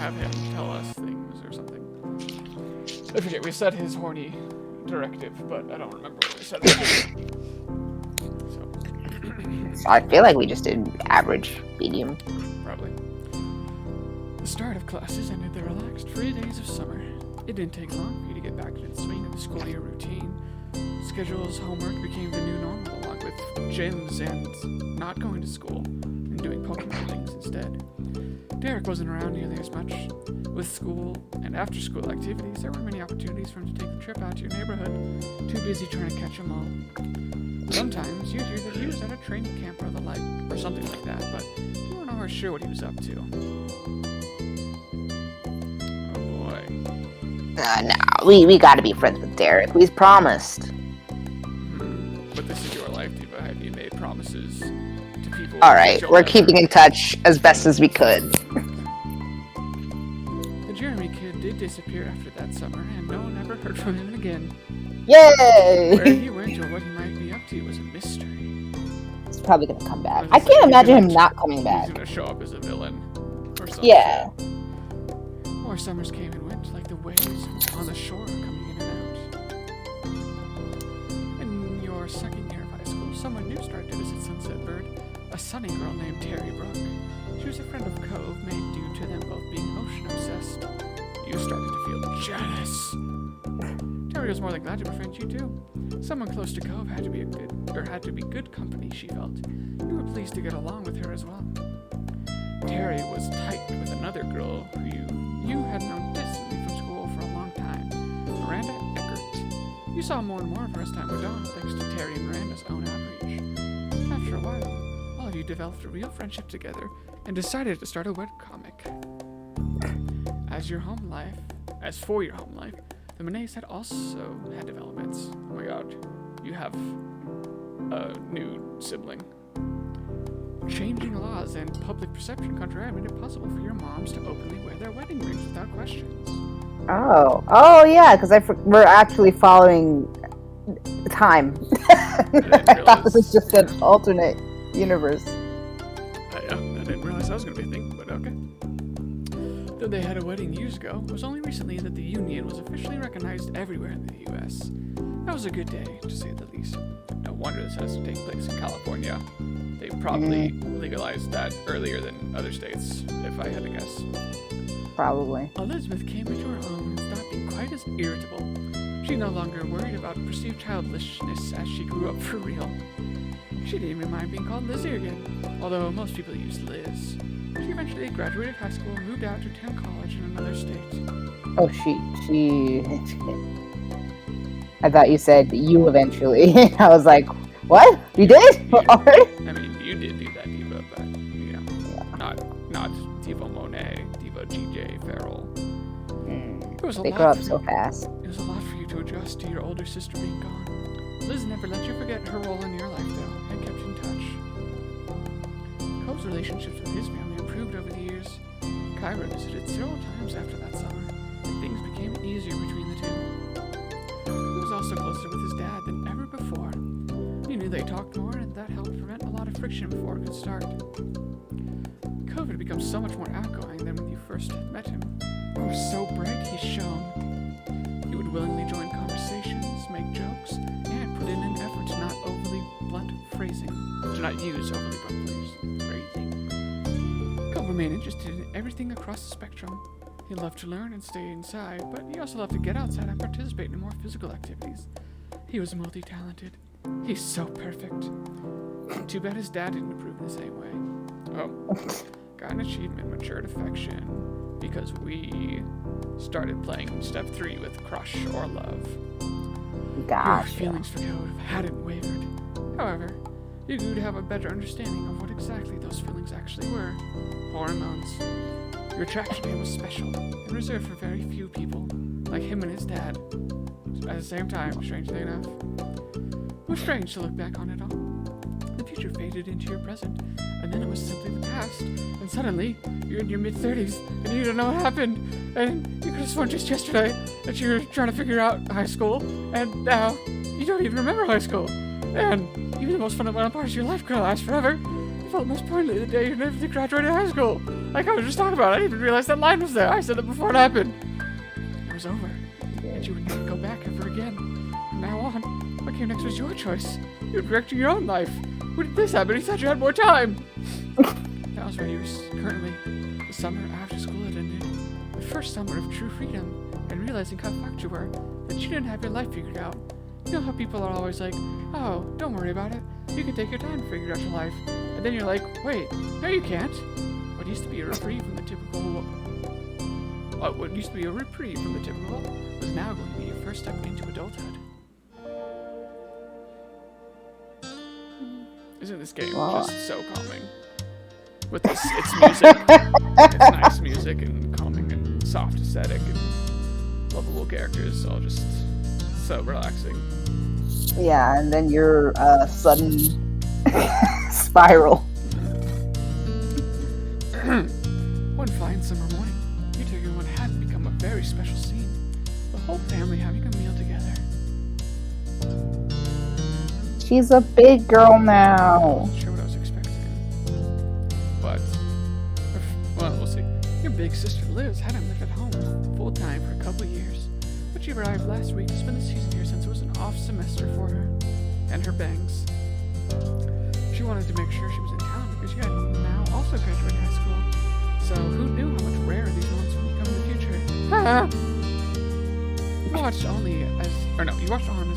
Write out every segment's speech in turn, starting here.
have him tell us things or something. I forget, we said his horny directive, but I don't remember what we said. So I feel like we just did average, medium. Probably. The start of classes ended the relaxed 3 days of summer. It didn't take long for you to get back into the swing of the school year routine. Schedules, homework became the new normal, along with gyms and not going to school and doing Pokemon things instead. Derek wasn't around nearly as much. With school and after-school activities, there weren't many opportunities for him to take a trip out to your neighborhood, too busy trying to catch them all. Sometimes you'd hear that he was at a training camp or the like, or something like that, but you weren't always sure what he was up to. Oh boy. No, we gotta be friends with Derek. We promised. But this is your life, Diva. Have you made promises to people? Alright, we're keeping in touch as best as we could. The Jeremy kid did disappear after that summer, and no one ever heard from him again. Yay! Where he went or what he might be up to was a mystery. He's probably gonna come back. I can't imagine him not coming back. He's gonna show up as a villain or something. Yeah. More summers came and went, like the waves on the shore coming in and out. In your second year of high school, someone new started to visit Sunset Bird, a sunny girl named Terry Brook. She was a friend of Cove, made due to them both being ocean-obsessed. You started to feel jealous. Terry was more than glad to befriend you too. Someone close to Cove had to be good company, she felt. You were pleased to get along with her as well. Terry was tight with another girl who you had known distantly from school for a long time, Miranda Eckert. You saw more and more of her as time went on, thanks to Terry and Miranda's own outreach. After a while, all of you developed a real friendship together and decided to start a webcomic. As for your home life, the Monets had also had developments. Oh my god, you have a new sibling. Changing laws and public perception contra made it possible for your moms to openly wear their wedding rings without questions. Oh yeah, because we're actually following time. I thought this was just an alternate universe. Yeah, I didn't realize that was going to be a thing, but okay. Though they had a wedding years ago, it was only recently that the union was officially recognized everywhere in the U.S. That was a good day, to say the least. No wonder this has to take place in California. They probably legalized that earlier than other states, if I had to guess. Probably. Elizabeth came into her home and stopped being quite as irritable. She no longer worried about perceived childishness as she grew up for real. She didn't even mind being called Lizzie again, although most people used Liz. She eventually graduated high school and moved out to attend college in another state. Oh, she... I thought you said you eventually. I was like, what? You did? Already? I mean, you did do that, Diva, but, you know, not Diva Monet, Diva GJ Farrell. They grow up so fast. It was a lot for you to adjust to your older sister being gone. Liz never let you forget her role in your life, though, and kept in touch. Cove's relationships with his family improved over the years. Kyra visited several times after that summer, and things became easier between the two. He was also closer with his dad than ever before. You knew they talked more, and that helped prevent a lot of friction before it could start. Cove had become so much more outgoing than when you first met him. He was so bright, he shone. He would willingly join conversations, make jokes, and put in an effort to not overly blunt phrasing. To not use overly blunt phrasing. Cove remained interested in everything across the spectrum. He loved to learn and stay inside, but he also loved to get outside and participate in more physical activities. He was multi-talented. He's so perfect. Too bad his dad didn't approve in the same way. Oh, got an achievement, matured affection, because we started playing Step 3 with Crush or Love. Gotcha. Your feelings for Code hadn't wavered. However, you grew to have a better understanding of what exactly those feelings actually were. Hormones. Your attraction to him was special and reserved for very few people, like him and his dad. At the same time, strangely enough. It was strange to look back on it all. The future faded into your present, and then it was simply the past. And suddenly, you're in your mid-30s, and you don't know what happened. And you could have sworn just yesterday that you were trying to figure out high school, and now you don't even remember high school. And even the most fundamental parts of your life could last forever. I felt most poignantly the day you never graduated high school. Like I was just talking about, I didn't even realize that line was there. I said it before it happened. It was over, and you would never go back ever again. From now on, what came next was your choice. You were directing your own life. When did this happen? He thought you had more time. That was where he was currently. The summer after school had ended. The first summer of true freedom, and realizing how fucked you were, that you didn't have your life figured out. You know how people are always like, oh, don't worry about it. You can take your time to figure out your life. And then you're like, wait, no you can't. What used to be a reprieve from the typical... what used to be a reprieve from the typical was now going to be your first step into adulthood. Isn't this game just so calming? With its music. It's nice music and calming and soft aesthetic and lovable characters, all just so relaxing. Yeah, and then your sudden spiral. One fine summer morning, you two and what had become a very special scene. The whole family having a meal together. She's a big girl now. Not sure what I was expecting. But, well, we'll see. Your big sister Liz hadn't lived at home full time for a couple of years. But she arrived last week to spend the season here since it was an off semester for her. And her bangs. She wanted to make sure she was in town because she had now also graduated high school. So who knew how much rarer these moments would become in the future? You watched on as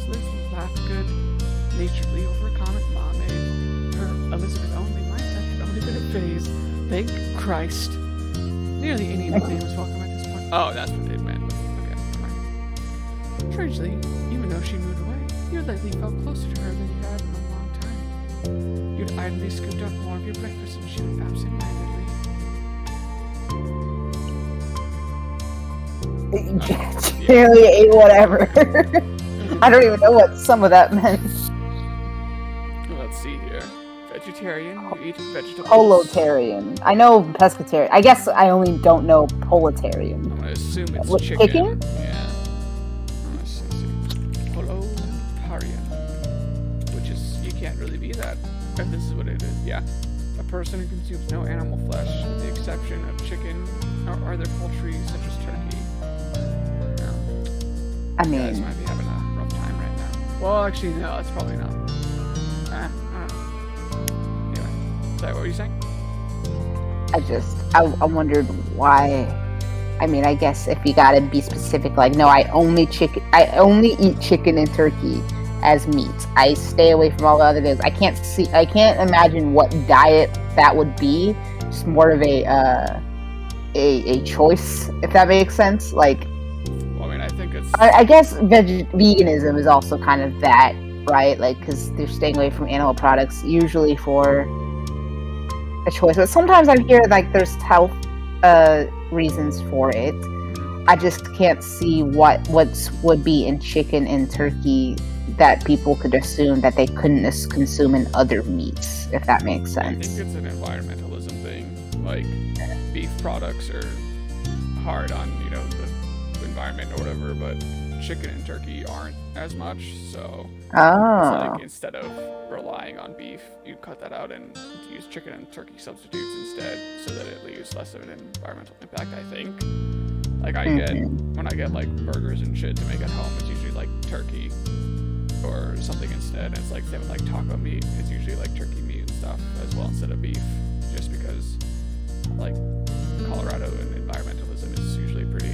Liz laughed good-naturedly over a comment Mom made. Her Elizabeth-only mindset had only been a phase. Thank Christ. Nearly any nickname was welcome at this point. Oh, that's what it meant. Okay, never mind. Strangely, even though she moved away, you lately felt closer to her than you had in a long time. You'd idly scooped up more of your breakfast and she would absent-mindedly. Generally ate whatever. I don't even know what some of that meant. Let's see here. Vegetarian, you eat vegetables. Polotarian. I know pescatarian. I guess I only don't know politarian. I'm gonna assume it's What, chicken. chicken? Yeah. Let's see. Polotarian. Which is, you can't really be that. If this is what it is. Yeah. A person who consumes no animal flesh, with the exception of chicken or other poultry such as turkey. I You guys mean, might be having a rough time right now. Well, actually, no, that's probably not. I don't know. Anyway, sorry, what were you saying? I wondered why. I mean, I guess if you gotta be specific, like, no, I only eat chicken and turkey as meat. I stay away from all the other days. I can't imagine what diet that would be. Just more of a choice, if that makes sense. Like, Well, I mean, I think it's... I guess veganism is also kind of that, right? Like, because they're staying away from animal products, usually for a choice. But sometimes I hear, like, there's health reasons for it. I just can't see what would be in chicken and turkey that people could assume that they couldn't consume in other meats, if that makes I sense. think it's an environmentalism thing. Like, beef products are hard on, the environment or whatever, but chicken and turkey aren't as much, so it's like instead of relying on beef, you cut that out and use chicken and turkey substitutes instead, so that it leaves less of an environmental impact, I think. Like, when I get, like, burgers and shit to make at home, it's usually, like, turkey or something instead, and it's like, same with, like, taco meat, it's usually, like, turkey meat and stuff as well instead of beef, just because, like, Colorado and environmentalism is usually pretty,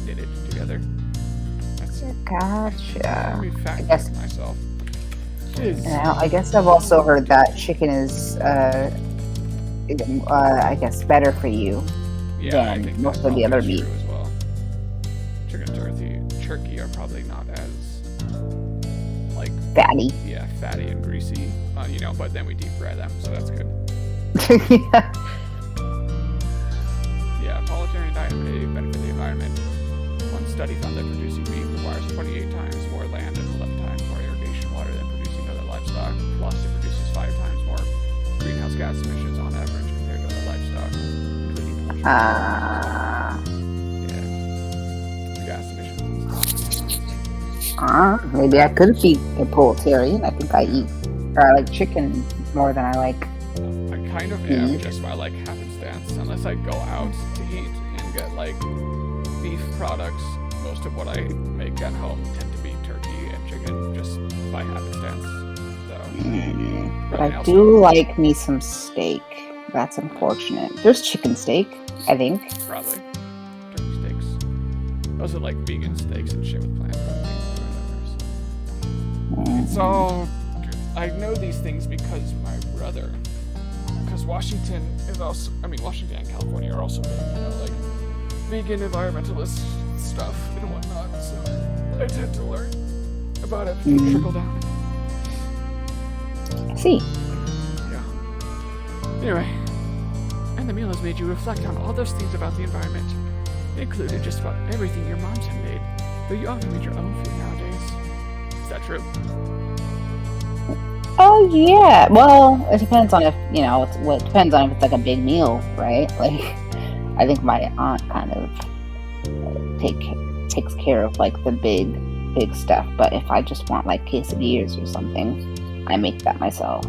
knitted together. That's Gotcha. me fact guess- check myself. Now, I guess I've also heard that chicken is, I guess, better for you. Yeah, I than think most that's of the other probably meat. true as well. Chicken and turkey are probably not as, like, Fatty. yeah, fatty and greasy, but then we deep fry them, so that's good. Yeah. Yeah, politarian diet may benefit the environment. One study found that producing beef requires 28 times more land and 11 times more irrigation water than producing other livestock. Plus, it produces 5 times more greenhouse gas emissions on average compared to other livestock, including poultry. Yeah, the gas emissions and stuff. Maybe I could be a politarian. I think I like chicken more than I like kind of am just by like happenstance, unless I go out to eat and get like beef products. Most of what I make at home tend to be turkey and chicken, just by happenstance. So, But I do like me some steak. That's unfortunate. There's chicken steak, I think. Probably. Turkey steaks. Those are like vegan steaks and shit with plant protein. It's all... I know these things because my brother... Because Washington is also... I mean, Washington and California are also big, like vegan environmentalist stuff and whatnot, so I tend to learn about it and trickle down. I see. Yeah. Anyway, and the meal has made you reflect on all those things about the environment. It included just about everything your moms had made, though you often make your own food nowadays. Is that true? Oh yeah. Well, it depends on if it depends on if it's like a big meal, right? Like, I think my aunt kind of takes care of like the big stuff. But if I just want like quesadillas or something, I make that myself.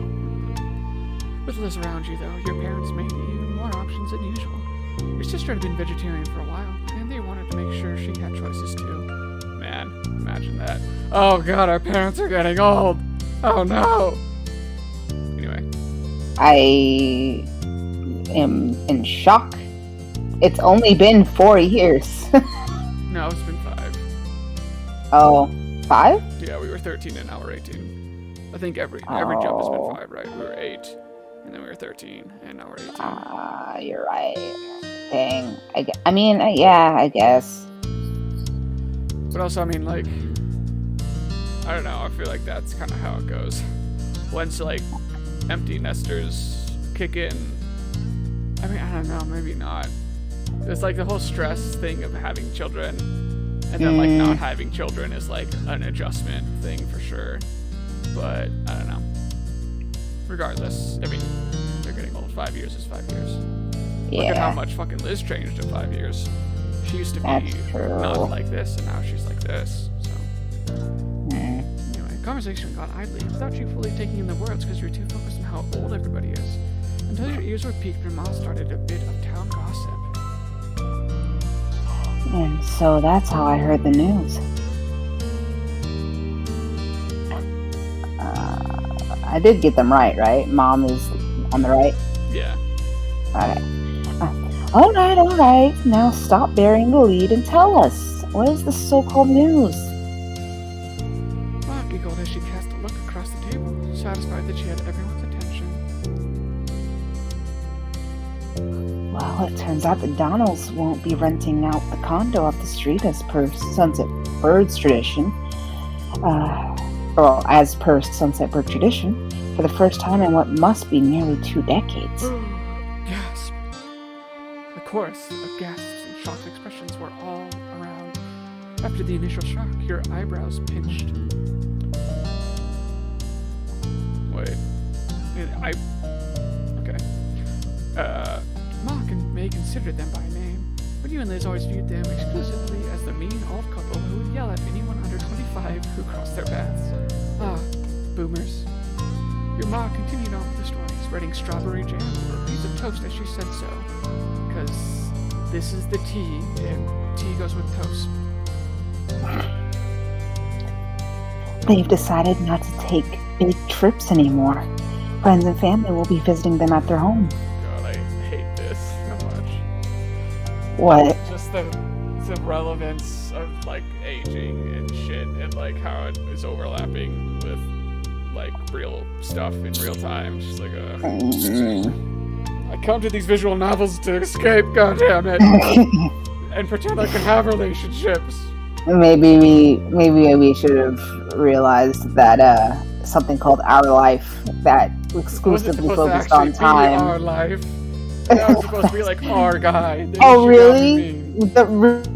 With Liz around you, though, your parents made even more options than usual. Your sister had been vegetarian for a while, and they wanted to make sure she had choices too. Man, imagine that. Oh god, our parents are getting old. Oh no. Anyway. I am in shock. It's only been 4 years. No, it's been 5. Oh, 5? Yeah, we were 13 and now we're 18. I think every jump has been 5, right? We were 8, and then we were 13, and now we're 18. You're right. Dang. I guess. But also, I mean, like, I don't know, I feel like that's kind of how it goes. Once, like, empty nesters kick in, I mean, I don't know, maybe not. There's, like, the whole stress thing of having children, and then, like, not having children is, like, an adjustment thing for sure. But, I don't know. Regardless, I mean, they're getting old. 5 years is 5 years. Yeah. Look at how much fucking Liz changed in 5 years. She used to be not like this, and now she's like this, so. Anyway, conversation got idly without you fully taking in the words because you're too focused on how old everybody is. Until your ears were piqued and mouth started a bit of town gossip. And so that's how I heard the news. I did get them right? Mom is on the right? Yeah. Okay. All right. Now stop burying the lead and tell us. What is the so-called news? Ma giggled as she cast a look across the table, satisfied that she had everyone's attention. Well, it turns out the Donalds won't be renting out the condo up the street as per Sunset Bird's tradition. As per Sunset Bird tradition, for the first time in what must be nearly 2 decades. Gasp. The chorus of gasps and shocked expressions were all around. After the initial shock, your eyebrows pinched. Wait. Okay. Ma and May considered them by name, but you and Liz always viewed them exclusively as the mean old couple who would yell at anyone under 25 who crossed their paths. Ah, boomers. Your ma continued on with the story, spreading strawberry jam over a piece of toast as she said so. Because this is the tea, and tea goes with toast. They've decided not to take big trips anymore. Friends and family will be visiting them at their home. God, I hate this so much. What? Just the relevance of, like, aging and shit, and, like, how it is overlapping with, like, real stuff in real time. It's just like I come to these visual novels to escape, goddammit, and pretend I can have relationships. Maybe we should have realized that something called Our Life that exclusively focused on time. Our Life. That was supposed to be like our guy. Oh really?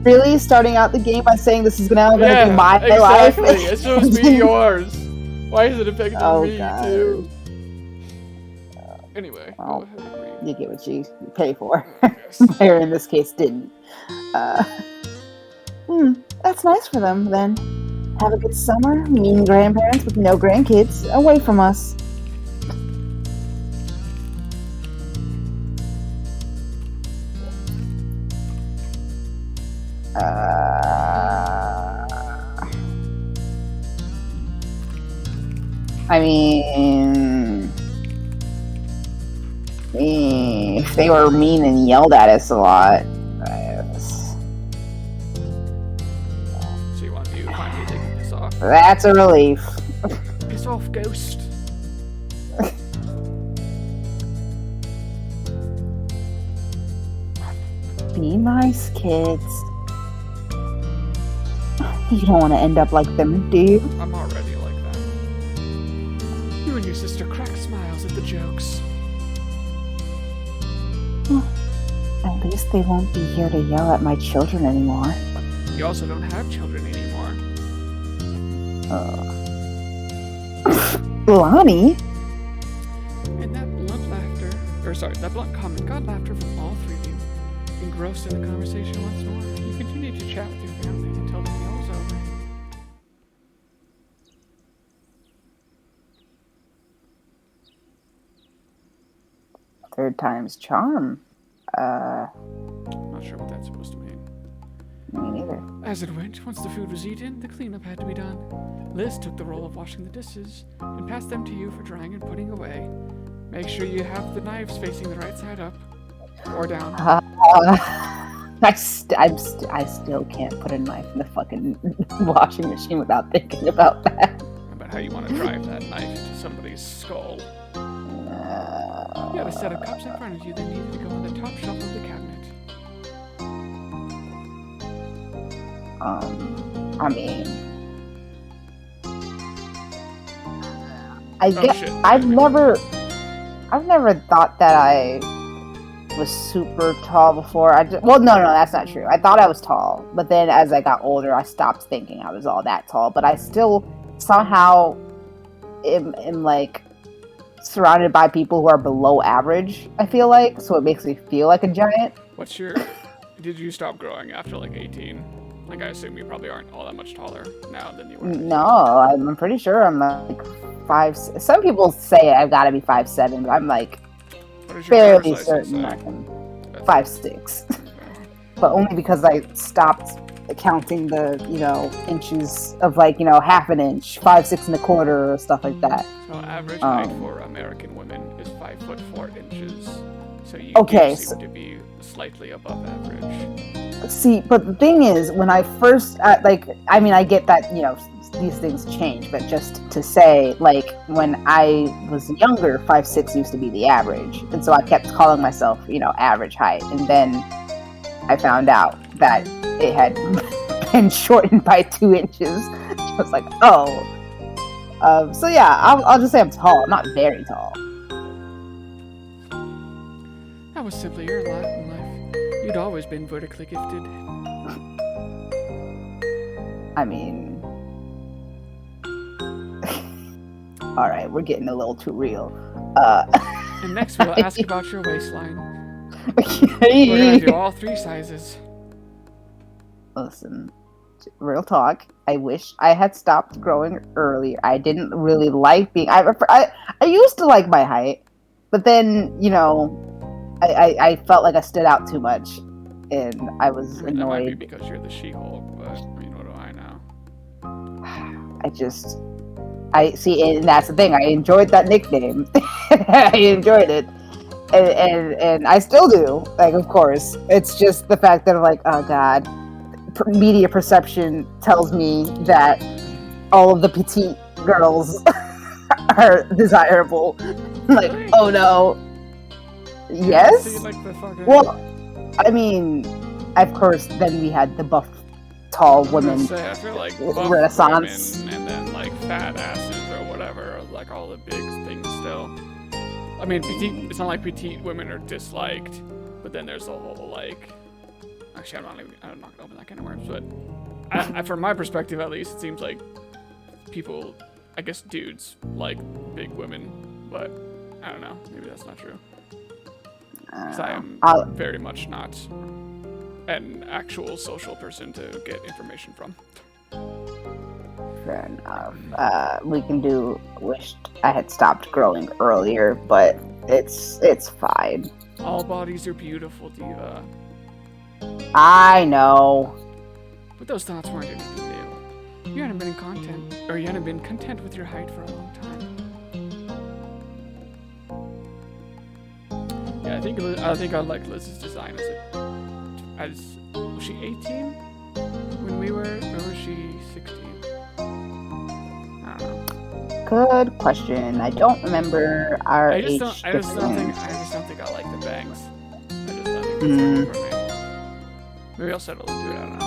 Really starting out the game by saying this is gonna be my life? It's supposed to be yours. Why is it affecting me too? Anyway, go ahead and read. You get what you pay for. Or in this case, didn't. That's nice for them, then. Have a good summer, meeting grandparents with no grandkids, away from us. I mean, if they were mean and yelled at us a lot, So you want you finally taking this off? that's a relief. Piss off, ghost. Be nice, kids. You don't want to end up like them, do you? I'm already like that. You and your sister crack smiles at the jokes. At least they won't be here to yell at my children anymore. You also don't have children anymore. Lonnie? And that that blunt comment got laughter from all three of you. Engrossed in the conversation once more, you continued to chat with your family until the meal was over. Third time's charm. Not sure what that's supposed to mean. Me neither. As it went, once the food was eaten, the cleanup had to be done. Liz took the role of washing the dishes and passed them to you for drying and putting away. Make sure you have the knives facing the right side up or down. I still can't put a knife in the fucking washing machine without thinking about that. About how you want to drive that knife into somebody's skull. You had a set of cups in front of you that needed to go on the top shelf of the cabinet. I mean, I guess shit. I've never thought that I was super tall before. No, that's not true. I thought I was tall, but then as I got older, I stopped thinking I was all that tall. But I still somehow am like surrounded by people who are below average, I feel like, so it makes me feel like a giant. Did you stop growing after like 18? Like, I assume you probably aren't all that much taller now than you were. No, I'm pretty sure I'm like 5. Some people say I've got to be 5'7", but I'm like fairly certain I'm 5'6". But only because I stopped counting the, inches of like, half an inch, 5, 6 and a quarter, or stuff like that. So average height for American women is 5'4" inches. So you seem to be slightly above average. See, but the thing is, when I first, I get that, these things change, but just to say, like, when I was younger, 5'6" used to be the average. And so I kept calling myself, average height. And then I found out that it had been shortened by 2 inches. I was like, oh. So yeah, I'll just say I'm tall. I'm not very tall. That was simply your lot in life. You'd always been vertically gifted. I mean... Alright, we're getting a little too real. And next we'll ask about your waistline. We're gonna do all 3 sizes. Listen, real talk. I wish I had stopped growing earlier. I didn't really like being... I used to like my height, but then, I felt like I stood out too much, and I was annoyed. That might be because you're the She-Hulk, but what do I know? And that's the thing. I enjoyed that nickname. I enjoyed it, and I still do. Like, of course, it's just the fact that I'm like, oh god, media perception tells me that all of the petite girls are desirable. Like, oh no. Yes? So you like the fucking... Well, I mean, of course, then we had the buff, tall women. I feel like buff Renaissance. women and then like fat asses or whatever, like all the big things still. I mean, it's not like petite women are disliked, but then there's a whole like... Actually, I'm not gonna open that kind of worms, but from my perspective at least, it seems like people, I guess dudes, like big women, but I don't know, maybe that's not true. Because I am very much not an actual social person to get information from. Fair enough. We can do wished I had stopped growing earlier, but it's fine. All bodies are beautiful, Diva. I know. But those thoughts weren't anything new. You hadn't been content with your height for a long time. Yeah, I think I liked Liz's design was she 18 when we were, or was she 16? I don't know. Good question. I don't remember our age I just difference. don't think I like the bangs. I just don't think it's something for me. Maybe I'll settle into it. I don't know.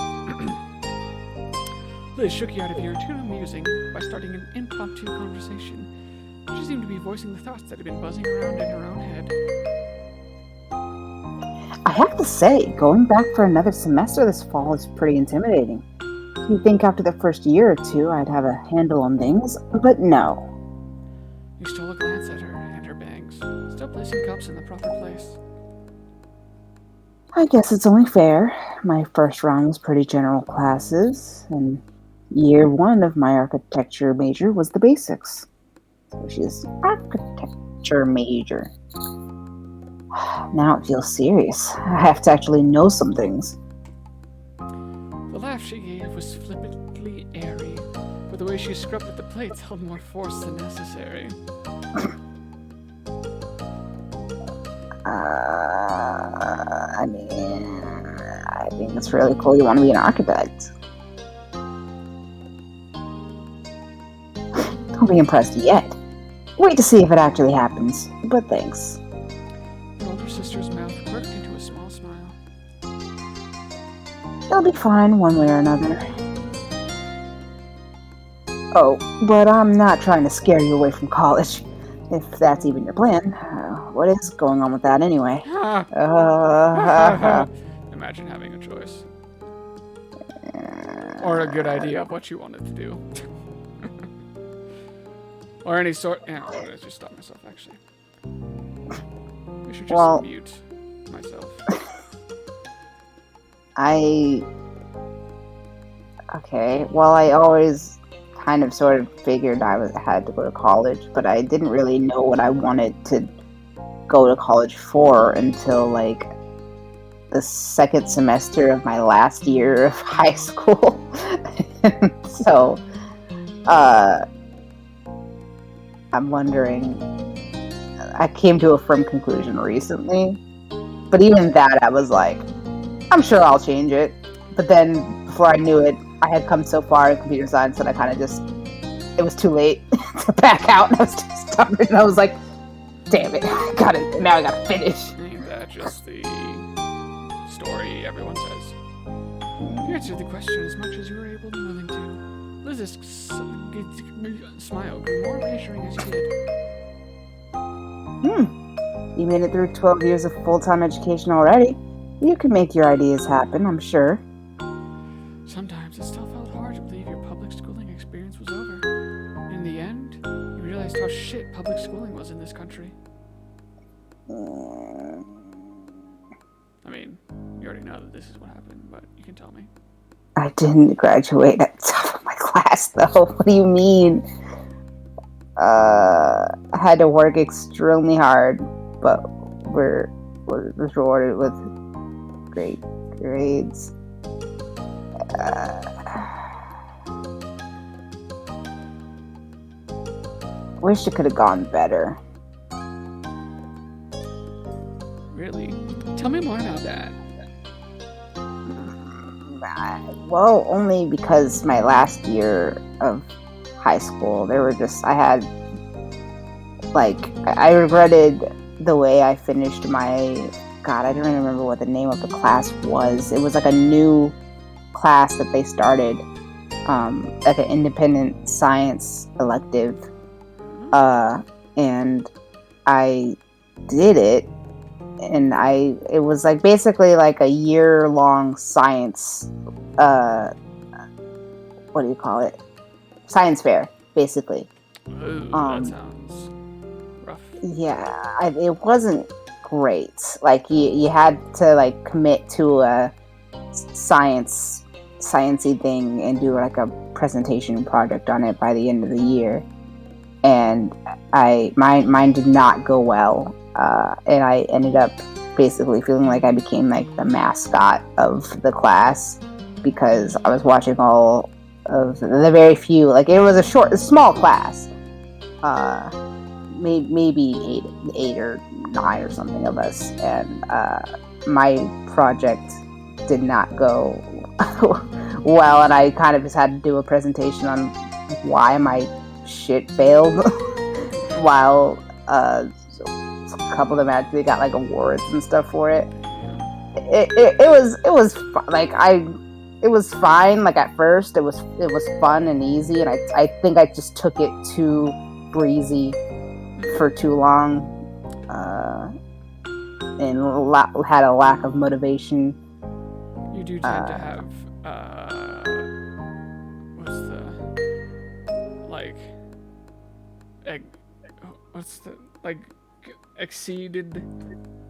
Liz shook you out of your too amusing by starting an impromptu conversation. She seemed to be voicing the thoughts that had been buzzing around in her own head. I have to say, going back for another semester this fall is pretty intimidating. You'd think after the first year or two I'd have a handle on things, but no. You stole a glance at her and her bangs, still placing cups in the proper place. I guess it's only fair. My first round was pretty general classes, and year one of my architecture major was the basics. So she's architecture major. Now it feels serious. I have to actually know some things. The laugh she gave was flippantly airy, but the way she scrubbed at the plates held more force than necessary. I think it's really cool you want to be an architect. Don't be impressed yet. Wait to see if it actually happens, but thanks. The older sister's mouth quirked into a small smile. It'll be fine one way or another. Oh, but I'm not trying to scare you away from college, if that's even your plan. What is going on with that anyway? Imagine having a choice. Or a good idea of what you wanted to do. Or any sort... Yeah, I'm gonna just stop myself, actually. I should just mute myself. Okay, well, I always kind of sort of figured I had to go to college, but I didn't really know what I wanted to go to college for until, like, the second semester of my last year of high school. So, I'm wondering... I came to a firm conclusion recently, but even that I was like, I'm sure I'll change it. But then, before I knew it, I had come so far in computer science that I kind of just... It was too late to back out, and I was too stubborn, and I was like, damn it, now I gotta finish. Ain't that just the story everyone says? You answered the question as much as you were able and willing to. Liz's smile grew more reassuring as you did. You made it through 12 years of full-time education already. You can make your ideas happen, I'm sure. Sometimes it still felt hard to believe your public schooling experience was over. In the end, you realized how shit public schooling was in this country. I mean, you already know that this is what happened, but you can tell me. I didn't graduate at the top of my class, though. What do you mean? I had to work extremely hard, but we're rewarded with great grades. Wish it could have gone better. Really? Tell me more about that. Well, only because my last year of high school, I regretted the way I finished my... God, I don't even remember what the name of the class was. It was like a new class that they started, like an independent science elective. And I did it, and it was like basically like a year-long science, what do you call it? Science fair, basically. Ooh, that sounds rough. Yeah, it wasn't great. Like you had to like commit to a sciencey thing and do like a presentation project on it by the end of the year. And mine did not go well, and I ended up basically feeling like I became like the mascot of the class, because I was watching all of the very few. Like it was a small class, maybe eight or nine or something of us, and my project did not go well, and I kind of just had to do a presentation on why my shit failed. While a couple of them they got like awards and stuff for it. It was like it was fine. Like at first, it was fun and easy, and I think I just took it too breezy for too long, and had a lack of motivation. You do tend to have exceeded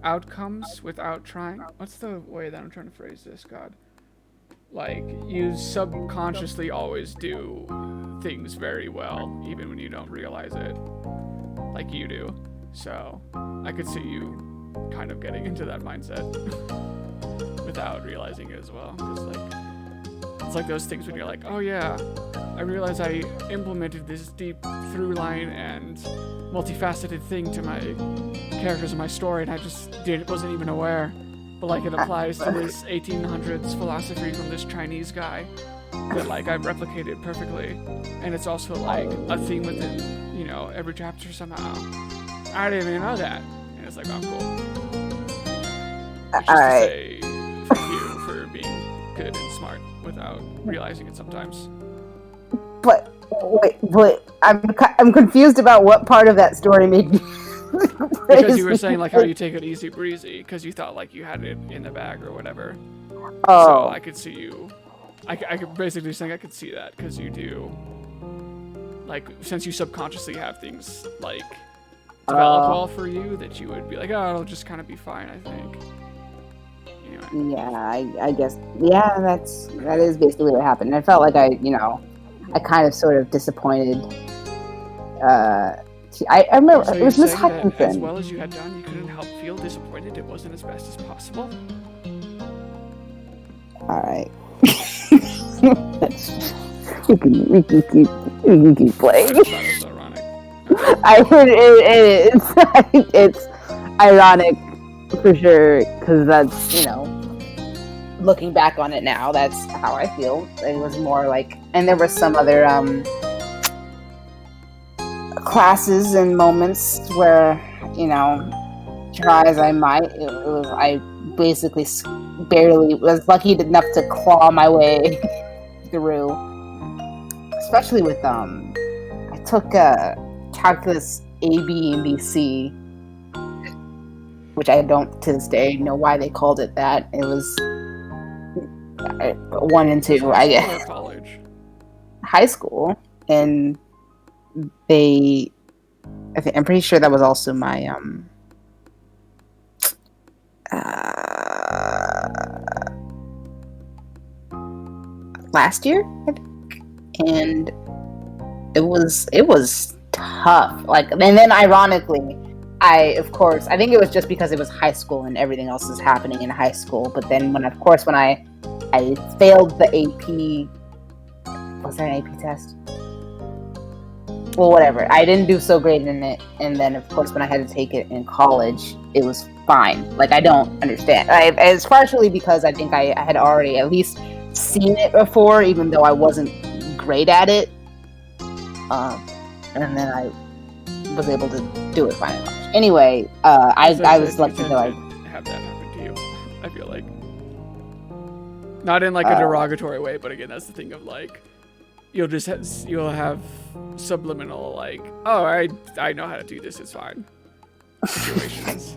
outcomes without trying. What's the way that I'm trying to phrase this, God? Like, you subconsciously always do things very well, even when you don't realize it. Like you do. So, I could see you kind of getting into that mindset without realizing it as well. Because, like, it's like those things when you're like, oh yeah, I realized I implemented this deep through line and multifaceted thing to my characters in my story, and I just wasn't even aware. But like it applies to this 1800s philosophy from this Chinese guy that like I've replicated perfectly, and it's also like a theme within, you know, every chapter somehow. I didn't even know that, and it's like, oh cool. It's just to say thank you for being good and smart without realizing it sometimes. But wait, I'm confused about what part of that story made me. Because you were saying like how you take it easy breezy because you thought like you had it in the bag or whatever. Oh. So I could see you. I could basically saying I could see that because you do. Like since you subconsciously have things like develop well for you, that you would be like, oh, it'll just kind of be fine. I think. Anyway. Yeah, I guess. Yeah, that is basically what happened. I felt like I kind of sort of disappointed. I remember so it was Miss Hutchinson. As well as you had done, you couldn't help feel disappointed. It wasn't as best as possible. All right. we can keep playing. That was ironic. It's ironic for sure because that's, you know, looking back on it now, that's how I feel. It was more like, and there were some other classes and moments where, you know, try as I might, I basically barely was lucky enough to claw my way through. Especially with I took calculus A, B, and B, C, which I don't to this day know why they called it that. It was 1 and 2, I guess. College. High school, and I'm pretty sure that was also my last year, I think. And it was tough. Like, and then ironically, I think it was just because it was high school and everything else is happening in high school. But then when I failed the AP, was there an AP test? Well, whatever. I didn't do so great in it, and then of course when I had to take it in college, it was fine. Like, I don't understand. It's partially because I think I had already at least seen it before, even though I wasn't great at it. And then I was able to do it fine in college. Anyway, I was lucky to like have that happen to you. I feel like not in like a derogatory way, but again, that's the thing of like you'll have subliminal like, oh, I know how to do this, it's fine situations.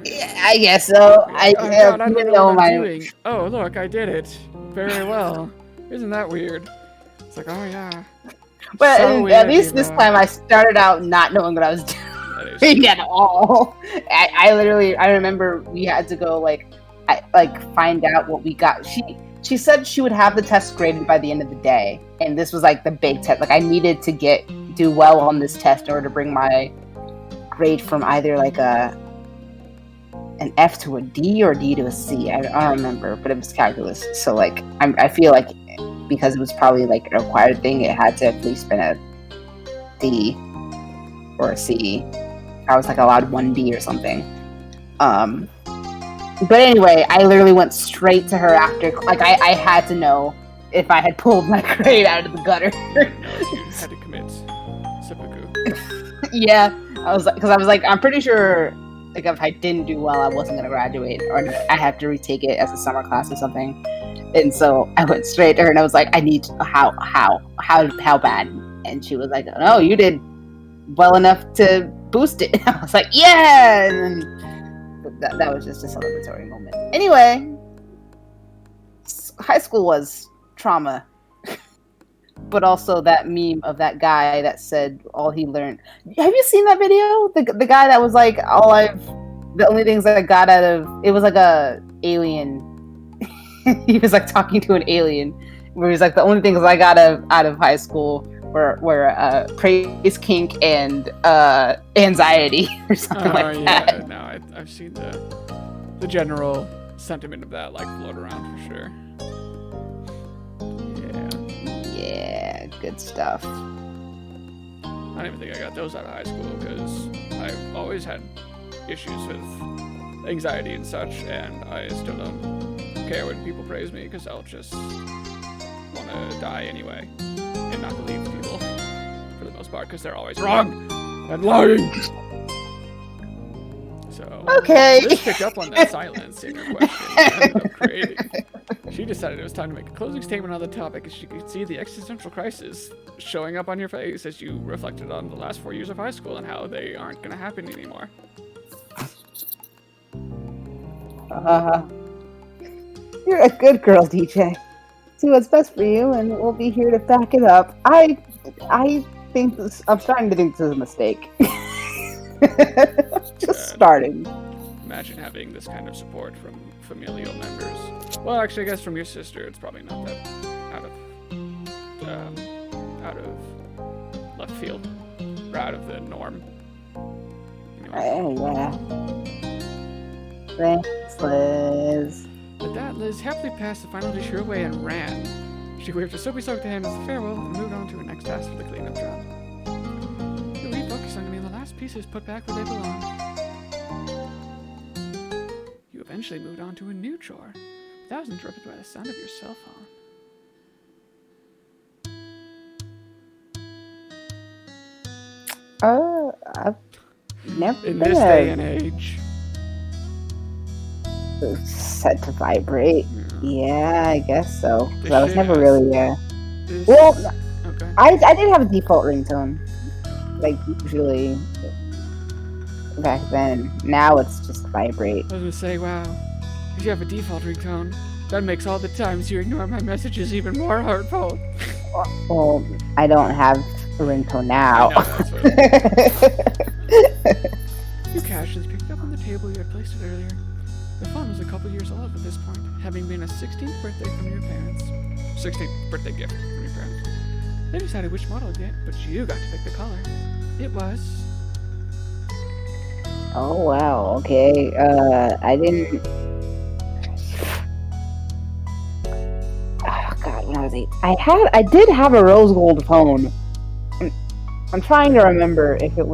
Yeah, I guess so. I don't know what I'm doing. Oh, look, I did it very well. Isn't that weird? It's like, oh yeah. But so at least this time I started out not knowing what I was doing at all. I remember we had to go find out what we got. She said she would have the test graded by the end of the day, and this was like the big test. Like, I needed to do well on this test in order to bring my grade from either like an F to a D or a D to a C. I don't remember, but it was calculus. So like, I feel like because it was probably like a required thing, it had to at least been a D or a C. I was like allowed 1D or something. But anyway, I literally went straight to her after. Like I had to know if I had pulled my grade out of the gutter. You had to commit seppuku. Yeah, I was like, I'm pretty sure, like, if I didn't do well, I wasn't gonna graduate, or I had to retake it as a summer class or something. And so I went straight to her, and I was like, I need how bad? And she was like, no, you did well enough to boost it. I was like, yeah. And then that was just a celebratory moment. Anyway, high school was trauma. But also that meme of that guy that said all he learned. Have you seen that video? The guy that was like, the only things that I got out of it was like a alien. He was like talking to an alien, where he's like, the only things I got out of high school were praise, kink, and anxiety or something like that. No, I've seen the general sentiment of that like float around for sure. Yeah, good stuff. I don't even think I got those out of high school because I've always had issues with anxiety and such, and I still don't care when people praise me because I'll just want to die anyway and not believe people for the most part because they're always wrong and lying. So okay, Liz picked up on that silence in her question and ended up creating. She decided it was time to make a closing statement on the topic as she could see the existential crisis showing up on your face as you reflected on the last 4 years of high school and how they aren't going to happen anymore. You're a good girl, DJ. Do what's best for you, and we'll be here to back it up. I think I'm starting to think this is a mistake. Just starting. Imagine having this kind of support from familial members. Well, actually, I guess from your sister, it's probably not that out of left field, or out of the norm. Anyway. Yeah. Thanks, Liz. With that, Liz happily passed the final dish your way and ran. She waved a soapy soaked hand as a farewell and moved on to her next task for the cleanup job. You'll refocus on getting the last pieces put back where they belong. You eventually moved on to a new chore. That was interrupted by the sound of your cell phone. I've never In this day and age. Set to vibrate. Yeah, I guess so. I was never really Well, okay. I did have a default ringtone, like usually back then. Now it's just vibrate. I was gonna say, wow, if you have a default ringtone, that makes all the times you ignore my messages even more hurtful. Well, I don't have a ringtone now. I know, that's what You casually picked up on the table you had placed it earlier. The phone was a couple years old at this point, having been a 16th birthday from your parents. 16th birthday gift from your parents. They decided which model to get, but you got to pick the color. It was... Oh wow, okay. I didn't. Oh god, when I was 8, I did have a rose gold phone. I'm trying to remember if it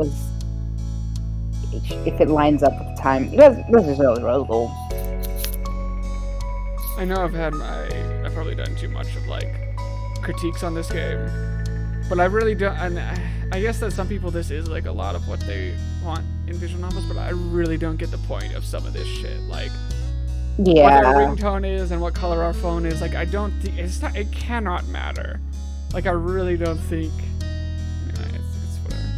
lines up with the time. This is really rose gold. I know I've probably done too much of like critiques on this game, but I really don't. And I guess that some people this is like a lot of what they want in visual novels, but I really don't get the point of some of this shit. Like, what our ringtone is and what color our phone is. Like, I don't think it cannot matter. Like, I really don't think. Anyway, it's whatever.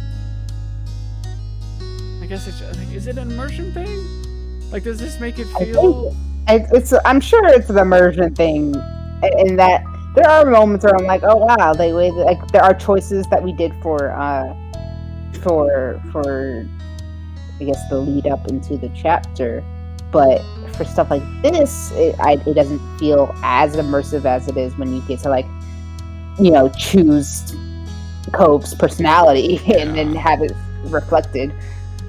I guess it's just, like, is it an immersion thing? Like, does this make it feel? I'm sure it's an immersion thing, in that there are moments where I'm like, oh wow, like there are choices that we did for I guess the lead up into the chapter, but for stuff like this, it doesn't feel as immersive as it is when you get to, like, you know, choose Cope's personality and then have it reflected.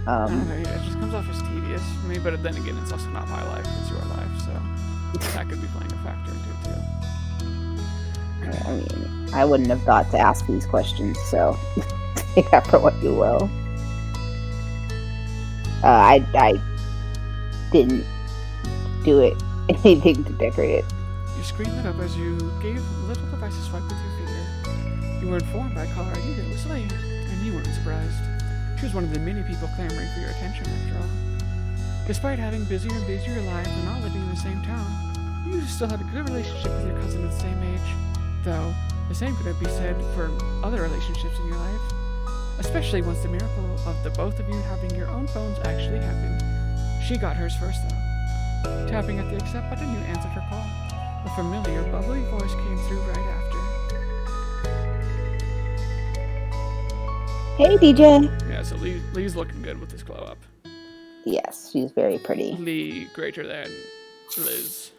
I don't know, it just comes off as tedious for me, but then again, it's also not my life, it's your life, so that could be playing a factor into it too. I mean, I wouldn't have thought to ask these questions, so take that for what you will. I didn't do anything to decorate it. You screamed it up as you gave little device a swipe with your finger. You were informed by caller ID that it was Lee, and you weren't surprised. She was one of the many people clamoring for your attention, after all. Despite having busier and busier lives and not living in the same town, you still had a good relationship with your cousin at the same age. Though, the same couldn't be said for other relationships in your life. Especially once the miracle of the both of you having your own phones actually happened. She got hers first, though. Tapping at the accept button, you answered her call. A familiar, bubbly voice came through right after. Hey, DJ. Yeah, so Lee's looking good with this glow up. Yes, she's very pretty. Lee greater than Liz.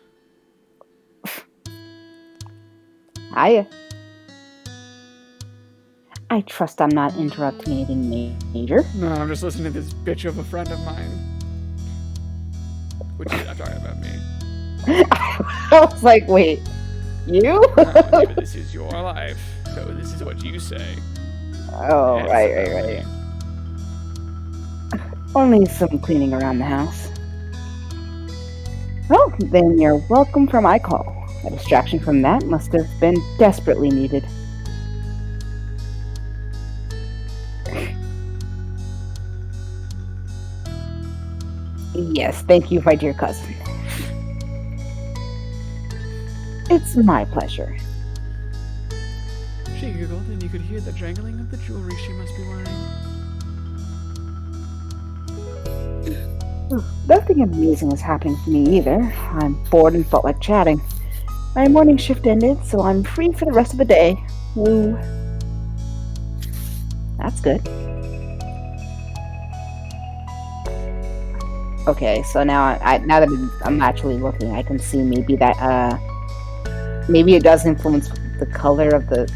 Hiya. I trust I'm not interrupting anything major. No, I'm just listening to this bitch of a friend of mine. Which is, I'm talking about me. I was like, wait, you? Maybe this is your life, so this is what you say. Oh, right. Only some cleaning around the house. Well, then you're welcome for my call. A distraction from that must have been desperately needed. Yes, thank you, my dear cousin. It's my pleasure. She giggled, and you could hear the jangling of the jewelry she must be wearing. Nothing amazing has happened to me either. I'm bored and felt like chatting. My morning shift ended, so I'm free for the rest of the day. Ooh. That's good. Okay, so now now that I'm actually looking, I can see maybe that maybe it does influence the color of the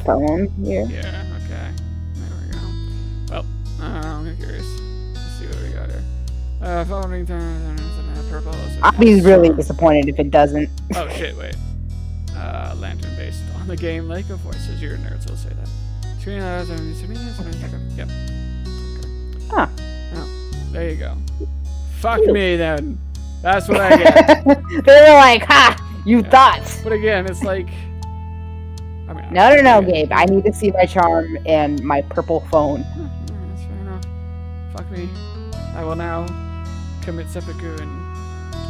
phone here. Yeah, okay. There we go. Well, I'm curious. Let's see what we got here. Following purple. I'll be really disappointed if it doesn't. Oh shit, wait. Lantern based on the game Lake of Voices. You're a nerd, so I'll say that. Yep. Okay. Huh. Oh, there you go. Fuck me then. That's what I get. They were like, ha! You thought. But again, it's like... I mean, No, Gabe. I need to see my charm and my purple phone. That's fair enough. Fuck me. I will now commit seppuku and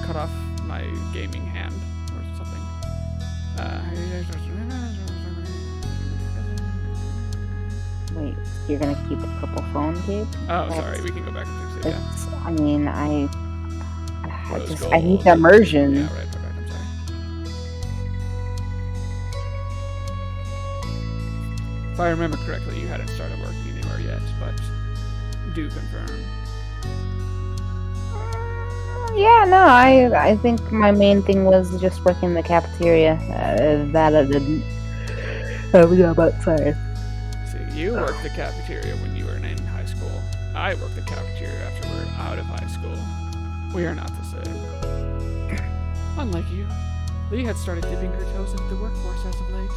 cut off my gaming hand or something. Wait, you're gonna keep the purple phone, Gabe? Oh, sorry. We can go back and fix it, yeah. I mean, I need gold. the immersion. Yeah, right, I'm sorry. If I remember correctly, you hadn't started working anywhere yet, but do confirm. Yeah, no, I think my main thing was just working in the cafeteria. That I didn't. Sorry. See, you worked the cafeteria when you were in high school. I worked the cafeteria after we were out of high school. We are not the same. Unlike you, Lee had started dipping her toes into the workforce as of late.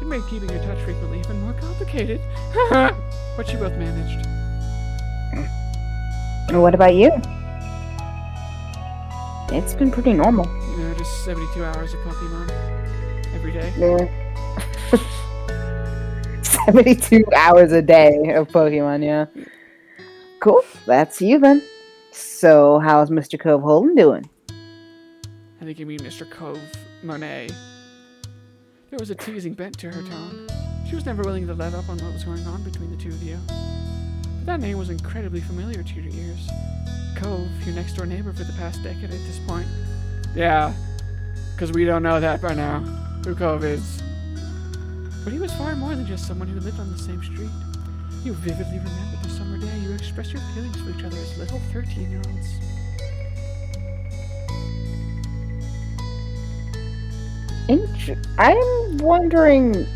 It made keeping in touch frequently even more complicated. But you both managed. And what about you? It's been pretty normal. You know, just 72 hours of Pokemon every day. Yeah. 72 hours a day of Pokemon, yeah. Cool, that's you then. So, how's Mr. Cove Holden doing? I think you mean Mr. Cove Monet. There was a teasing bent to her tone. She was never willing to let up on what was going on between the two of you. But that name was incredibly familiar to your ears. Cove, your next door neighbor for the past decade at this point. Yeah, because we don't know that by now, who Cove is. But he was far more than just someone who lived on the same street. You vividly remember the summer day you expressed your feelings for each other as little 13-year-olds. I'm wondering...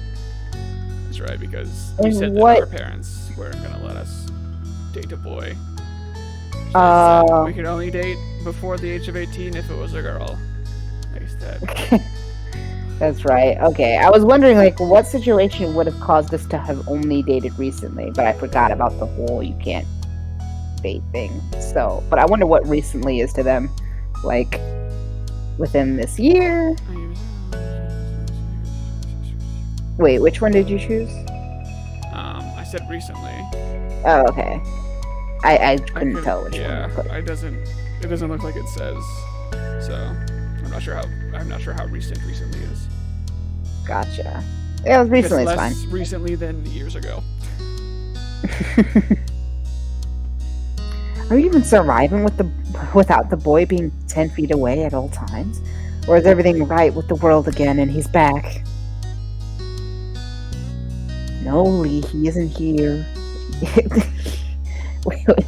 That's right, because we said that our parents weren't going to let us date a boy. We could only date before the age of 18 if it was a girl. They said. That's right. Okay, I was wondering, like, what situation would have caused us to have only dated recently, but I forgot about the whole you can't date thing. So, but I wonder what recently is to them. Like, within this year? Wait, which one did you choose? I said recently. Oh, okay. I couldn't tell which one. Yeah, it doesn't look like it says. So, I'm not sure how recently is. Gotcha. Yeah, recently it's is less fine. Recently than years ago. Are you even surviving without the boy being 10 feet away at all times? Or is everything right with the world again and he's back? No, Lee, he isn't here.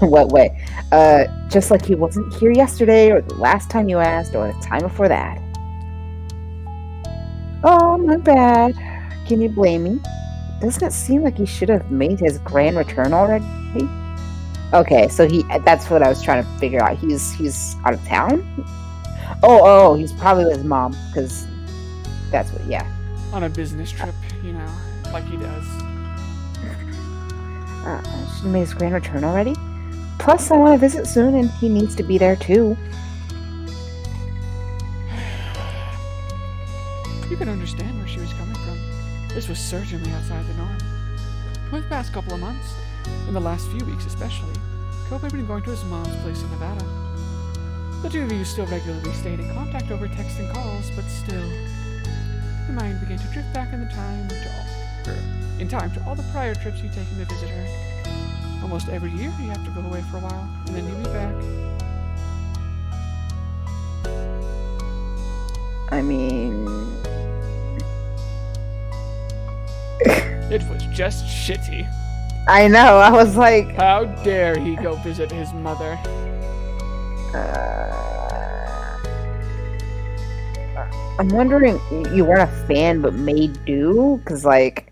In what way? Just like he wasn't here yesterday, or the last time you asked, or the time before that. Oh, my bad. Can you blame me? Doesn't it seem like he should have made his grand return already? Okay, so that's what I was trying to figure out. He's out of town? Oh, he's probably with his mom, because that's what, yeah. On a business trip, like he does. Should have made his grand return already? Plus, I want to visit soon, and he needs to be there, too. You can understand where she was coming from. This was certainly outside the norm. For the past couple of months, in the last few weeks especially, Cove had been going to his mom's place in Nevada. The two of you still regularly stayed in contact over text and calls, but still, your mind began to drift back in time to all the prior trips you'd taken to visit her. Almost every year you have to go away for a while, and then you'll be back. I mean... It was just shitty. I know, I was like... How dare he go visit his mother? I'm wondering, you weren't a fan but made do? Because, like...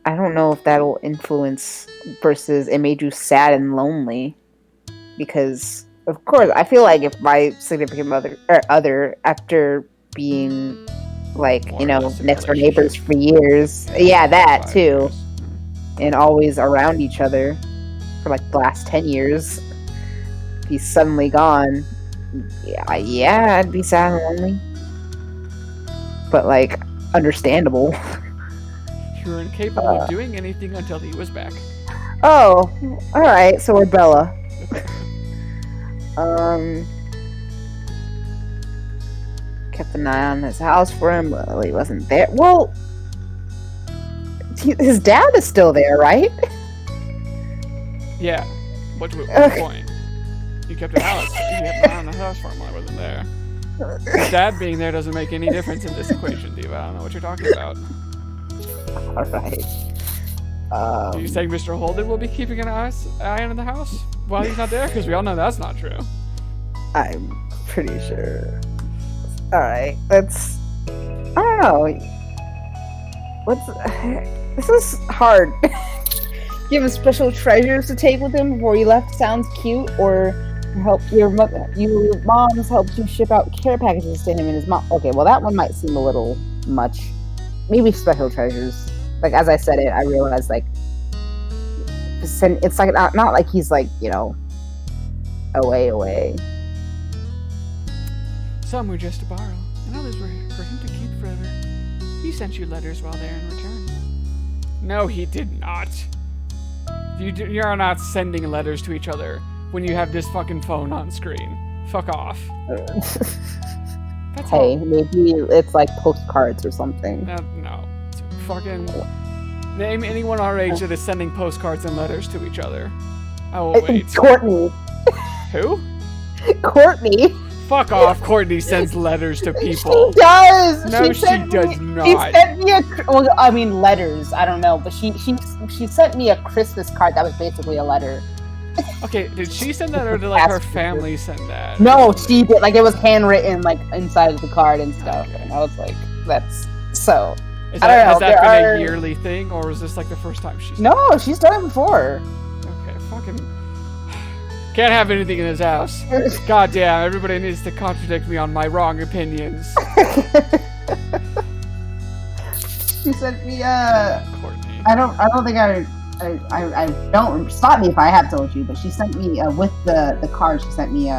I don't know if that'll influence versus it made you sad and lonely. Because, of course, I feel like if my significant other, after being, like, next door neighbors for years, yeah, that too, and always around each other for, like, the last 10 years, he's suddenly gone, yeah, I'd be sad and lonely. But, like, understandable. You were incapable of doing anything until he was back. Oh, alright, so we're Bella. Kept an eye on his house for him, but he wasn't there. Well, his dad is still there, right? Yeah. What point? You kept an eye on the house for him while I wasn't there. His dad being there doesn't make any difference in this equation, Diva. I don't know what you're talking about. Alright. Are you saying Mr. Holden will be keeping an eye on the house while he's not there? Because we all know that's not true. I'm pretty sure. Alright, let's... I don't know. This is hard. Do you have special treasures to take with him before you left? Sounds cute. Or help your mom's helped you ship out care packages to him and his mom. Okay, well that one might seem a little much. Maybe special treasures. Like, as I said it, I realized, like, it's like not like he's, like, away. Some were just to borrow, and others were for him to keep forever. He sent you letters while there in return. No, he did not. You're not sending letters to each other when you have this fucking phone on screen. Fuck off. That's hey, maybe it's like postcards or something. No. Fucking name anyone our age that is sending postcards and letters to each other. I will wait. Courtney. Who? Courtney. Fuck off. Courtney sends letters to people. She does. No, she does not. She sent me letters. I don't know, but she sent me a Christmas card that was basically a letter. Okay, did she send that or did like her family send that? No, she did. Like, it was handwritten like inside of the card and stuff. Okay. And I was like, that's so. Has that been a yearly thing, or is this like the first time she's... No, she's done it before. Okay, fucking... Can't have anything in this house. God damn, everybody needs to contradict me on my wrong opinions. She sent me Courtney. I don't think I don't stop me if I have told you, but she sent me with the card. She sent me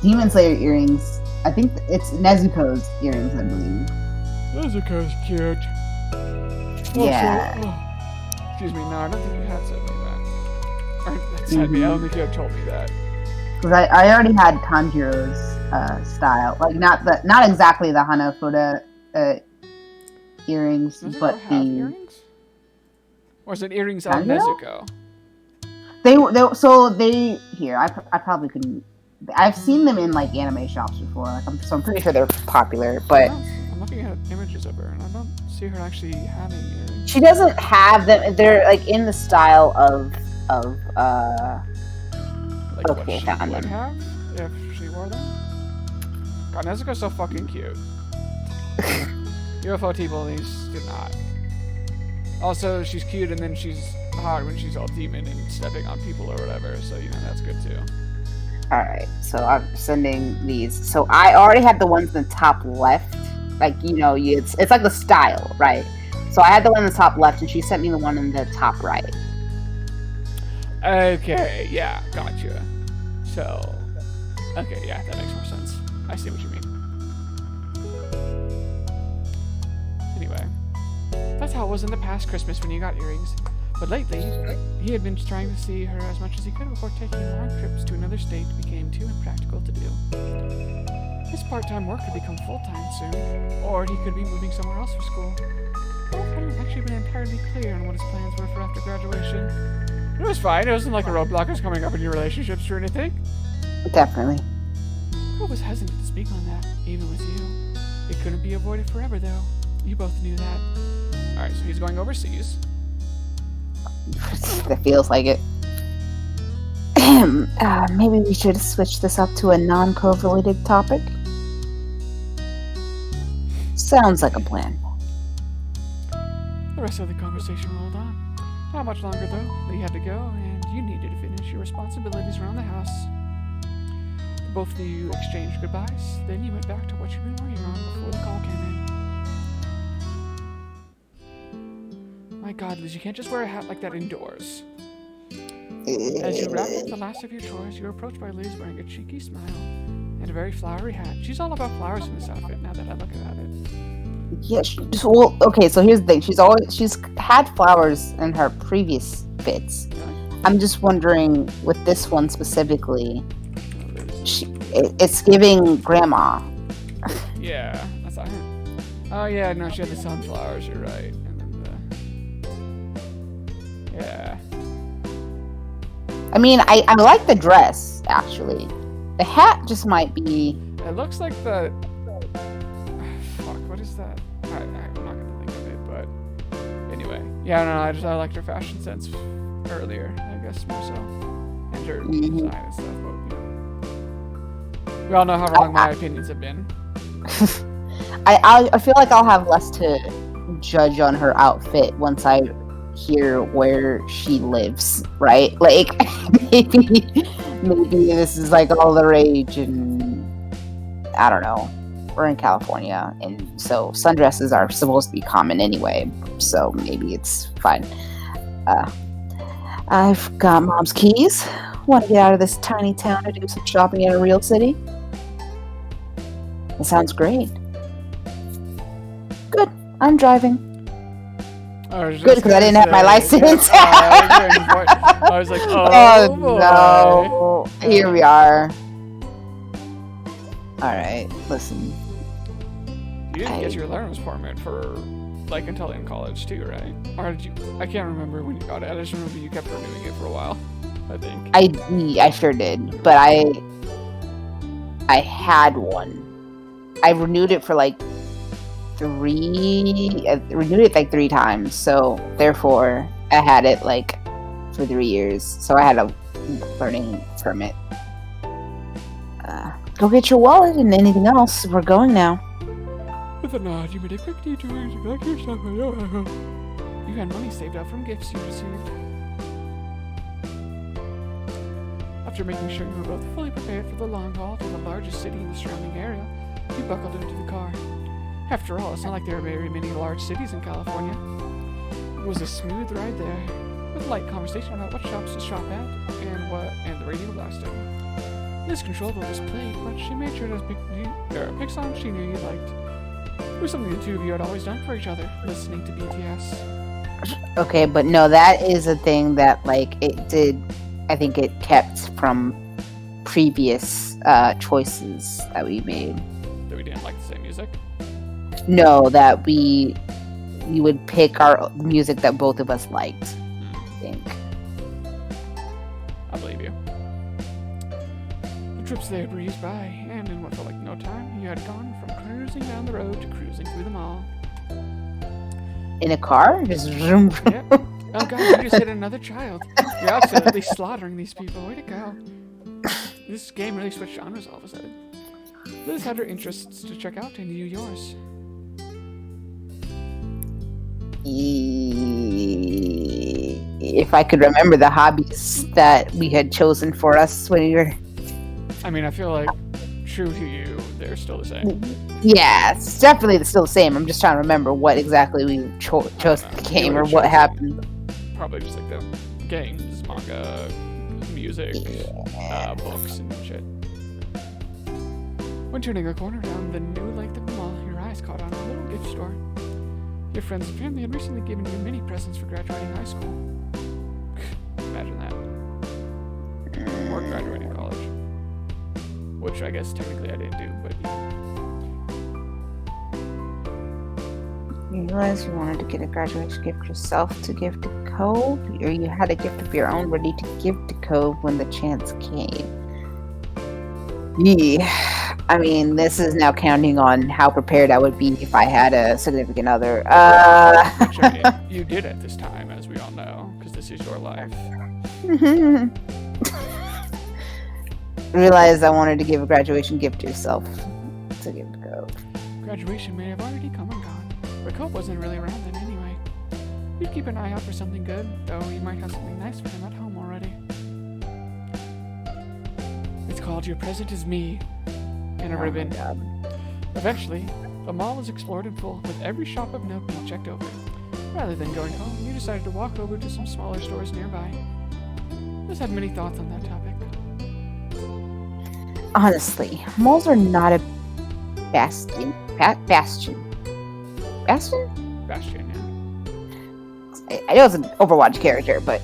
Demon Slayer earrings. I think it's Nezuko's earrings, I believe. Nezuko's cute. Yeah. Excuse me. No, I don't think you had sent me that. Or that sent me. I don't think you had told me that. Because I already had Tanjiro's style, like not exactly the Hanafuda earrings, Nezuko but have the earrings? Or is it earrings on Tanjiro? Nezuko? They here. I probably couldn't. I've seen them in like anime shops before. Like I'm pretty sure they're popular, but I'm looking at images of her and I don't see her actually having earrings. she doesn't have them. They're like in the style of Like okay, what she found would them. have if she wore them. God, Nezuko's so fucking cute. UFO T-Bullies did not. Also, she's cute and then she's hot when she's all demon and stepping on people or whatever, so you know that's good too. Alright, so I'm sending these. So I already have the ones in the top left. Like, it's like the style, right? So I had the one in the top left, and she sent me the one in the top right. Okay, yeah, gotcha. So, okay, yeah, that makes more sense. I see what you mean. Anyway, that's how it was in the past Christmas when you got earrings. But lately, he had been trying to see her as much as he could before taking long trips to another state became too impractical to do. His part-time work could become full-time soon, or he could be moving somewhere else for school. Both hadn't actually been entirely clear on what his plans were for after graduation. It was fine. It wasn't like a roadblock was coming up in your relationships or anything. Definitely. I was hesitant to speak on that, even with you. It couldn't be avoided forever, though. You both knew that. Alright, so he's going overseas. That feels like it. Maybe we should switch this up to a non-Cove related topic. Sounds like a plan. The rest of the conversation rolled on. Not much longer, though. Lee had to go, and you needed to finish your responsibilities around the house. Both of you exchanged goodbyes, then you went back to what you'd been working on before the call came in. My God, Liz, you can't just wear a hat like that indoors. As you wrap up the last of your chores, you're approached by Liz wearing a cheeky smile and a very flowery hat. She's all about flowers in this outfit now that I look at it. Yeah, well, okay, so here's the thing. She's had flowers in her previous fits. Really? I'm just wondering, with this one specifically, it's giving grandma. Yeah, that's not her. Oh yeah, no, she had the sunflowers, you're right. And then yeah. I mean, I like the dress, actually. The hat just might be... It looks like the... Fuck, what is that? I'm not gonna think of it, but... Anyway. Yeah, no, I liked her fashion sense earlier, I guess, more so. And her design and stuff, but, you know. We all know how wrong my opinions have been. I feel like I'll have less to judge on her outfit once I hear where she lives, right? Like, maybe this is like all the rage, and I don't know. We're in California, and so sundresses are supposed to be common anyway, so maybe it's fine. I've got Mom's keys. Want to get out of this tiny town to do some shopping in a real city? It sounds great. Good. I'm driving. Good, because I didn't have my license. I was like, oh no. Here we are. Alright, listen. You didn't get your learner's permit for, like, until in college, too, right? Or did you? I can't remember when you got it. I just remember you kept renewing it for a while, I think. I sure did, but I had one. I renewed it for, like, three times, so therefore I had it like for 3 years, so I had a learning permit. Go get your wallet and anything else. We're going now. With a nod, you made a quick detour to collect your stuff. You had money saved up from gifts you received. After making sure you were both fully prepared for the long haul to the largest city in the surrounding area, you buckled into the car. After all, it's not like there are very many large cities in California. It was a smooth ride there, with light conversation about what shops to shop at and the radio blasting. Liz Controllable was played, but she made sure to pick songs she knew you liked. It was something the two of you had always done for each other, listening to BTS. Okay, but no, that is a thing that, like, it did. I think it kept from previous choices that we made. That we didn't like the same music? No, that we would pick our music that both of us liked. I think. I believe you. The trips there breezed by, and in what felt like no time, you had gone from cruising down the road to cruising through the mall. In a car? Just zoom. Yep. Oh god, you just hit another child. You're absolutely slaughtering these people. Way to go. This game really switched genres all of a sudden. Liz had her interests to check out, and you yours. If I could remember the hobbies that we had chosen for us when we were... I mean, I feel like, true to you, they're still the same. Yeah, it's definitely still the same. I'm just trying to remember what exactly we chose the game or what happened. Probably just like the games, manga, music, books, and shit. When turning a corner down the new length of the mall, your eyes caught on a little gift store. Your friends and family had recently given you many presents for graduating high school. Imagine that. Or graduating college. Which I guess technically I didn't do, but You realized you wanted to get a graduation gift yourself to give to Cove, or you had a gift of your own ready to give to Cove when the chance came? Yeah. I mean, this is now counting on how prepared I would be if I had a significant other. which I mean, you did at this time, as we all know, because this is your life. Realized I wanted to give a graduation gift to yourself to give to Cove. Graduation may have already come and gone, but Cope wasn't really around then anyway. You'd keep an eye out for something good, though you might have something nice for him at home already. It's called Your Present Is Me, and a ribbon. Eventually, the mall was explored in full, with every shop of note being checked over. Rather than going home, you decided to walk over to some smaller stores nearby. Liz had many thoughts on that topic. Honestly, malls are not a bastion. Bastion? Bastion, yeah. I know it's an Overwatch character, but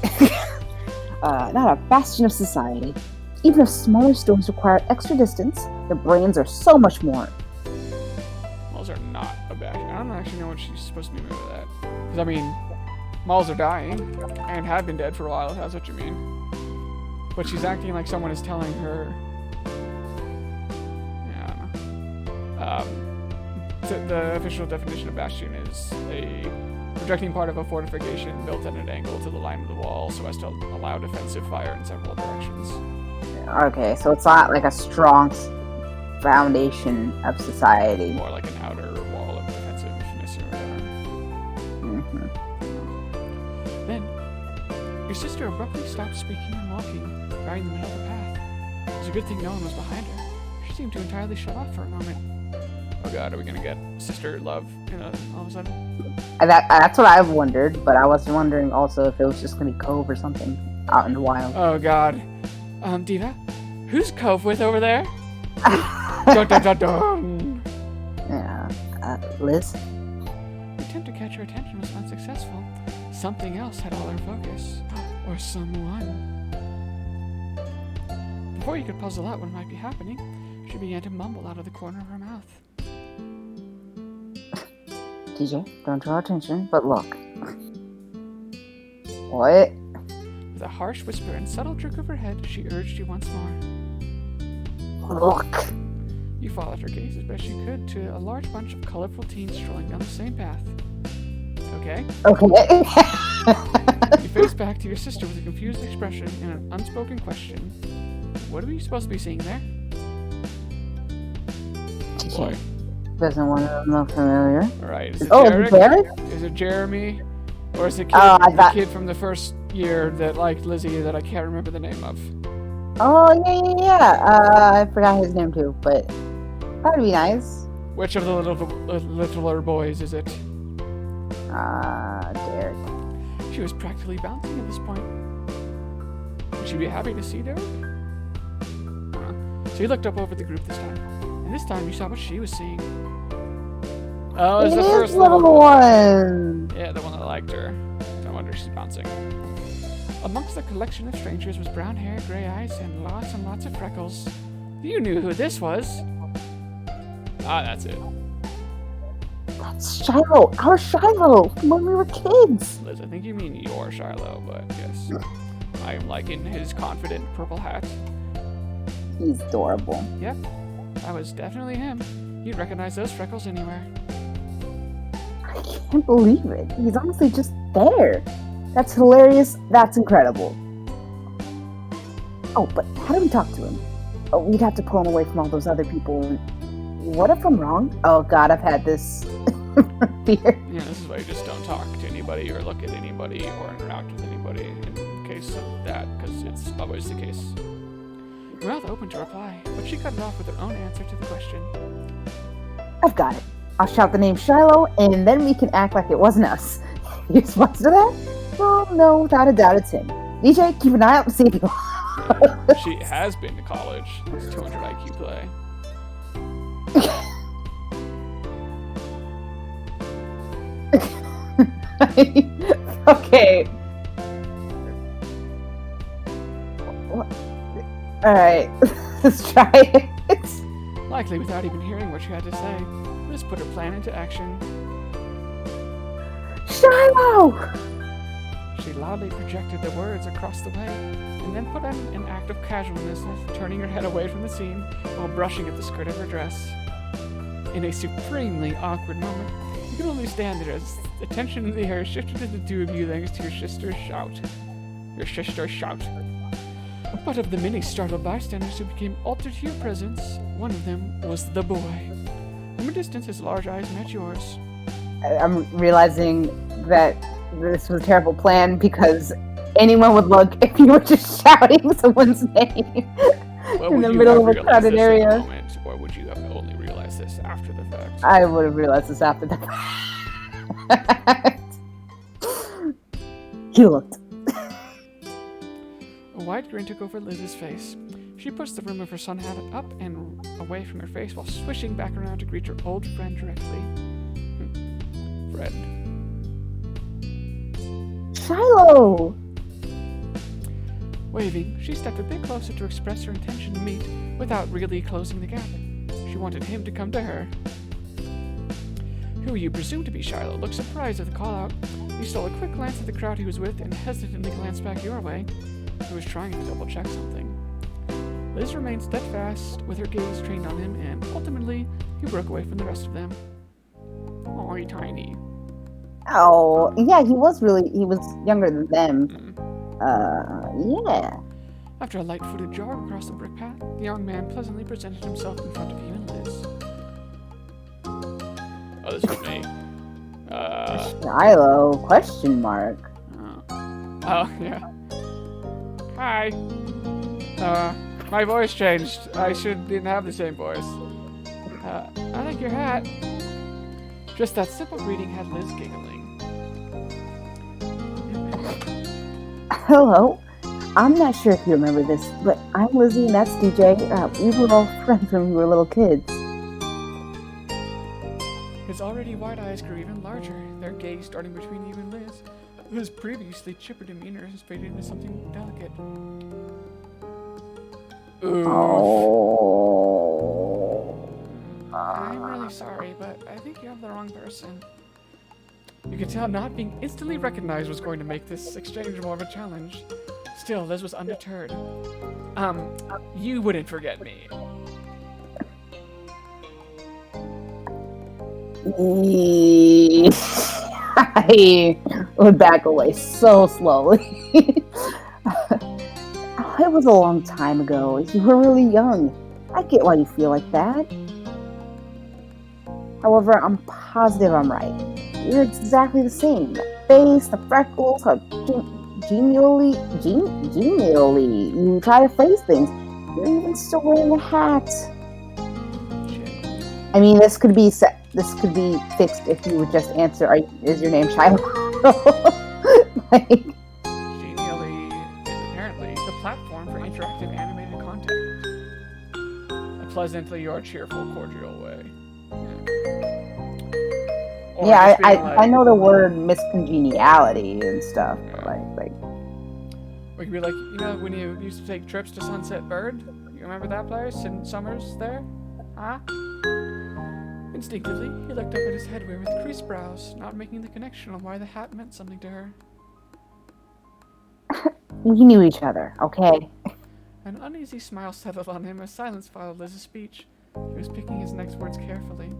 not a bastion of society. Even if smaller stores require extra distance, their brains are so much more. Malls are not a bastion. I don't actually know what she's supposed to mean by that. Because, I mean, malls are dying, and have been dead for a while, if that's what you mean. But she's acting like someone is telling her... Yeah, I don't know. The official definition of bastion is a projecting part of a fortification built at an angle to the line of the wall so as to allow defensive fire in several directions. Okay, so it's not like a strong foundation of society. More like an outer wall of defensiveness or whatever. Then, your sister abruptly stopped speaking and walking, right in the middle of the path. It was a good thing no one was behind her. She seemed to entirely shut off for a moment. Oh god, are we gonna get sister love all of a sudden? That's what I've wondered, but I was wondering also if it was just gonna be Cove or something out in the wild. Oh god. Diva? Who's Cove with over there? Dun dun dun dun! Yeah, Liz? The attempt to catch her attention was unsuccessful. Something else had all her focus. Or someone. Before you could puzzle out what might be happening, she began to mumble out of the corner of her mouth. TJ, don't draw attention, but look. What? With a harsh whisper and subtle jerk of her head, she urged you once more. Look. You followed her gaze as best you could to a large bunch of colorful teens strolling down the same path. Okay? Okay. You faced back to your sister with a confused expression and an unspoken question. What are we supposed to be seeing there? Boy. Doesn't one of them look familiar? Alright, is it Derek? Derek? Is it Jeremy? Or is it the kid from the first year that liked Lizzie that I can't remember the name of? Oh, yeah. I forgot his name too, but that'd be nice. Which of the littler boys is it? Derek. She was practically bouncing at this point. Would she be happy to see Derek? So you looked up over the group this time. And this time you saw what she was seeing. Oh, it's the first little one. Yeah, the one that liked her. No wonder she's bouncing. Amongst the collection of strangers was brown hair, gray eyes, and lots of freckles. You knew who this was. Ah, that's it. That's Shiloh. Our Shiloh from when we were kids. Liz, I think you mean your Shiloh, but yes. I am liking his confident purple hat. He's adorable. Yep, that was definitely him. You'd recognize those freckles anywhere. I can't believe it. He's honestly just there. That's hilarious. That's incredible. Oh, but how do we talk to him? Oh, we'd have to pull him away from all those other people. What if I'm wrong? Oh God, I've had this fear. Yeah, this is why you just don't talk to anybody or look at anybody or interact with anybody in case of that, because it's always the case. Her mouth opened to reply, but she cut it off with her own answer to the question. I've got it. I'll shout the name Shiloh, and then we can act like it wasn't us. You response to that? Well, no, without a doubt, it's him. DJ, keep an eye out and see if you. She has been to college. It's 200 IQ play. Okay. Alright, let's try it. Likely without even hearing what she had to say, Liz put her plan into action. Shiloh! She loudly projected the words across the way, and then put on an act of casualness, turning her head away from the scene while brushing at the skirt of her dress. In a supremely awkward moment, you could only stand there as the tension in the air shifted to the two of you thanks to your sister's shout. But of the many startled bystanders who became altered to your presence, one of them was the boy. From a distance, his large eyes met yours. I'm realizing that this was a terrible plan because anyone would look if you were just shouting someone's name in the middle of a crowded area. Moment, or would you have only realized this after the fact? I would have realized this after the fact. He looked. A wide grin took over Liz's face. She pushed the rim of her sun hat up and away from her face while swishing back around to greet her old friend directly. Friend. Shiloh! Waving, she stepped a bit closer to express her intention to meet without really closing the gap. She wanted him to come to her. Who you presume to be Shiloh looked surprised at the call-out. He stole a quick glance at the crowd he was with and hesitantly glanced back your way. He was trying to double-check something. Liz remained steadfast with her gaze trained on him, and ultimately, he broke away from the rest of them. Oh, he tiny. Oh, yeah, he was younger than them. Yeah. After a light-footed jog across the brick path, the young man pleasantly presented himself in front of you and Liz. Oh, this is me. Shiloh, question mark. Oh, yeah. Hi. My voice changed. I didn't have the same voice. I like your hat. Just that simple greeting had Liz giggling. Hello. I'm not sure if you remember this, but I'm Lizzie and that's DJ. We were all friends when we were little kids. His already wide eyes grew even larger, their gaze starting between you and Liz, whose previously chipper demeanor has faded into something delicate. Ooh. Oh. I'm really sorry, but I think you have the wrong person. You could tell not being instantly recognized was going to make this exchange more of a challenge. Still, Liz was undeterred. You wouldn't forget me. I would back away so slowly. It was a long time ago. You were really young. I get why you feel like that. However, I'm positive I'm right. You're exactly the same. The face, the freckles, how genially. You try to phrase things. You're even still wearing a hat. Shit. I mean, this could be fixed if you would just answer. Is your name Shiloh? Like, Genially is apparently the platform for interactive animated content. A pleasantly or cheerful, cordial way. Or yeah, just being I know the word miscongeniality and stuff. Yeah. Like. We could be like, when you used to take trips to Sunset Bird? You remember that place in summers there? Huh? Instinctively, he looked up at his headwear with creased brows, not making the connection on why the hat meant something to her. We knew each other, okay? An uneasy smile settled on him as silence followed Liz's speech. He was picking his next words carefully.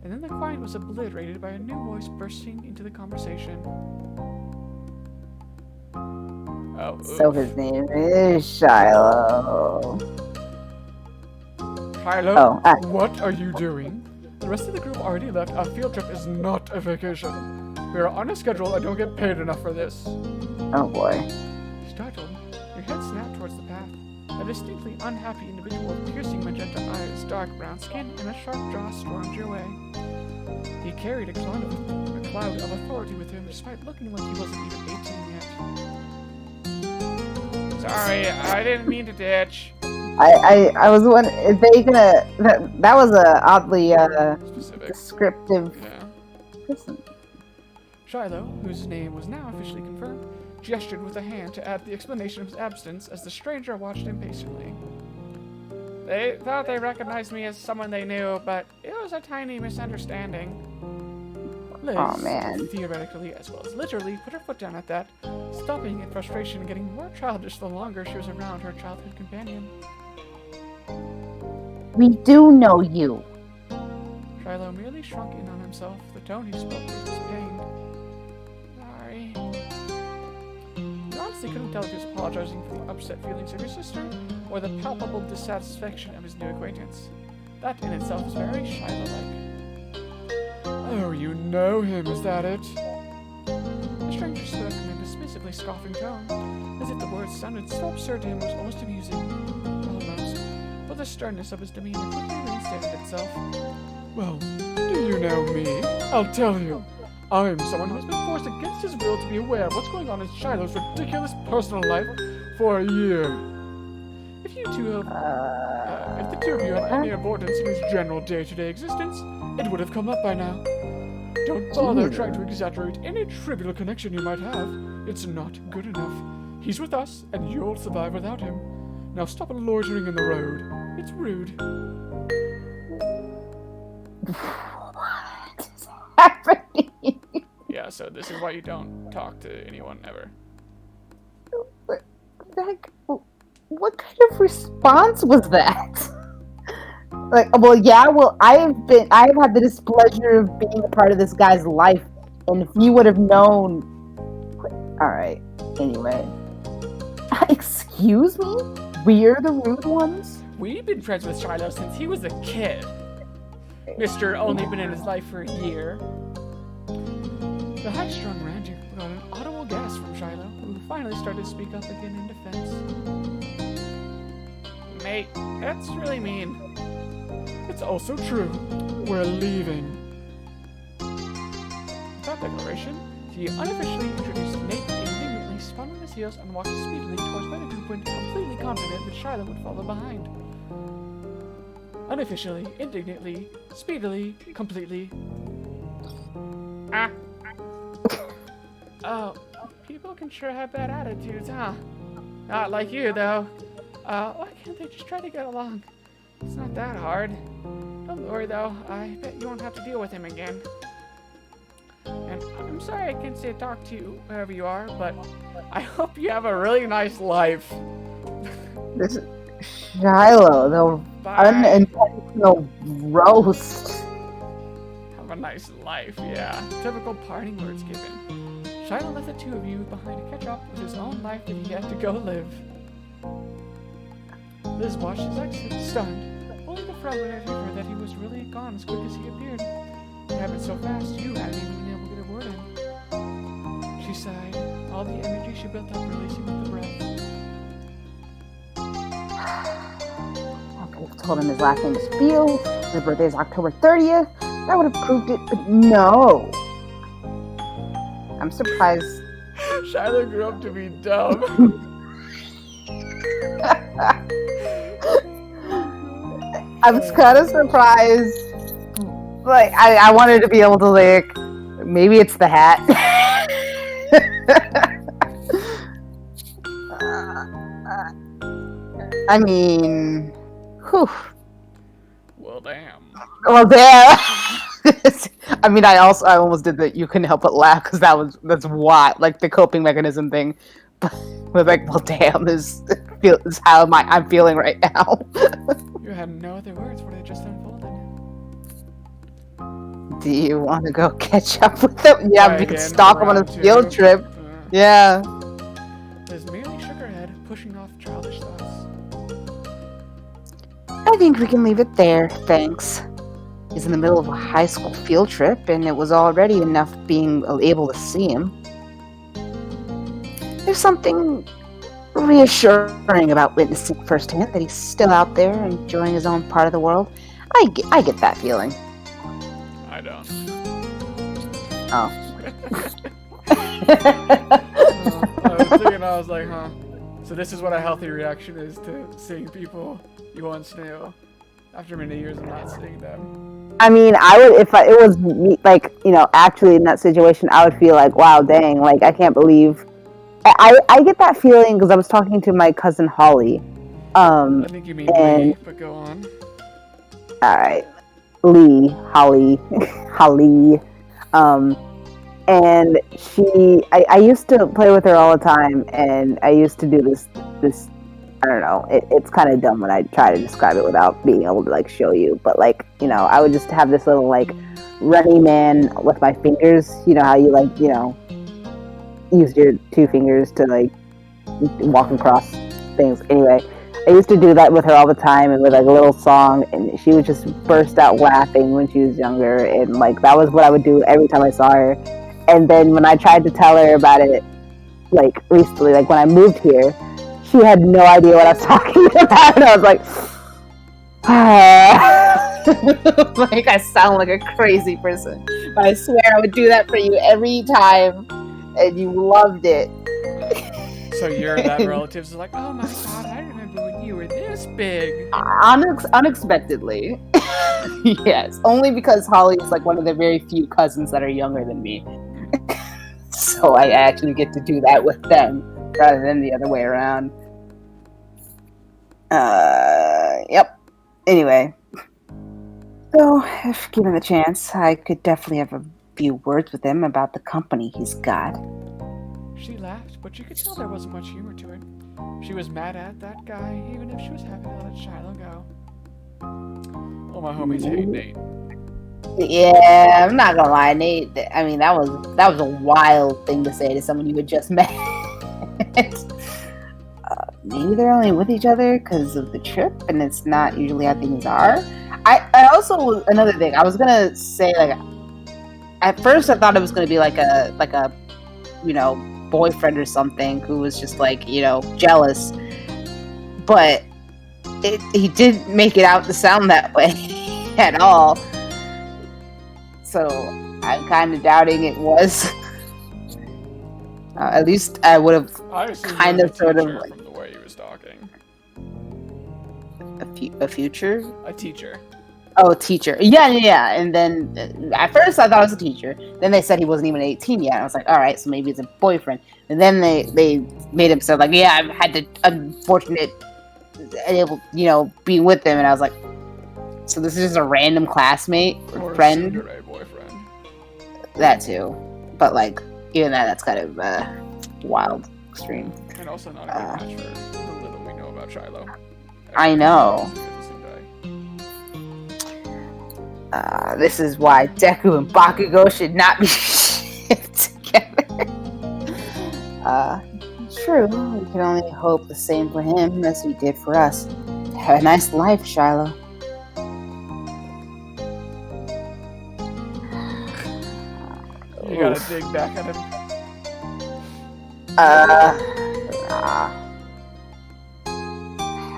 And then the quiet was obliterated by a new voice bursting into the conversation. Oh, So his name is Shiloh. Shiloh, Oh, what are you doing? The rest of the group already left. Our field trip is not a vacation. We are on a schedule and don't get paid enough for this. oh boy. Startled, your head snapped towards the path. A distinctly unhappy individual with piercing magenta eyes, dark brown skin, and a sharp jaw stormed your way. He carried a cloud of authority with him, despite looking like he wasn't even 18 yet. Sorry, I didn't mean to ditch. I was wondering, is they gonna that was a oddly Specific. descriptive Yeah. person. Shiloh, whose name was now officially confirmed, gestured with a hand to add the explanation of his absence as the stranger watched impatiently. They thought they recognized me as someone they knew, but it was a tiny misunderstanding. Liz, Aw, man. theoretically as well as literally, put her foot down at that, stopping in frustration and getting more childish the longer she was around her childhood companion. We do know you. Shiloh merely shrunk in on himself. The tone he spoke with was pained. Sorry. You honestly couldn't tell if he was apologizing for the upset feelings of your sister, or the palpable dissatisfaction of his new acquaintance. That in itself is very Shiloh-like. Oh, you know him, is that it? The stranger spoke in a dismissively scoffing tone, as if the words sounded so absurd to him it was almost amusing. Almost. But the sternness of his demeanor quickly reinstated itself. Well, do you know me? I'll tell you. I'm someone who has been forced against his will to be aware of what's going on in Shiloh's ridiculous personal life for a year. If the two of you had any importance in his general day-to-day existence, it would have come up by now. Don't bother trying to exaggerate any trivial connection you might have. It's not good enough. He's with us, and you'll survive without him. Now stop loitering in the road. It's rude. What is happening? Yeah, so this is why you don't talk to anyone ever. What kind of response was that? Like, I've had the displeasure of being a part of this guy's life, and if you would have known, all right. Anyway, excuse me, we're the rude ones. We've been friends with Shiloh since he was a kid. Mr. Only been in his life for a year. The high-strung rancher got an audible gasp from Shiloh, who finally started to speak up again in defense. Mate, that's really mean. It's also true. We're leaving. With that declaration, he unofficially introduced Nate, indignantly spun on his heels and walked speedily towards where the group went, completely confident that Shiloh would follow behind. Unofficially, indignantly, speedily, completely. Ah. Oh, people can sure have bad attitudes, huh? Not like you, though. Why can't they just try to get along? It's not that hard. Don't worry, though. I bet you won't have to deal with him again. And I'm sorry I can't say talk to you wherever you are, but I hope you have a really nice life. This is Shiloh, the Bye. unintentional roast. Have a nice life, yeah. Typical parting words given. Shiloh left the two of you behind to catch up with his own life that he had to go live. Liz watched his exit, stunned, only to fragment her that he was really gone as quick as he appeared. It happened so fast, you hadn't even been able to get a word in. She sighed, all the energy she built up releasing with the breath. I could have told him his last name is Field, his birthday is October 30th. That would have proved it, but no. I'm surprised. Shiloh grew up to be dumb. I was kind of surprised. Like, I wanted to be able to, like, maybe it's the hat. I mean, whew. Well, damn. Well, damn. I mean, I almost did the you couldn't help but laugh because that's what like the coping mechanism thing. But like, well, damn, is how I'm feeling right now. You had no other words for it just unfolded. Do you want to go catch up with them? Yeah, Try we could again stalk for them on a round field two. trip. Yeah. There's merely Sugarhead pushing off childish thoughts. I think we can leave it there, thanks. He's in the middle of a high school field trip, and it was already enough being able to see him. There's something reassuring about witnessing firsthand that he's still out there enjoying his own part of the world. I get that feeling. I don't. Oh. I was like, huh. So this is what a healthy reaction is to seeing people you once knew after many years of not seeing them. I mean, I would, if it was me, like, you know, actually in that situation, I would feel like, wow, dang, like, I can't believe. I get that feeling because I was talking to my cousin Holly. I think you mean and, Lee, but go on. Alright. Lee, Holly, Holly. And I used to play with her all the time, and I used to do this, I don't know, it's kind of dumb when I try to describe it without being able to, like, show you, but, like, you know, I would just have this little, like, running man with my fingers, you know how you, like, you know, use your two fingers to, like, walk across things. Anyway, I used to do that with her all the time, and with, like, a little song, and she would just burst out laughing when she was younger, and, like, that was what I would do every time I saw her. And then when I tried to tell her about it, like, recently, like, when I moved here, she had no idea what I was talking about, and I was like, like, I sound like a crazy person, but I swear I would do that for you every time, and you loved it. So you're that relatives are like, oh my god, I remember when you were this big. Unexpectedly. Yes, only because Holly is, like, one of the very few cousins that are younger than me. So I actually get to do that with them, rather than the other way around. Yep. Anyway. So, if given the chance, I could definitely have a few words with him about the company he's got. She laughed, but you could tell there wasn't much humor to it. She was mad at that guy, even if she was happy to let Shiloh go. Well, my homies hate Nate. Yeah, I'm not gonna lie, Nate. I mean, that was a wild thing to say to someone you had just met. Maybe they're only with each other because of the trip, and it's not usually how things are. I also, another thing, I was gonna say, like, at first I thought it was gonna be like a you know, boyfriend or something who was just, like, you know, jealous, but he didn't make it out to sound that way at all. So I'm kind of doubting it was. At least I would have kind of sort of like from the way he was talking. a future. A teacher. Oh, a teacher. Yeah. And then at first I thought it was a teacher. Then they said he wasn't even 18 yet. I was like, all right, so maybe it's a boyfriend. And then they made him sound like, yeah, I've had the unfortunate, you know, being with them. And I was like, so this is just a random classmate or friend? A boyfriend. That too. But, like, even that's kind of wild, extreme. And also not a good match for the little we know about Shiloh. I know. This is why Deku and Bakugo should not be shipped together. True. We can only hope the same for him as he did for us. Have a nice life, Shiloh. You gotta dig back at him. Uh,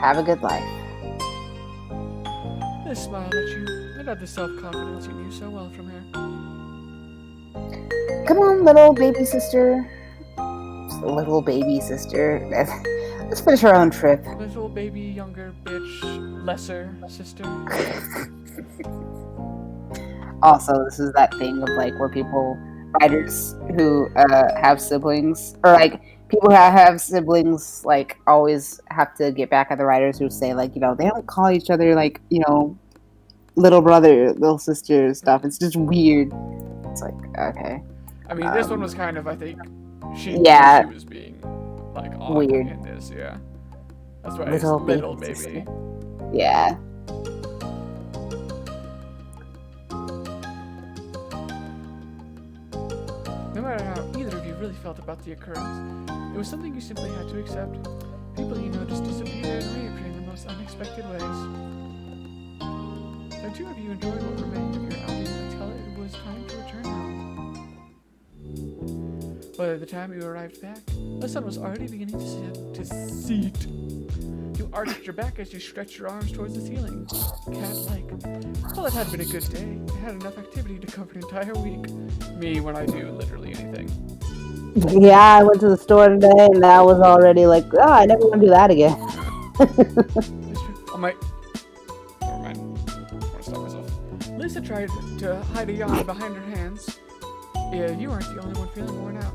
have a good life. They smiled at you and had the self-confidence you knew so well from her. Come on, little baby sister. Little baby sister. Let's finish our own trip. Little baby, younger bitch, lesser sister. Also, this is that thing of like where writers who have siblings, or like people who have siblings, like always have to get back at the writers who say like, they don't call each other like, little brother, little sister stuff. It's just weird. It's like, okay. I mean, this one was kind of, I think, she was being like odd weird in this, yeah. That's why it's little baby. Sister. Yeah. No matter how either of you really felt about the occurrence, it was something you simply had to accept. People you know just disappear and reappear in the most unexpected ways. The two of you enjoyed what remained of your outing until it was time to return home. By the time you arrived back, the sun was already beginning to set. You arched your back as you stretched your arms towards the ceiling, cat-like. Well, it had been a good day. It had enough activity to cover an entire week. Me, when I do literally anything. Yeah, I went to the store today, and that was already like, I never want to do that again. Never mind. I want to stop myself. Lisa tried to hide a yawn behind her hands. Yeah, you aren't the only one feeling worn out.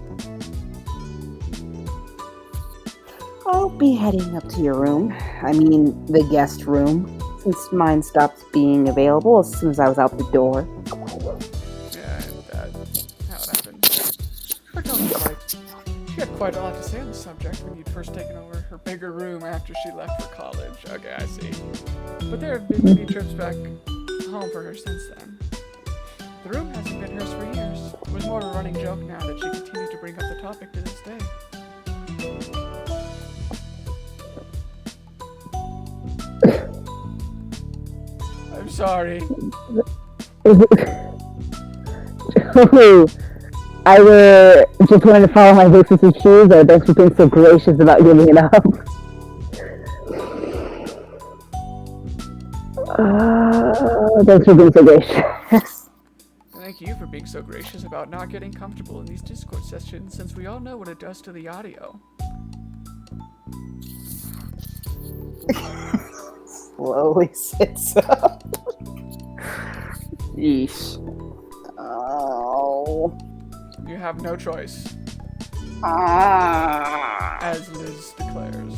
I'll be heading up to your room. I mean, the guest room, since mine stopped being available as soon as I was out the door. Yeah, that's how it happened. Her tone was light. She had quite a lot to say on the subject when you'd first taken over her bigger room after she left for college. Okay, I see. But there have been many trips back home for her since then. The room hasn't been hers for years. It was more of a running joke now that she continued to bring up the topic to this day. I'm sorry. I just wanted to follow my sister's shoes, or thanks for being so gracious about giving it up. Thanks for being so gracious. Thank you for being so gracious about not getting comfortable in these Discord sessions, since we all know what it does to the audio. Slowly sits up. Yeesh. Oh. You have no choice. As Liz declares.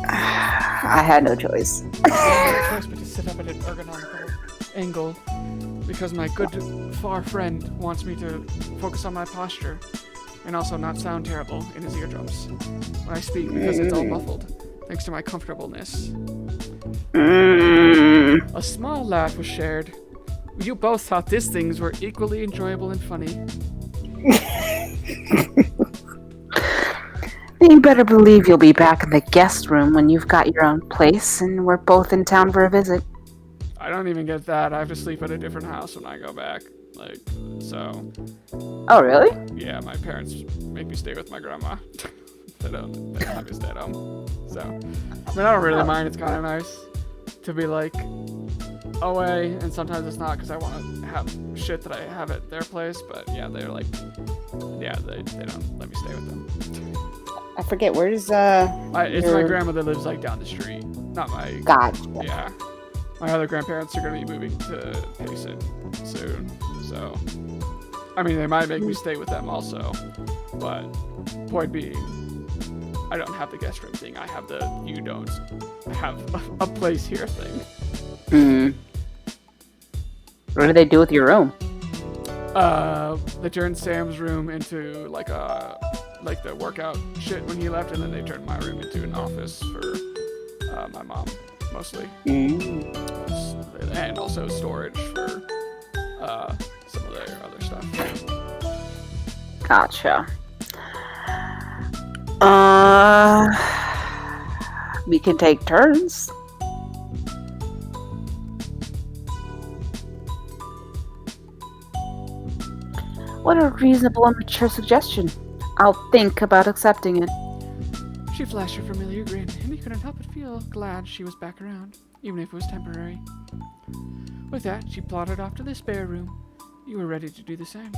I had no choice. I had no choice but to sit up at an ergonomical angle, because my good far friend wants me to focus on my posture and also not sound terrible in his eardrums when I speak, because it's all muffled, thanks to my comfortableness. A small laugh was shared. You both thought these things were equally enjoyable and funny. You better believe you'll be back in the guest room when you've got your own place and we're both in town for a visit. I don't even get that. I have to sleep at a different house when I go back. So. Oh, really? Yeah, my parents make me stay with my grandma. They don't have me stay at home. So, I mean, I don't really mind. It's kind of nice to be away, and sometimes it's not because I want to have shit that I have at their place. But yeah, they're they don't let me stay with them. I forget, where's it's my grandma that lives down the street, not my. God. Yeah, my other grandparents are gonna be moving to Payson soon, so I mean they might make me stay with them also, but point being, I don't have the guest room thing. I have the you don't have a place here thing. What do they do with your room? They turned Sam's room into the workout shit when he left, and then they turned my room into an office for my mom, mostly. And also storage for some of their other stuff. Gotcha. We can take turns. What a reasonable and mature suggestion. I'll think about accepting it. She flashed a familiar grin, and he couldn't help but feel glad she was back around, even if it was temporary. With that, she plodded off to the spare room. You were ready to do the same.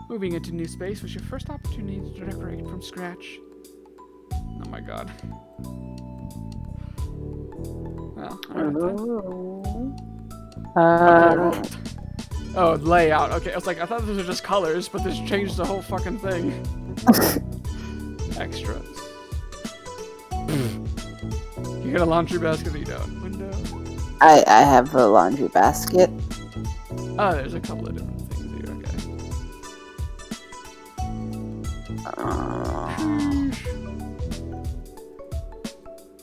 Moving into new space was your first opportunity to decorate from scratch. Oh my god. Well, oh, layout. Okay, I was like, I thought those were just colors, but this changed the whole fucking thing. Extras. You got a laundry basket or you don't? Window. I have a laundry basket. Oh, there's a couple of different things here. Okay.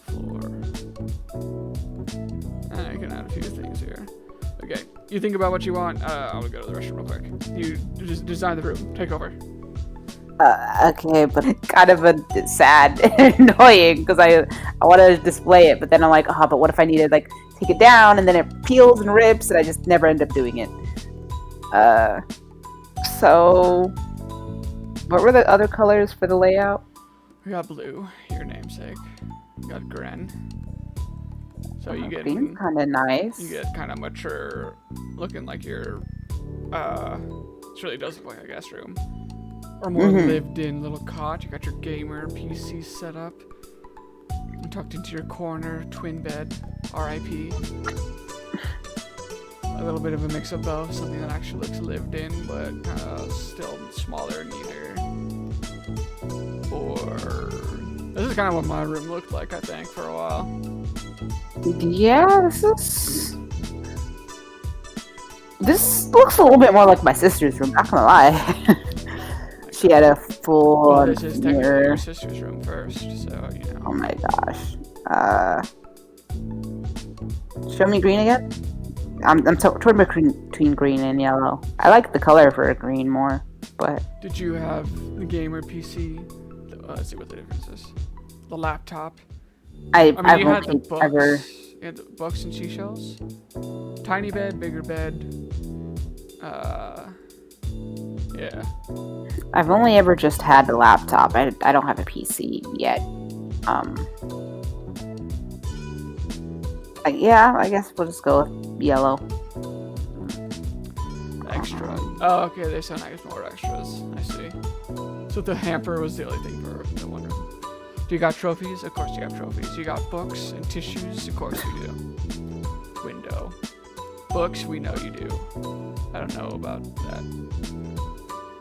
Floor. I can add a few things here. Okay, you think about what you want. I'll go to the restroom real quick. You just design the room. Take over. Okay, but kind of sad and annoying because I want to display it, but then I'm like, oh, but what if I need to like take it down and then it peels and rips and I just never end up doing it. So what were the other colors for the layout? We got blue, your namesake. We got Gren. So you get green, kind of nice. You get kind of mature, looking like your. This really does look like a guest room, or more lived-in little cot. You got your gamer PC set up, and tucked into your corner, twin bed, R.I.P. A little bit of a mix of both, something that actually looks lived in, but kind of still smaller and neater. Or this is kind of what my room looked like, I think, for a while. Yeah, this looks a little bit more like my sister's room, not gonna lie. She had a full well, this is technically mirror. your sister's room first, so, you know. Oh my gosh. Show me green again? I'm torn between green and yellow. I like the color for green more, but... Did you have the gamer PC? Let's see what the difference is. The laptop. I mean, you had the books. You had the books and seashells. Tiny bed, bigger bed. Yeah. I've only ever just had the laptop. I don't have a PC yet. Yeah, I guess we'll just go with yellow. Extra. Oh, okay, they sound like more extras. I see. So the hamper was the only thing for the one room. Do you got trophies? Of course you have trophies. You got books and tissues? Of course you do. Window. Books, we know you do. I don't know about that.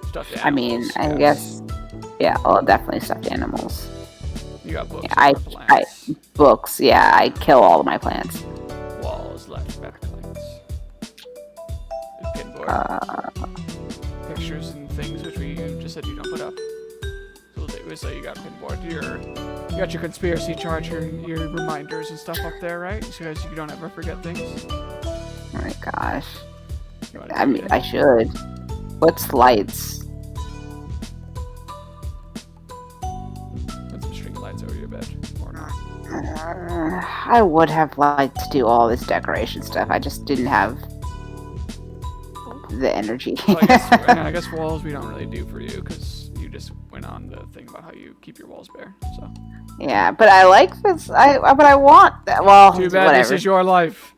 Stuffed animals. I mean, I guess, yeah, well, definitely stuffed animals. You got books. Yeah, books, yeah, I kill all of my plants. Walls, left, backlights. Pinboard. Pictures and things which we just said you don't put up. So you got pinboard. You got your conspiracy chart, your reminders and stuff up there, right? So as you don't ever forget things. Oh my gosh. I mean, I should. What's lights? Put some string lights over your bed, or not? I would have liked to do all this decoration stuff. I just didn't have the energy. Well, I guess walls we don't really do for you because you just went on the thing about how you keep your walls bare. So. Yeah, but I like this. But I want that. Well, too bad. Whatever. This is your life.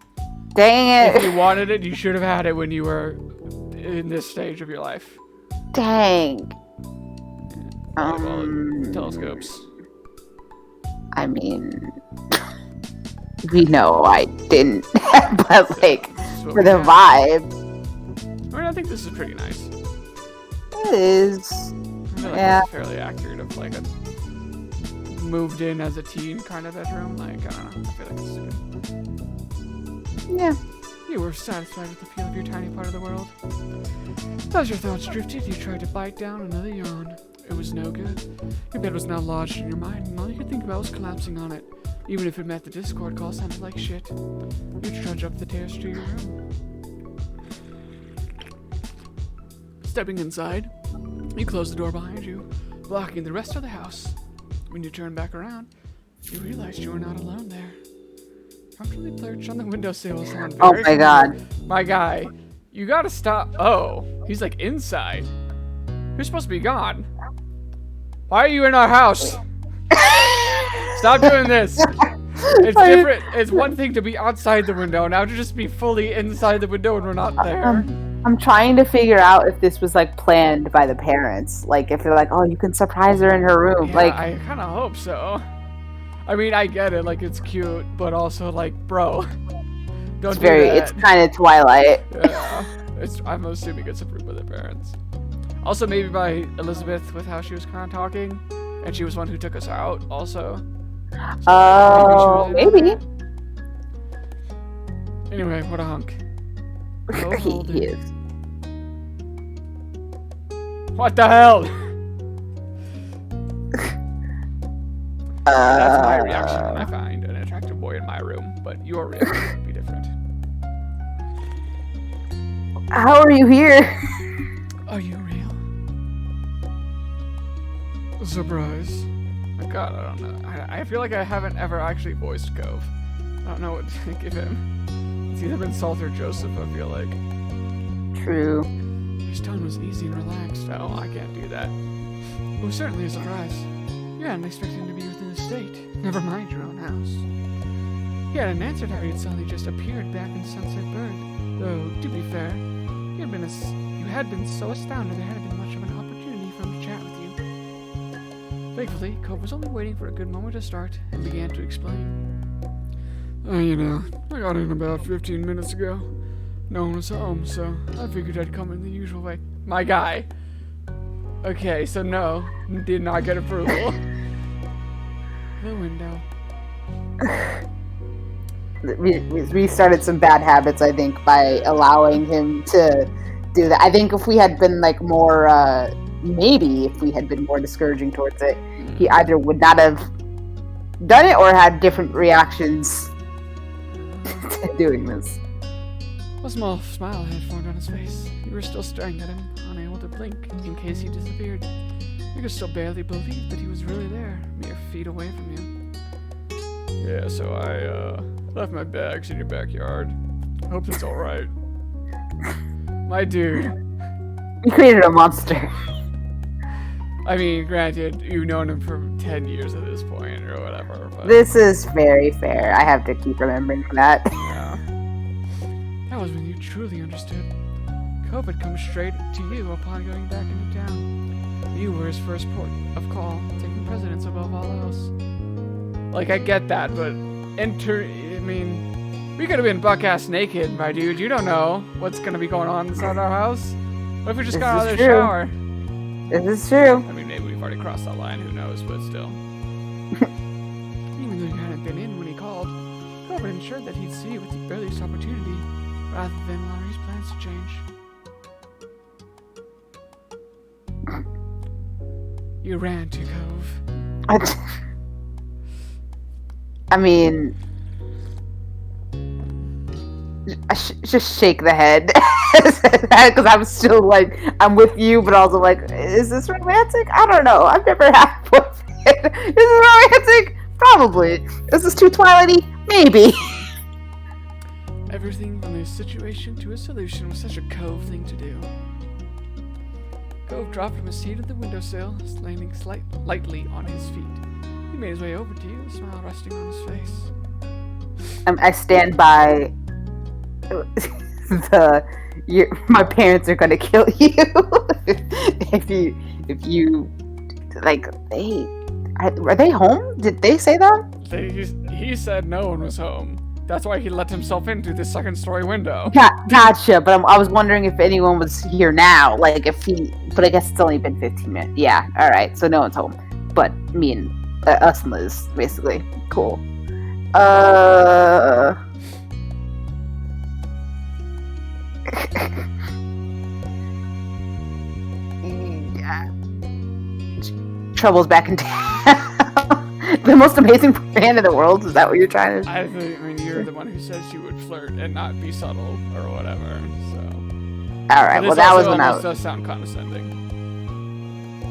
Dang it! If you wanted it, you should have had it when you were in this stage of your life. Dang. Telescopes. I mean, we know I didn't, but like for the vibe. I mean, I think this is pretty nice. It is. I feel like yeah. It's fairly accurate of like a moved in as a teen kind of bedroom. Like, I don't know. I feel like it's good. Yeah. You were satisfied with the feel of your tiny part of the world. As your thoughts drifted, you tried to bite down another yawn. It was no good. Your bed was now lodged in your mind, and all you could think about was collapsing on it. Even if it meant the Discord call sounded like shit. You trudge up the stairs to your room. Stepping inside, you close the door behind you, blocking the rest of the house. When you turn back around, you realized you were not alone there. Comfortably perched on the windowsill was someone very Oh my god. My guy, you gotta stop. Oh. He's like inside. You're supposed to be gone. Why are you in our house? Stop doing this. It's different. It's one thing to be outside the window. Now to just be fully inside the window and we're not there. I'm trying to figure out if this was like planned by the parents. Like if they're like, oh, you can surprise her in her room. Yeah, like I kind of hope so. I mean, I get it. Like it's cute, but also like, bro, don't it's do that. It's kind of Twilight. Yeah. I'm assuming it's approved by the parents. Also, maybe by Elizabeth with how she was kind of talking, and she was one who took us out. Also. Oh, maybe. Anyway, what a hunk. He is. What the hell? That's my reaction when I find an attractive boy in my room, but your reaction would be different. How are you here? Are you real? Surprise. Oh God, I don't know. I feel like I haven't ever actually voiced Cove. I don't know what to give him. It's either been Salt or Joseph, I feel like. True. His tone was easy and relaxed. Oh, I can't do that. It was certainly a surprise. You hadn't expected him to be within the state. Never mind your own house. He hadn't answered how he had suddenly just appeared back in Sunset Bird. Though, to be fair, you had been so astounded there hadn't been much of an opportunity for him to chat with you. Thankfully, Cove was only waiting for a good moment to start and began to explain. I got in about 15 minutes ago. No one was home, so I figured I'd come in the usual way. My guy. Okay, so no, did not get approval. The window. We started some bad habits, I think, by allowing him to do that. I think if we had been like more, maybe if we had been more discouraging towards it, he either would not have done it or had different reactions to doing this. A small smile had formed on his face. You were still staring at him, unable to blink in case he disappeared. You could still barely believe that he was really there, mere feet away from you. Yeah, so I left my bags in your backyard. Hope it's alright. My dude. You created a monster. I mean, granted, you've known him for 10 years at this point, or whatever, but... This is very fair. I have to keep remembering that. Yeah. That was when you truly understood. Cove had come straight to you upon going back into town. You were his first port of call, taking precedence above all else. Like, I get that, but we could have been buck-ass naked, my dude. You don't know what's gonna be going on inside our house. What if we just got out of the shower? This is true. I mean, maybe we've already crossed that line, who knows, but still. Even though you hadn't been in when he called, Cove had ensured that he'd see you at the earliest opportunity, rather than allowing his plans to change. You ran to Cove. I mean, just shake the head because I'm still like, I'm with you, but also like, is this romantic? I don't know. I've never had a boyfriend. Is this romantic? Probably. Is this too Twilighty? Maybe. Everything from a situation to a solution was such a Cove thing to do. Cove dropped from his seat at the windowsill, landing lightly on his feet. He made his way over to you, a smile resting on his face. I stand by my parents are gonna kill you if you like. Are they home? Did they say that? He said no one was home. That's why he let himself in through the second-story window. Gotcha, but I was wondering if anyone was here now. Like, but I guess it's only been 15 minutes. Yeah, alright, so no one's home. But me and us and Liz, basically. Cool. Yeah. Trouble's back in town. The most amazing fan in the world? Is that what you're trying to... I mean, you're the one who says you would flirt and not be subtle or whatever, so... Alright, well that was when I was... This does sound condescending.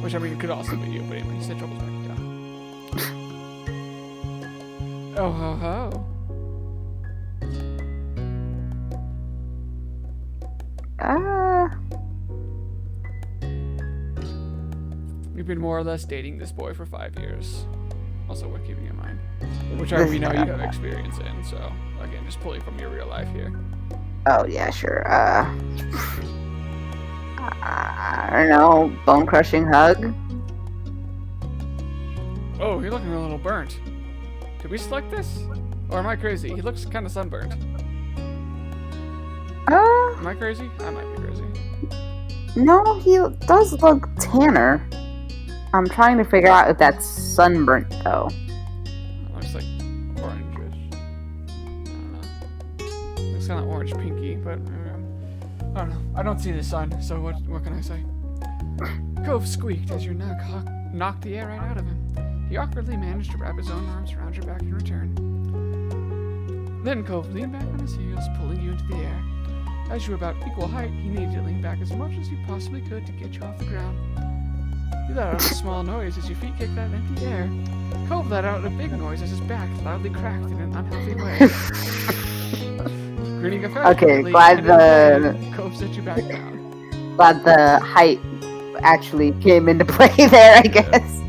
Which, I mean, it could also be you, but anyway, you said Trouble's back in town. Oh ho ho. You've been more or less dating this boy for 5 years. Also worth keeping in mind. Which we know you have experience in, so again, just pulling from your real life here. Oh yeah, sure. I don't know, bone crushing hug. Oh, you're looking a little burnt. Did we select this? Or am I crazy? He looks kind of sunburnt. Am I crazy? I might be crazy. No, he does look tanner. I'm trying to figure out if that's sunburnt though. It looks like orangish. I don't know. Looks kind of orange pinky, but I don't know. I don't see the sun, so what can I say? Cove squeaked as your nug knocked the air right out of him. He awkwardly managed to wrap his own arms around your back in return. Then Cove leaned back on his heels, pulling you into the air. As you were about equal height, he needed to lean back as much as you possibly could to get you off the ground. You let out a small noise as your feet kicked that empty air. Cove let out a big noise as his back loudly cracked in an unhealthy way. Grinning affectionately, Okay, glad Cove set you back down. Glad the height actually came into play there, I guess.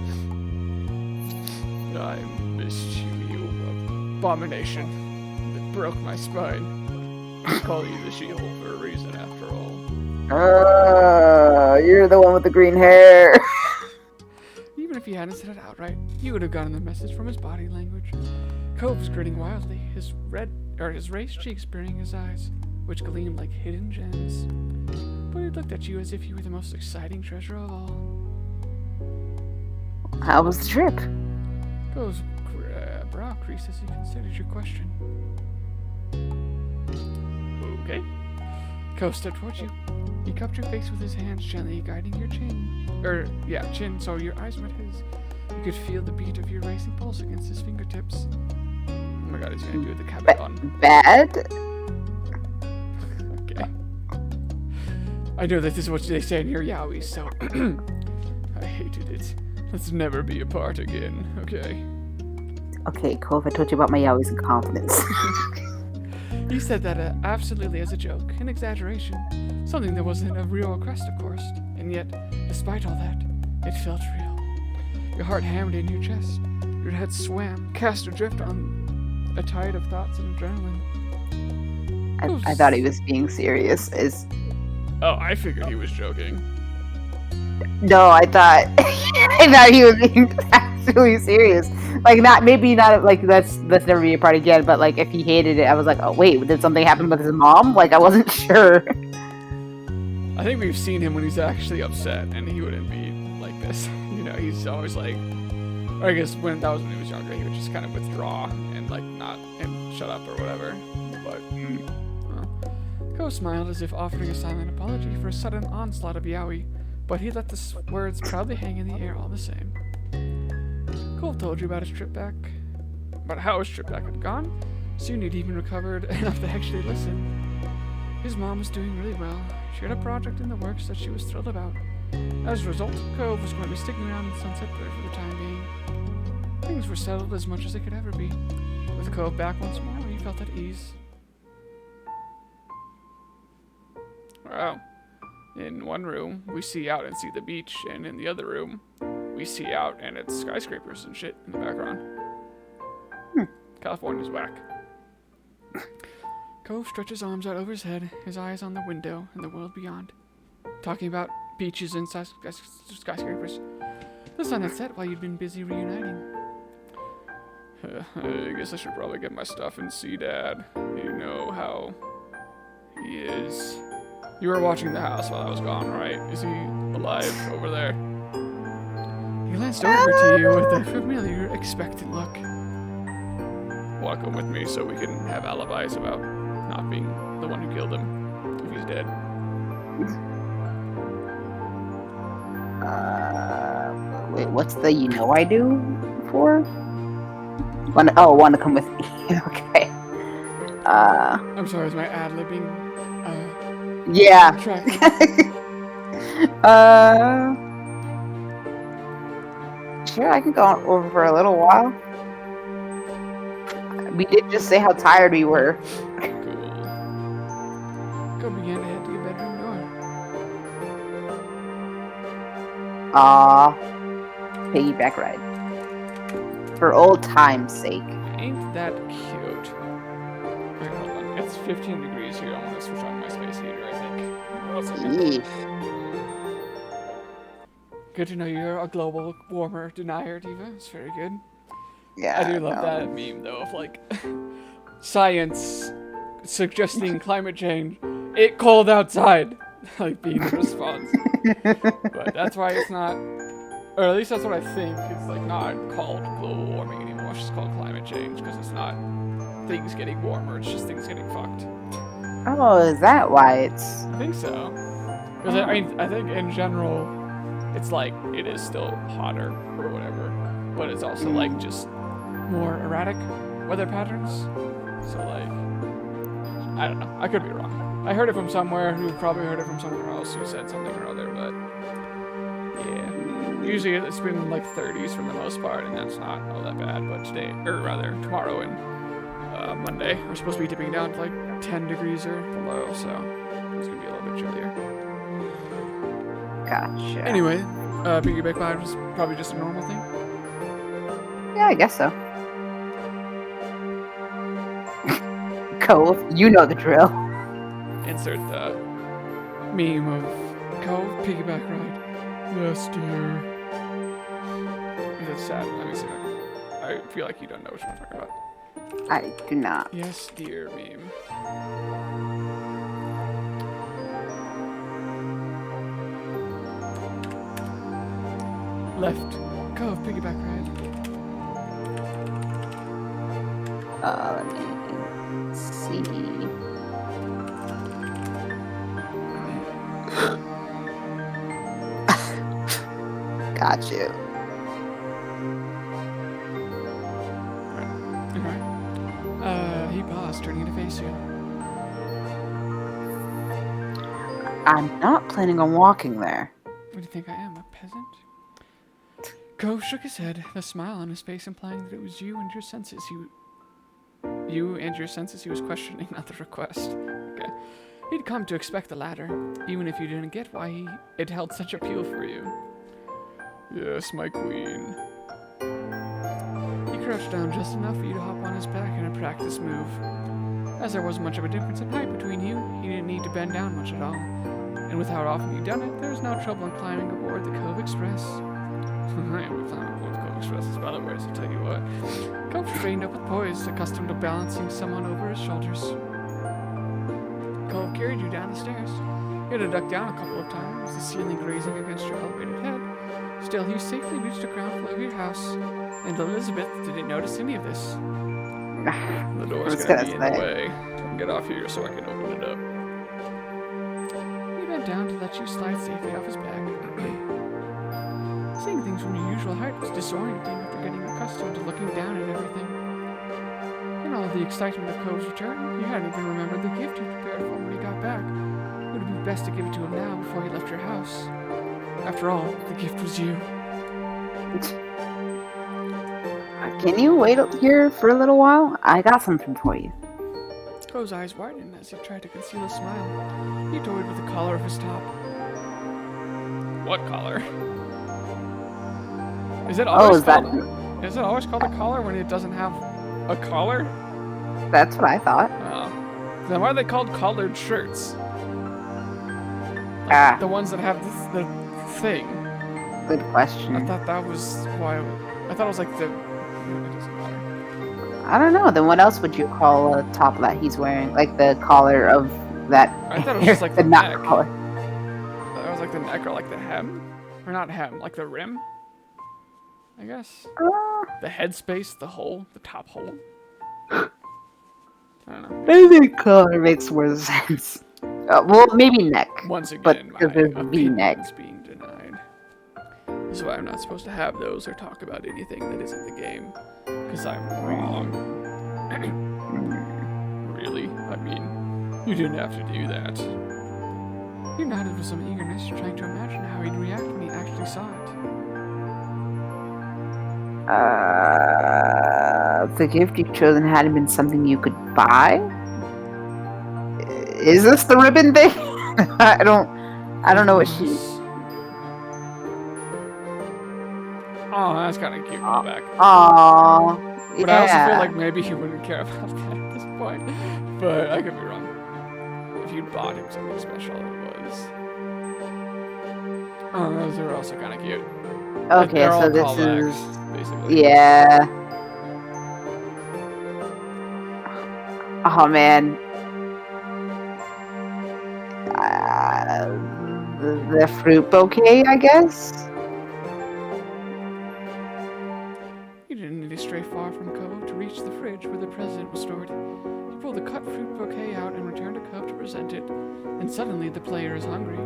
I missed you abomination that broke my spine. I call you the She-Hulk for a reason, after all. You're the one with the green hair. Even if he hadn't said it outright, you would have gotten the message from his body language. Cove was grinning wildly, his raised cheeks burning his eyes, which gleamed like hidden gems. But he looked at you as if you were the most exciting treasure of all. How was the trip? Cove's brow creased as he considered your question. Okay. Cove stepped towards you. He cupped your face with his hands, gently guiding your chin, so your eyes met his. You could feel the beat of your racing pulse against his fingertips. Oh my god, he's gonna do the Cabot Bad? Okay. I know that this is what they say in your yaoi, so I hated it. Let's never be apart again, okay? Okay, Cove, I told you about my yaois and confidence. He said that absolutely as a joke, an exaggeration, something that wasn't a real request, of course. And yet, despite all that, it felt real. Your heart hammered in your chest. Your head swam, cast adrift on a tide of thoughts and adrenaline. I thought he was being serious. Oh, I figured he was joking. No, I thought he was being actually serious. Like, maybe not like let's never be apart again, but like if he hated it, I was like, oh wait, did something happen with his mom? Like, I wasn't sure. I think we've seen him when he's actually upset, and he wouldn't be like this. You know, he's always like, or I guess when he was younger, he would just kind of withdraw and like not and shut up or whatever. But Ko smiled as if offering a silent apology for a sudden onslaught of yaoi, but he let the words proudly hang in the air all the same. Cole told you about how his trip back had gone. Soon he'd even recovered enough to actually listen. His mom was doing really well. She had a project in the works that she was thrilled about. As a result, Cove was going to be sticking around in Sunset Bird for the time being. Things were settled as much as they could ever be. With Cove back once more, he felt at ease. Wow. In one room, we see out and see the beach, and in the other room, we see out and it's skyscrapers and shit in the background. California's whack. Cove stretched his arms out over his head, his eyes on the window and the world beyond, talking about beaches and skyscrapers. The sun had set while you'd been busy reuniting. I guess I should probably get my stuff and see Dad. You know how he is. You were watching the house while I was gone, right? Is he alive over there? He glanced over to you with a familiar, expectant look. Wanna come with me so we can have alibis about not being the one who killed him, if he's dead? Wait, what's the you know I do for? Want to come with me? Okay. I'm sorry, is my ad-libbing? Yeah. Sure, I can go over for a little while. We did just say how tired we were. Cool. Go began to head to your bedroom door. Aww. piggyback ride. For old time's sake. Ain't that cute? Wait, hold on. It's 15 degrees here. I want to switch on my space heater, I think. One second. Yeesh. Good to know you're a global warmer denier, Diva. It's very good. Yeah. I do love that meme, though, of like science suggesting climate change. It cold outside, like being the response. But that's why it's not, or at least that's what I think. It's like not called global warming anymore. It's just called climate change because it's not things getting warmer. It's just things getting fucked. Oh, is that why it's? I think so. Because I mean, I think in general, it's like it is still hotter or whatever, but it's also like just more erratic weather patterns. So like, I don't know. I could be wrong. I heard it from somewhere who probably heard it from somewhere else who said something or other, but yeah. Usually it's been like 30s for the most part, and that's not all that bad. But today, or rather tomorrow and Monday, we're supposed to be dipping down to like 10 degrees or below, so it's gonna be a little bit chillier. Gotcha. Anyway, piggyback ride was probably just a normal thing. Yeah, I guess so. Cove, you know the drill. Insert the meme of Cove piggyback ride. Yes, dear. It's sad. Let me see. I feel like you don't know what I'm talking about. I do not. Yes, dear meme. Left. Cove piggyback ride. Let me see. Got you. Alright. He paused, turning to face you. I'm not planning on walking there. What do you think I am, a peasant? Cove shook his head, the smile on his face implying that it was you and your senses he was questioning, not the request. Okay. He'd come to expect the latter, even if you didn't get why it held such appeal for you. Yes, my queen. He crouched down just enough for you to hop on his back in a practice move. As there wasn't much of a difference in height between you, he didn't need to bend down much at all. And with how often you'd done it, there was no trouble in climbing aboard the Cove Express. I am climbing aboard the Cove Express as well, so I'll tell you what. Cove straightened up with poise, accustomed to balancing someone over his shoulders. Cove carried you down the stairs. You had to duck down a couple of times, the ceiling grazing against your elevated head. Still, you safely reached the ground floor of your house, and Elizabeth didn't notice any of this. The door's gonna be in the way. I can get off here so I can open it up. He bent down to let you slide safely off his back. Seeing things from your usual height was disorienting after getting accustomed to looking down at everything. In all the excitement of Cove's return, you hadn't even remembered the gift you prepared for him when he got back. It would be best to give it to him now before he left your house. After all, the gift was you. Can you wait up here for a little while? I got something for you. Cove's eyes widened as he tried to conceal a smile. He toyed with the collar of his top. What collar? Is it always Is it always called a collar when it doesn't have a collar? That's what I thought. Oh. Then why are they called collared shirts? Like the ones that have the thing. Good question. I thought that was why. I thought it was like the. It doesn't matter. I don't know. Then what else would you call a top that he's wearing? Like the collar of that. I thought it was just like the neck. neck. Collar. That was like the neck or like the hem, or not hem, like the rim. I guess. The headspace, the hole, the top hole. I don't know. Maybe collar makes more sense. Well, maybe neck. Once again, but my there's V-neck. opinion's being denied. This is why I'm not supposed to have those or talk about anything that isn't the game. Because I'm wrong. Really? I mean, you didn't have to do that. You nodded with some eagerness, trying to imagine how he'd react when he actually saw it. The gift you've chosen hadn't been something you could buy? Is this the ribbon thing? I don't know what she... Oh, that's kind of cute callback. Aww. But I also feel like maybe he wouldn't care about that at this point. But I could be wrong. If you bought him something special, it was. Oh, those are also kind of cute. Okay, They're so all this callbacks, is basically. yeah. Oh man. The fruit bouquet, I guess. You didn't need to stray far from Cove to reach the fridge where the present was stored. You pulled the cut fruit bouquet out and returned to Cove to present it, and suddenly the player is hungry.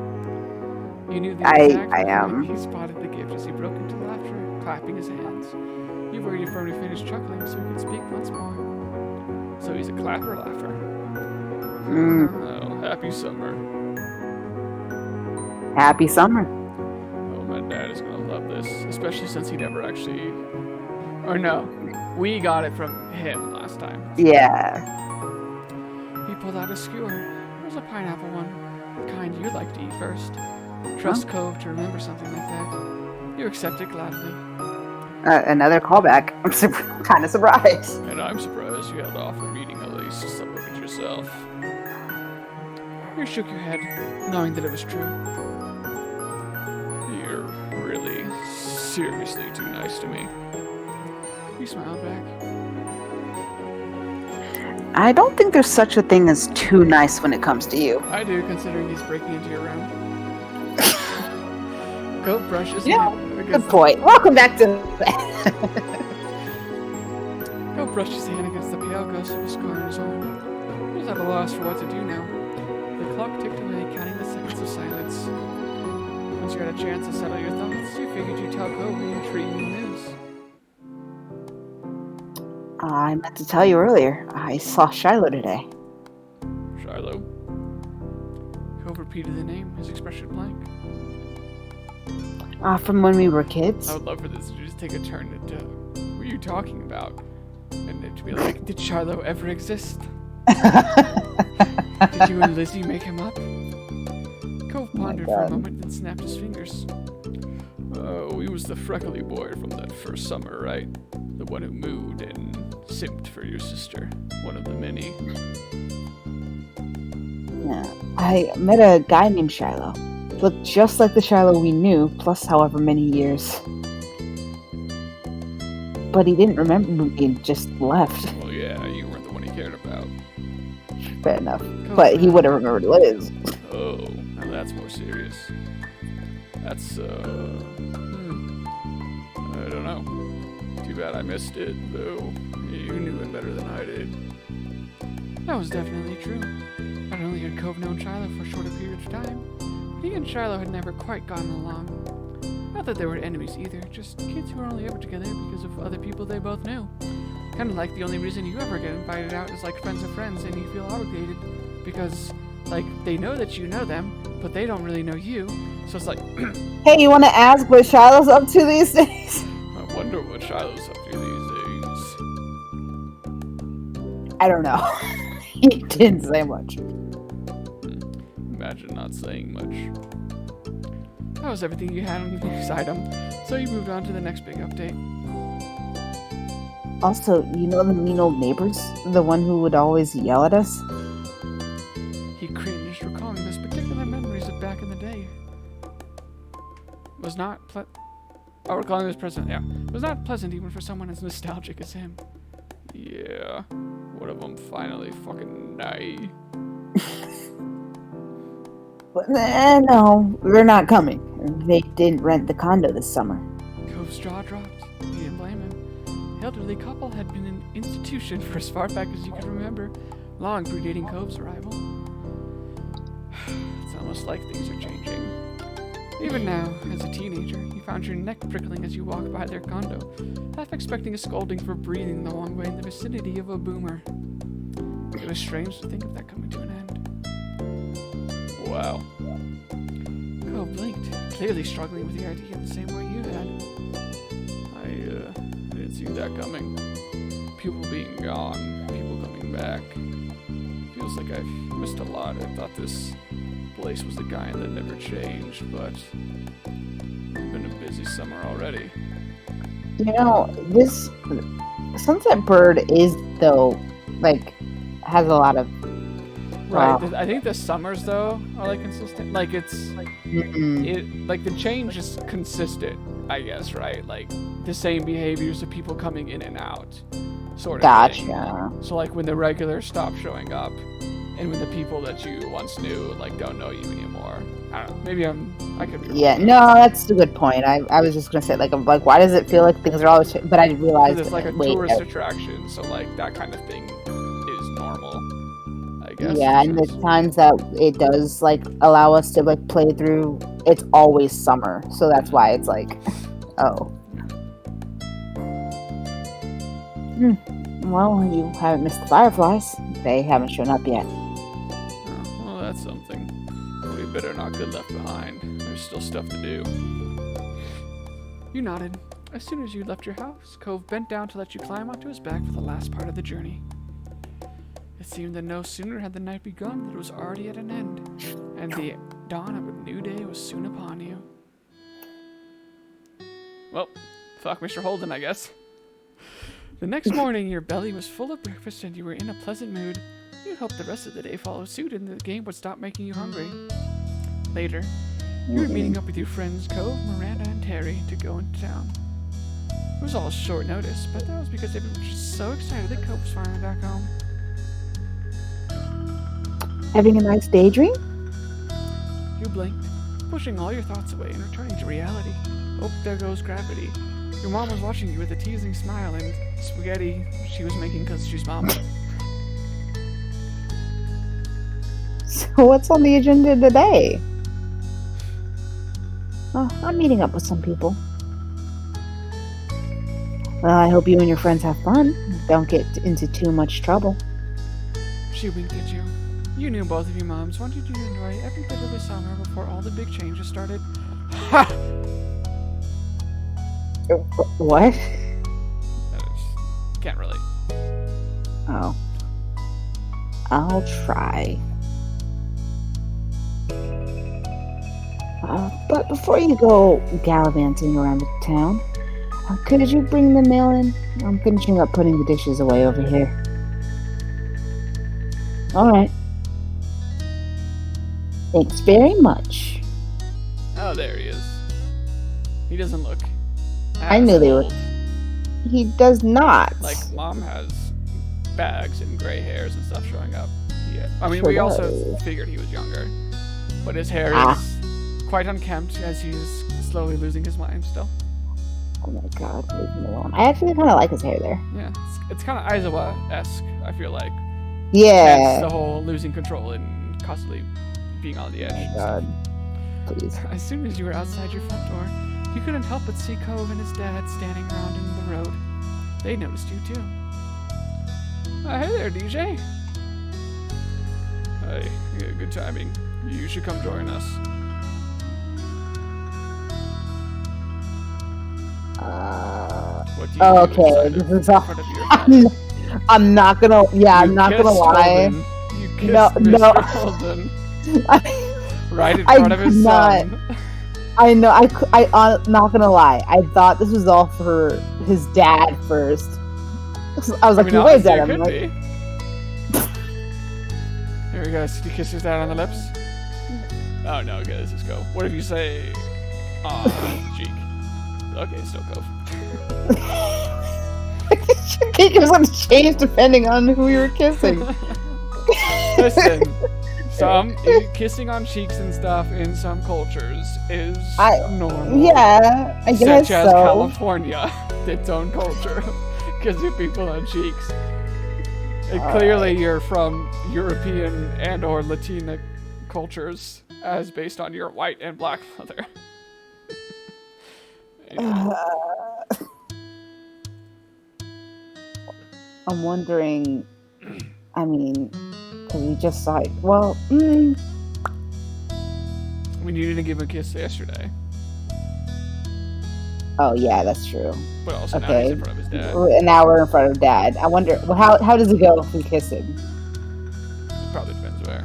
You knew the exact moment he spotted the gift as he broke into laughter, clapping his hands. You waited for him to finish chuckling so he could speak once more. So he's a clapper laugher. Oh, happy summer. Happy summer. Oh, my dad is gonna love this, especially since he never actually. Or no, we got it from him last time. Yeah. He pulled out a skewer. It was a pineapple one, the kind you'd like to eat first. Trust Cove to remember something like that. You accept it gladly. Another callback. I'm kind of surprised. And I'm surprised you held off from eating at least some of it yourself. You shook your head, knowing that it was true. You're really, seriously too nice to me. He smiled back. I don't think there's such a thing as too nice when it comes to you. I do, considering he's breaking into your room. Go brush his Yeah, hand. good point. Welcome back to... Go brushed his hand against the pale ghost of a scar on his arm. He was at a loss for what to do now. The clock ticked away, counting the seconds of silence. Once you had a chance to settle your thoughts, you figured you'd tell Cove the intriguing news. I meant to tell you earlier. I saw Shiloh today. Shiloh. Cove repeated the name, his expression blank. From when we were kids. I would love for this to just take a turn into what were you talking about? And it to be like, did Shiloh ever exist? Did you and Lizzie make him up? Cove pondered for a moment, then snapped his fingers. Oh, he was the freckly boy from that first summer, right? The one who mooed and simped for your sister. One of the many. Yeah. I met a guy named Shiloh. Looked just like the Shiloh we knew, plus however many years. But he didn't remember me and just left. Well, yeah, you weren't the one he cared about. Fair enough. But he would have remembered Liz. Oh, now that's more serious. That's, I don't know. Too bad I missed it, though. You knew it better than I did. That was definitely true. Not only had Cove known Shiloh for a shorter period of time, but he and Shiloh had never quite gotten along. Not that they were enemies either, just kids who were only ever together because of other people they both knew. Kind of like the only reason you ever get invited out is like friends of friends and you feel obligated because, like, they know that you know them, but they don't really know you. So it's like, hey, you want to ask what Shiloh's up to these days? I wonder what Shiloh's up to these days. I don't know. He didn't say much. Imagine not saying much. That was everything you had on the news item, so you moved on to the next big update. Also, you know the mean old neighbors? The one who would always yell at us? He cringed, recalling those particular memories of back in the day. Was not recalling this present, yeah. Was not pleasant even for someone as nostalgic as him. Yeah. One of them finally fucking died. But, no, we're not coming. They didn't rent the condo this summer. Cove's jaw dropped. He didn't blame him. The elderly couple had been an institution for as far back as you could remember, long predating Cove's arrival. It's almost like things are changing. Even now, as a teenager, you found your neck prickling as you walked by their condo, half expecting a scolding for breathing the wrong way in the vicinity of a boomer. It was strange to think of that coming to an end. Wow. Cove blinked, clearly struggling with the idea in the same way you had. I didn't see that coming. People being gone, people coming back. Feels like I've missed a lot. I thought this place was the kind that never changed, but it's been a busy summer already. This Sunset Bird is though like has a lot of Right. I think the summers though are like consistent. Like it's mm-mm. it like the change is consistent, I guess, right? Like the same behaviors of people coming in and out, sort of thing. Gotcha. So like when the regulars stop showing up, and when the people that you once knew like don't know you anymore. I don't know. Maybe I could be wrong. Yeah, no, that's a good point. I was just gonna say like why does it feel like things are always? But I realized It's like a wait, tourist attraction, so like that kind of thing is normal, I guess. yeah, and there's times that it does like allow us to like play through. It's always summer, so that's why it's like, oh. Well, you haven't missed the fireflies. They haven't shown up yet. Oh, well, that's something. We better not get left behind. There's still stuff to do. You nodded. As soon as you left your house, Cove bent down to let you climb onto his back for the last part of the journey. It seemed that no sooner had the night begun than it was already at an end, and the dawn of a new day was soon upon you. Well, fuck Mr. Holden, I guess. The next morning, your belly was full of breakfast and you were in a pleasant mood. You hoped the rest of the day followed suit and the game would stop making you hungry. Later, you were meeting up with your friends Cove, Miranda, and Terry to go into town. It was all short notice, but that was because everyone was just so excited that Cove was finally back home. Having a nice daydream? You blinked, pushing all your thoughts away and returning to reality. Oh, there goes gravity. Your mom was watching you with a teasing smile and spaghetti she was making because she's mom. So what's on the agenda today? Oh, I'm meeting up with some people. Well, I hope you and your friends have fun. Don't get into too much trouble. She winked at you. You knew both of your moms wanted you to enjoy every bit of the summer before all the big changes started. Ha! What? Can't relate. Oh. I'll try. But before you go gallivanting around the town, could you bring the mail in? I'm finishing up putting the dishes away over here. Alright. Thanks very much. Oh, there he is. He doesn't look. I knew they were. old. He does not. Like, mom has bags and gray hairs and stuff showing up. Yeah. I mean, Sure we also does. figured he was younger. But his hair Ah. is quite unkempt as he's slowly losing his mind still. Oh my god, leave him alone. I actually kind of like his hair there. Yeah, it's kind of Aizawa-esque, I feel like. Yeah. It's the whole losing control and constantly being on the Oh edge. my god. Please. As soon as you were outside your front door, you couldn't help but see Cove and his dad standing around in the road. They noticed you too. Hey there, DJ. Hey, yeah, good timing. You should come join us. What do you do Okay, inside this of- is in all. front of your house? I'm not gonna. Yeah, I'm You not gonna kissed lie. Holden. You kissed No, Mr. no. Holden I, right in I front of his could not. son. I know. I'm not gonna lie. I thought this was all for his dad first. I was like, I mean, you waved honestly, at it him. could Like, be. Here we go. Did you kiss his dad on the lips? Oh no, okay, let's just go. What if you say on the cheek? Okay, still Cove. I think it was gonna change depending on who you were kissing. Listen, kissing on cheeks and stuff in some cultures is normal. Yeah, I guess Such as so. California, its own culture, kissing people on cheeks. And clearly, you're from European and/or Latina cultures, as based on your white and black mother. Yeah. I'm wondering. I mean, because we just saw it. Well, I mean, you didn't give him a kiss yesterday, oh yeah, that's true. but also now Okay. he's in front of his dad. And now we're in front of Dad. I wonder, well, how does it go if we kiss him? It probably depends where.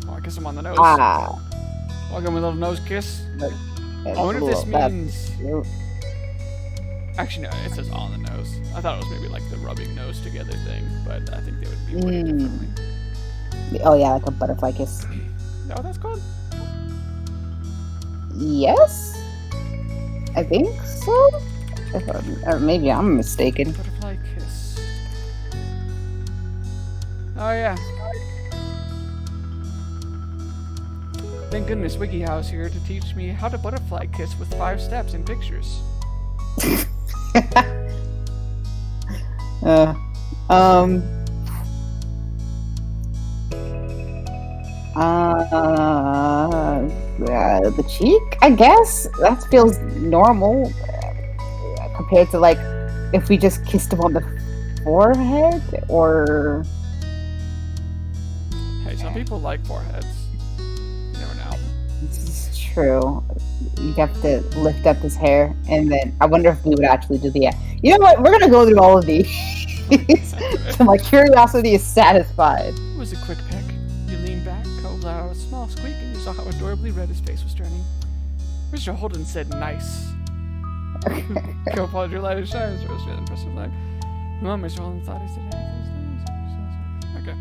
Oh, I kiss him on the nose. Ah, I'll give him a little nose kiss. that's I wonder if this cool. means Actually, no, it says on the nose. I thought it was maybe like the rubbing nose together thing, but I think they would be worded differently. Oh yeah, like a butterfly kiss. Is that what that's called? Yes, I think so. Or maybe I'm mistaken. Butterfly kiss. Oh yeah. Thank goodness WikiHow's here to teach me how to butterfly kiss with 5 steps and pictures. The cheek, I guess that feels normal compared to like if we just kissed him on the forehead or. Hey, some people like foreheads. You never know. This is true. You have to lift up his hair, and then I wonder if we would actually do the. You know what? We're gonna go through all of these. So my curiosity is satisfied. It was a quick pick. You leaned back, Cove let out a small squeak, and you saw how adorably red his face was turning. Mr. Holden said, "Nice." Cove followed your light as shines, rose with an impressive leg. Well, Mr. Holden thought he said anything. Okay.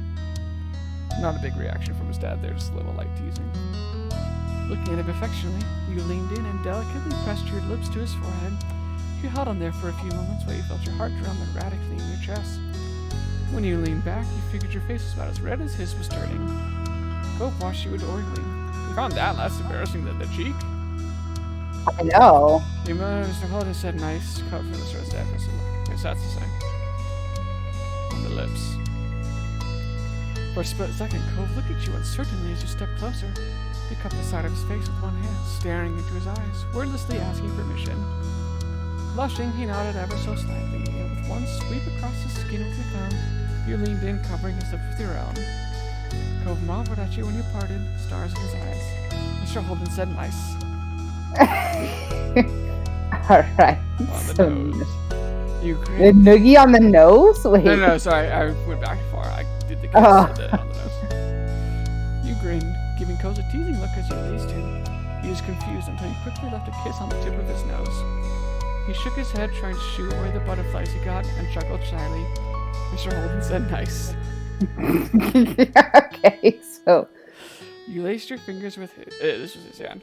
Not a big reaction from his dad there, just a little light teasing. Looking at him affectionately, you leaned in and delicately pressed your lips to his forehead. You held on there for a few moments while you felt your heart drum erratically in your chest. When you leaned back, you figured your face was about as red as his was turning. Cope watched you adoringly. You found that less embarrassing than the cheek? I know. You Mr. Holden said nice. Cope for this rose deafness. Yes, that's the same. On the lips. For a split second, Cove looked at you uncertainly as you stepped closer. You cupped the side of his face with one hand, staring into his eyes, wordlessly asking permission. Blushing, he nodded ever so slightly, and with one sweep across his skin with your thumb, you leaned in, covering his lips with your own. Cove marveled at you when you parted, stars in his eyes. Mr. Holden said nice. Alright. On the So, nose. You the grinned. noogie on the nose? Wait. No, sorry, I went back far. I did the kiss Oh. and then on the nose. You grinned, giving Cove a teasing look as you gazed him. He was confused until you quickly left a kiss on the tip of his nose. He shook his head, trying to shoo away the butterflies he got, and chuckled shyly. Mr. Holden said nice. Okay, so. You laced your fingers with his. This was his hand.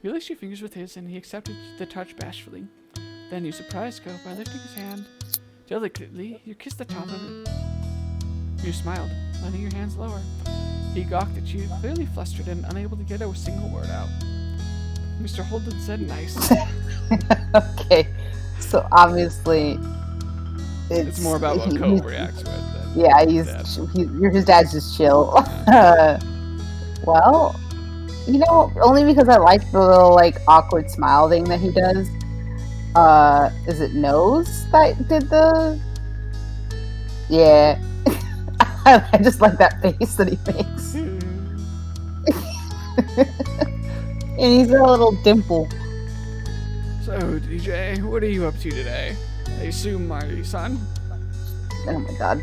You laced your fingers with his, and he accepted the touch bashfully. Then you surprised Cove by lifting his hand. Delicately, you kissed the top of it. You smiled, letting your hands lower. He gawked at you, clearly flustered and unable to get a single word out. Mr. Holden said nice. Okay, so obviously It's more about what Cove reacts with. Than Yeah, Dad. his dad's just chill. Well, you know, only because I like the little like awkward smile thing that he does. Is it Nose that did the? Yeah, I just like that face that he makes, and he's got a little dimple. So, DJ, what are you up to today? I assume my son? Oh my god.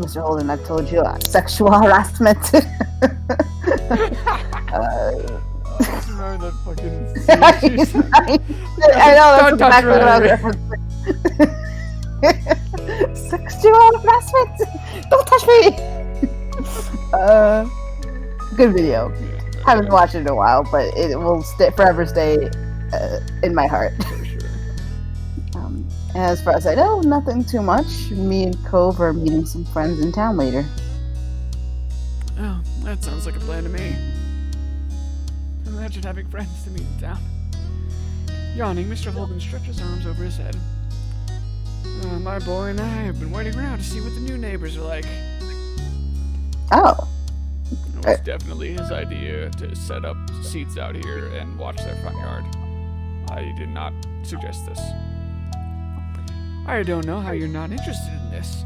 Mr. Holden, I've told you, sexual harassment. Just remember that fucking He's right. I know, that's Don't touch exactly what I was me. referencing. Sexual harassment! Don't touch me! Good video. Haven't watched it in a while, but it will forever stay in my heart. For sure. As far as I know, nothing too much. Me and Cove are meeting some friends in town later. Oh, that sounds like a plan to me. Imagine having friends to meet in town. Yawning, Mr. Holden stretched his arms over his head. My boy and I have been waiting around to see what the new neighbors are like. Oh. It was definitely his idea to set up seats out here and watch their front yard. I did not suggest this. I don't know how you're not interested in this.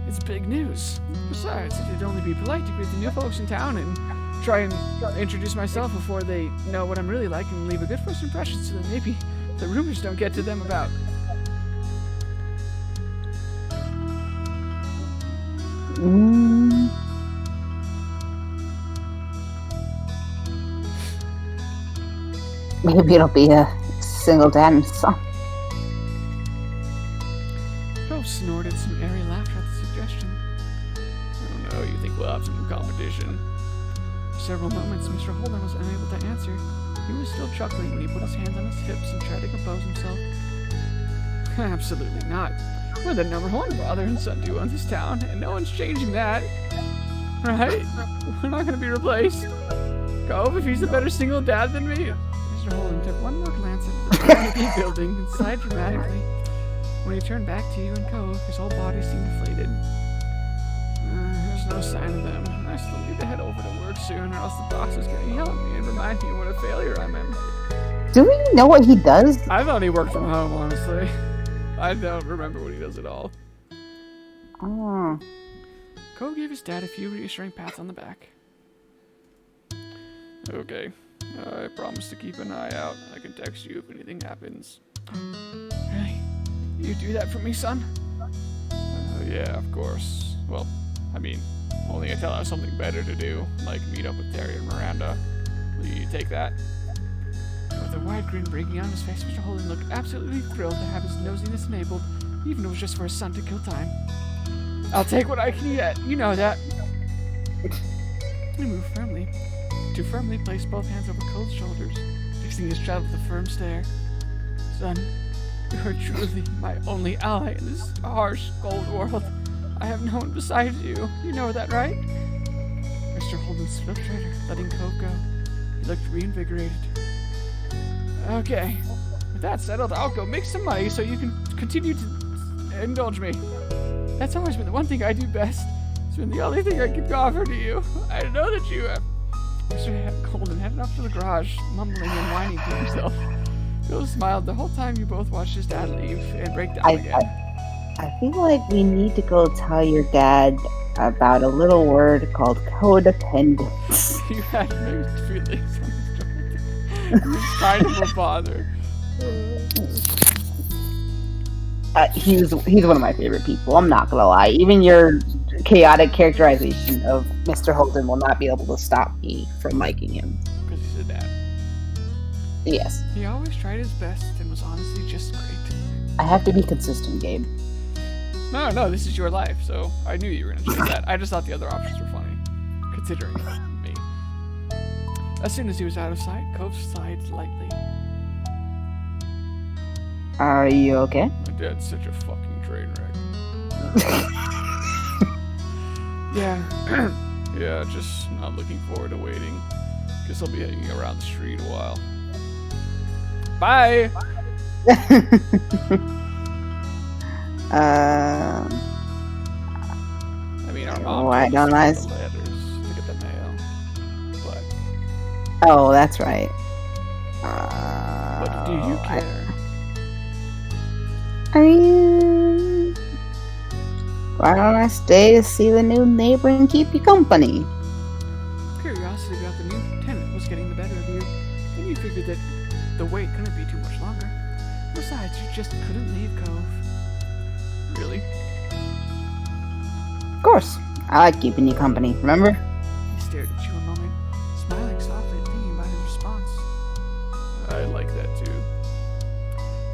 It's big news. Besides, it'd only be polite to greet the new folks in town and try and introduce myself before they know what I'm really like and leave a good first impression so that maybe the rumors don't get to them about. Maybe it'll be a single dad and son. Cove snorted some airy laughter at the suggestion. Oh no, you think we'll have some competition? For several moments, Mr. Holden was unable to answer. He was still chuckling when he put his hands on his hips and tried to compose himself. Absolutely not. We're the #1 father and son duo in this town, and no one's changing that. Right? We're not going to be replaced. Cove, if he's a better single dad than me. Mr. Holden took one more glance at the Carnegie building and sighed dramatically. When he turned back to you and Cove, his whole body seemed deflated. There's no sign of them. I still need to head over to work soon, or else the boss is going to yell at me and remind me what a failure I am. Do we know what he does? I thought he worked from home, honestly. I don't remember what he does at all. Oh. Cove gave his dad a few reassuring pats on the back. Okay. I promise to keep an eye out. I can text you if anything happens. Really? You do that for me, son? Yeah, of course. Well, I mean, only until I have something better to do, like meet up with Terry and Miranda. Will you take that? With a wide grin breaking on his face, Mr. Holden looked absolutely thrilled to have his nosiness enabled, even if it was just for his son to kill time. I'll take what I can get, you know that. He moved firmly. To firmly place both hands over Cove's shoulders, fixing his child with a firm stare. Son, you are truly my only ally in this harsh, cold world. I have no one besides you. You know that, right? Mr. Holden stood up straighter, letting Cove go. He looked reinvigorated. Okay. With that settled, I'll go make some money so you can continue to indulge me. That's always been the one thing I do best. It's been the only thing I can offer to you. I know that you have... Mr. Holden headed off to the garage, mumbling and whining to himself. Bill smiled the whole time you both watched his dad leave and break down again. I feel like we need to go tell your dad about a little word called codependence. You had mixed feelings on Mr. Holden. He's kind of a father. He's one of my favorite people. I'm not gonna lie. Even your chaotic characterization of Mr. Holden will not be able to stop me from liking him. Because he's a dad. Yes. He always tried his best and was honestly just great. I have to be consistent, Gabe. No, this is your life, so I knew you were going to choose that. I just thought the other options were funny, considering me. As soon as he was out of sight, Cove sighed lightly. Are you okay? My dad's such a fucking train wreck. Yeah, just not looking forward to waiting. Guess I'll be hanging around the street a while. Bye! I mean, our mom why don't I? letters to get the mail, but... Oh, that's right. But do you care? I mean, why don't I stay to see the new neighbor and keep you company? Curiosity about the new tenant was getting the better of you, and you figured that the wait couldn't be too much longer. Besides, you just couldn't leave Cove. Really? Of course. I like keeping you company, remember? He stared at you a moment, smiling softly and thinking about his response. I like that too.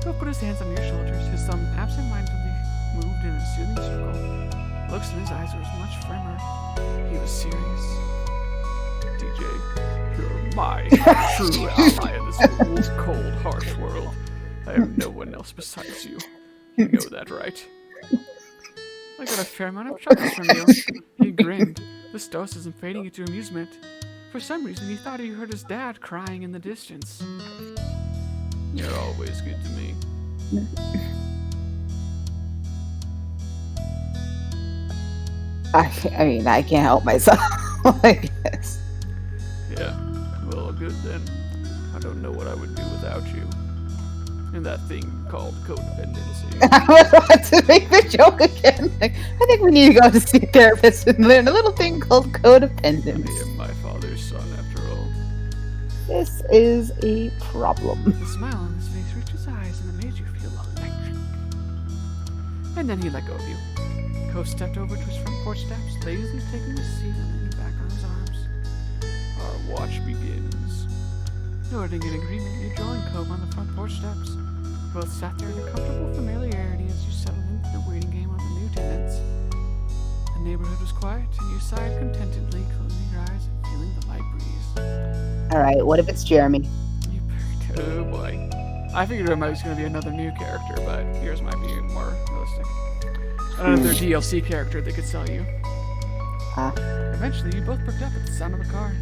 Cove put his hands on your shoulders, his thumb absent-mindedly moved in a soothing circle. Looks in his eyes were much firmer. He was serious. DJ, you're my true ally in this cold, harsh world. I have no one else besides you. You know that, right? I got a fair amount of chuckles from you. He grinned, the stoicism fading into amusement. For some reason, he thought he heard his dad crying in the distance. You're always good to me. I mean, I can't help myself, I guess. Yeah, well, good then. I don't know what I would do without you. And that thing called codependency. I was about to make the joke again. Like, I think we need to go to see a therapist and learn a little thing called codependence. I am my father's son, after all. This is a problem. The smile on his face reached his eyes and it made you feel electric. And then he let go of you. Cove stepped over to his front porch steps, lazily taking his seat and leaning back on his arms. Our watch begins. Noting an agreement, you joined Cove on the front porch steps. Both sat there in a comfortable familiarity as you settled into the waiting game of the new tenants. The neighborhood was quiet, and you sighed contentedly, closing your eyes and feeling the light breeze. Alright, what if it's Jeremy? You picked. Oh boy. I figured it was going to be another new character, but yours might be more realistic. Another DLC character they could sell you. Eventually, you both perked up at the sound of a car.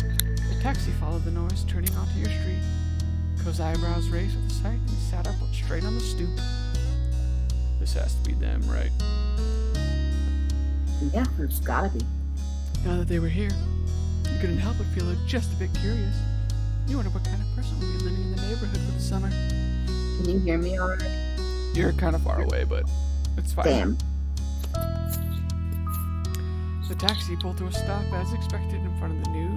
A taxi followed the noise, turning onto your street. Cove's eyebrows raised with the sight, and he sat up straight on the stoop. This has to be them, right? Yeah, it's gotta be. Now that they were here, you couldn't help but feel just a bit curious. You wonder what kind of person would be living in the neighborhood with the summer. Can you hear me already? You're kind of far away, but it's fine. Damn. The taxi pulled to a stop as expected in front of the new,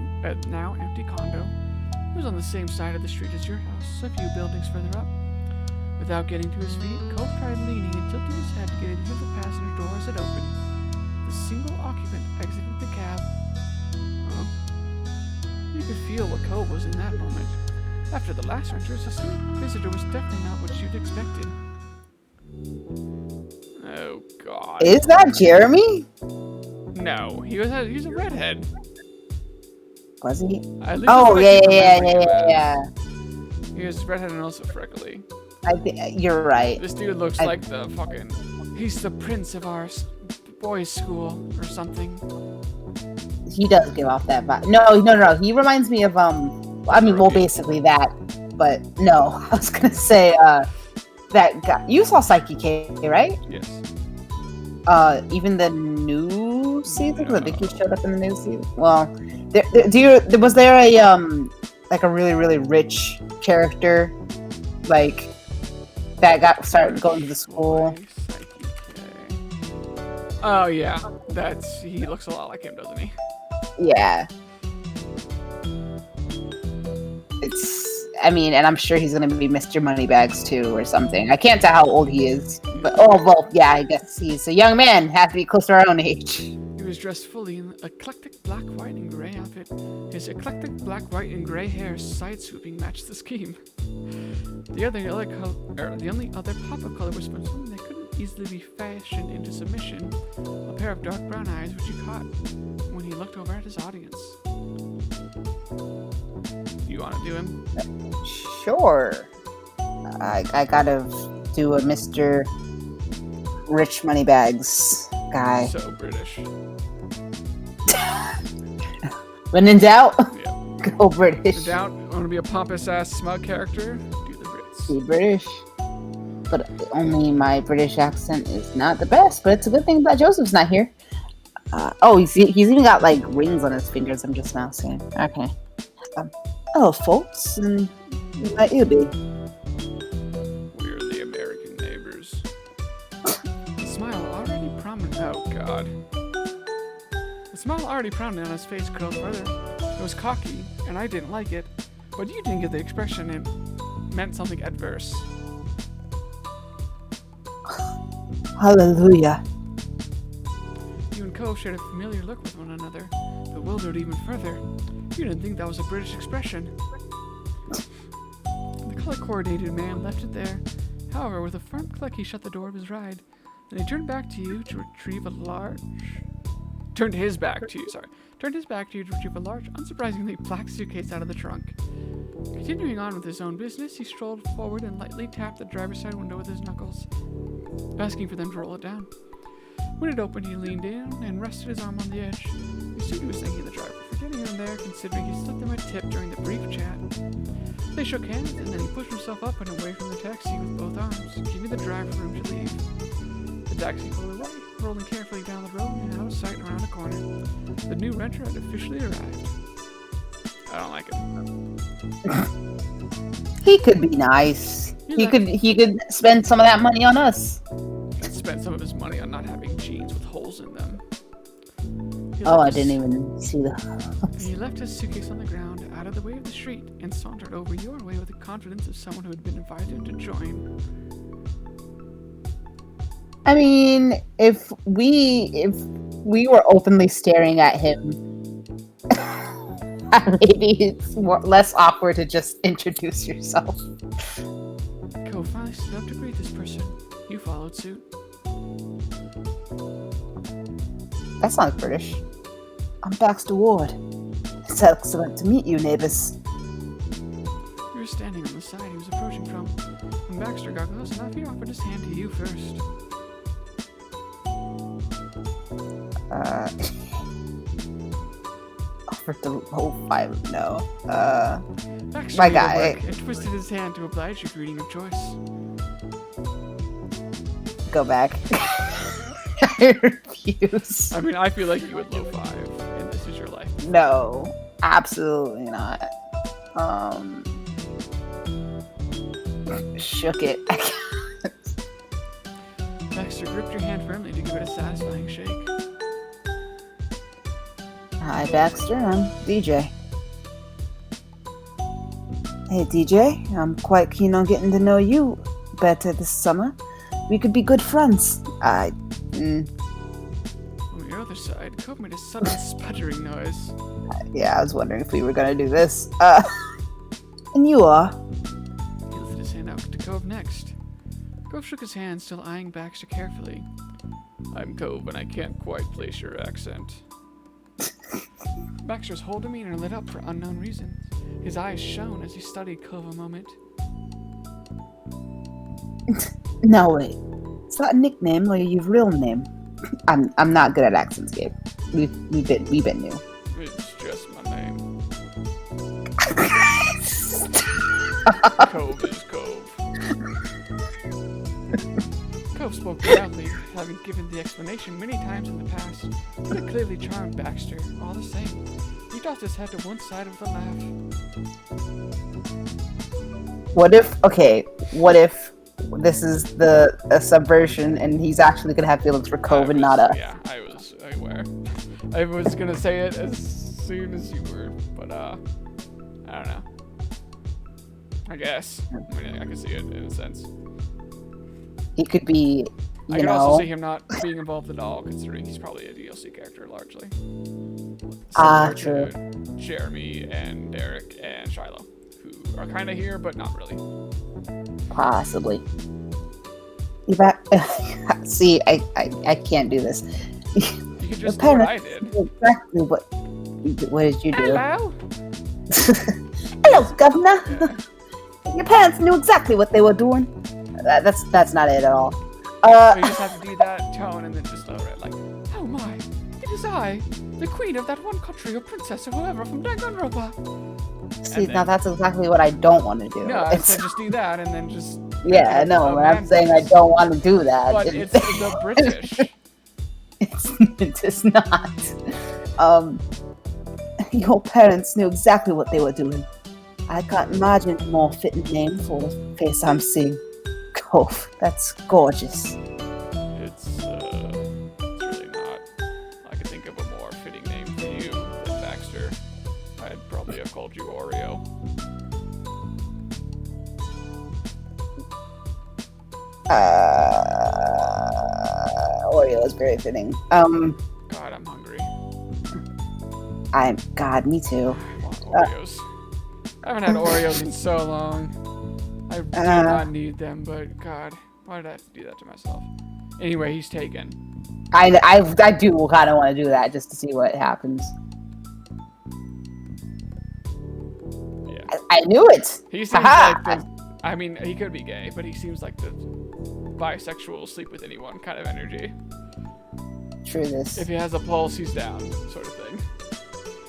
now empty condo. It was on the same side of the street as your house, a few buildings further up. Without getting to his feet, Cove tried leaning and tilting his head to get into the passenger door as it opened. The single occupant exited the cab. You could feel what Cove was in that moment. After the last renters, the visitor was definitely not what you'd expected. Oh God! Is that Jeremy? No, he's a redhead. Was he? Oh yeah. He was redhead and also freckly. You're right. This dude looks like the fucking. He's the prince of our boys' school or something. He does give off that vibe. No. He reminds me of basically that. But no, I was gonna say that guy. You saw Psyche K, right? Yes. Even the new season. I think he showed up in the new season. Well, was there a really really rich character like that started going to the school? Oh yeah, he looks a lot like him, doesn't he? Yeah. And I'm sure he's gonna be Mr. Moneybags too, or something. I can't tell how old he is, but I guess he's a young man. Has to be close to our own age. He was dressed fully in eclectic black, white, and gray outfit. His eclectic black, white, and gray hair side swooping matched the scheme. The only other pop of color was from something that couldn't easily be fashioned into submission. A pair of dark brown eyes, which he caught when he looked over at his audience. You want to do him? Sure. I gotta do a Mr. Rich Moneybags guy. So British. When in doubt, yeah. Go British. In doubt, want to be a pompous ass smug character? Do the Brits. Be British. But only my British accent is not the best. But it's a good thing that Joseph's not here. He's even got like rings on his fingers. I'm just now seeing. Okay. Hello, folks, and who might you be? We're the American neighbors. The smile already prominent. Oh God. The smile already prominent on his face curled further. It was cocky, and I didn't like it. But you didn't get the expression it meant something adverse. Hallelujah. You and Cove shared a familiar look with one another, bewildered even further. You didn't think that was a British expression. The color-coordinated man left it there. However, with a firm click, he shut the door of his ride. Then he turned his back to you to retrieve a large, unsurprisingly black suitcase out of the trunk. Continuing on with his own business, he strolled forward and lightly tapped the driver's side window with his knuckles, asking for them to roll it down. When it opened, he leaned in and rested his arm on the edge. He assumed he was thanking the driver for getting him there, considering he slipped him a tip during the brief chat. They shook hands, and then he pushed himself up and away from the taxi with both arms, giving the driver room to leave. The taxi pulled away, rolling carefully down the road and out of sight around a corner. The new renter had officially arrived. I don't like it. He could be nice. He could spend some of that money on us. Spent some of his money on not having jeans with holes in them. I didn't even see that. He left his suitcase on the ground, out of the way of the street, and sauntered over your way with the confidence of someone who had been invited to join. I mean, if we were openly staring at him, Maybe it's less awkward to just introduce yourself. Cove finally stood up to greet this person. You followed suit. That sounds British. I'm Baxter Ward. It's excellent to meet you, neighbors. You were standing on the side he was approaching from. When Baxter got close enough, he offered his hand to you first. Offered the low five. No. Baxter My made a guy. work and twisted his hand to oblige your greeting of choice. Go back. I refuse. I mean, I feel like you would low five, and this is your life. No, absolutely not. Shook it. Baxter gripped your hand firmly to give it a satisfying shake. Hi, Baxter. I'm DJ. Hey, DJ. I'm quite keen on getting to know you better this summer. We could be good friends. On the other side, Cove made a sudden sputtering noise. Yeah, I was wondering if we were gonna do this. And you are? He lifted his hand out to Cove next. Cove shook his hand, still eyeing Baxter carefully. I'm Cove, and I can't quite place your accent. Baxter's whole demeanor lit up for unknown reasons. His eyes shone as he studied Cove a moment. No, wait. Is that a nickname or your real name? I'm not good at accents, Gabe. We've been new. It's just my name. Cove is Cove. Cove spoke proudly, having given the explanation many times in the past, but it clearly charmed Baxter, all the same. He tossed his head to one side with a laugh. What if this is a subversion and he's actually gonna have feelings for Cove and not us? Yeah, I was aware. I was gonna say it as soon as you were, but I don't know. I guess. I mean, I can see it in a sense. He could be, I can also see him not being involved at all, considering he's probably a DLC character largely. Similar true. to Jeremy and Derek and Shiloh, who are kind of here, but not really. Possibly. See, I can't do this. You could just do what I did. Exactly what did you do? Hello? Hello, Governor. Your parents knew exactly what they were doing. That's not it at all. So you just have to do that tone and then just lower it, like, oh my, it is I, the queen of that one country or princess or whoever from Danganronpa. See, now that's exactly what I don't want to do. No, I said just do that and then just... Yeah, no, but I'm saying I don't want to do that. But it's the British. It's not. Your parents knew exactly what they were doing. I can't imagine a more fitting name for the face I'm seeing. Cove. That's gorgeous. It's really not. I could think of a more fitting name for you than Baxter. I'd probably have called you Oreo. Oreo is very fitting. God, I'm hungry. God, me too. I want Oreos. I haven't had Oreos in so long. I do not need them, but God, why did I have to do that to myself? Anyway, he's taken. I do kind of want to do that just to see what happens. Yeah. I knew it. He seems like I mean, he could be gay, but he seems like the bisexual, sleep with anyone kind of energy. True this. If he has a pulse, he's down, sort of thing.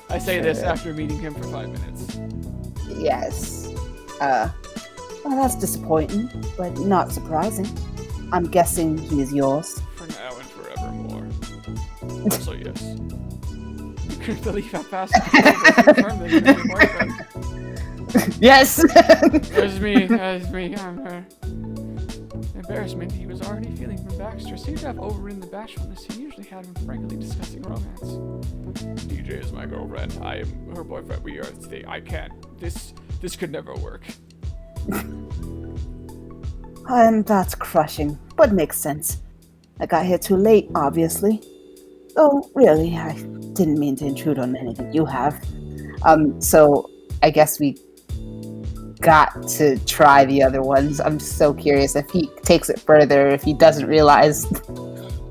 I say this after meeting him for 5 minutes. Yes. Well, that's disappointing, but not surprising. I'm guessing he is yours. For now and forevermore. Also, yes. You couldn't believe how fast I confirmed that you had a boyfriend. Yes! That was me. Embarrassment he was already feeling from Baxter seemed to have overridden the bashfulness he usually had when frankly discussing romance. DJ is my girlfriend. I am her boyfriend. We are today. I can't. This could never work. And that's crushing, but makes sense. I got here too late, obviously. Oh, really, I didn't mean to intrude on anything you have. So I guess we got to try the other ones. I'm so curious if he takes it further, if he doesn't realize,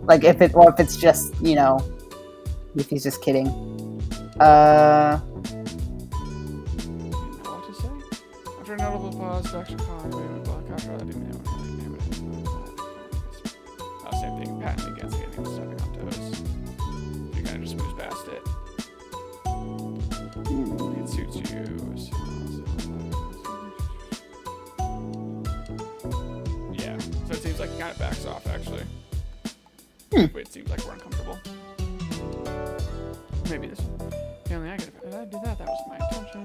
like if it's just, if he's just kidding. Know what to say? After a notable pause, Dr. Collins made a block after that didn't know same thing, patently against getting stepping on toes. You kind of just moves past it. It suits you. Yeah, so it seems like it kind of backs off, actually. It seems like we're uncomfortable. Maybe this one. Apparently I did that was my intention.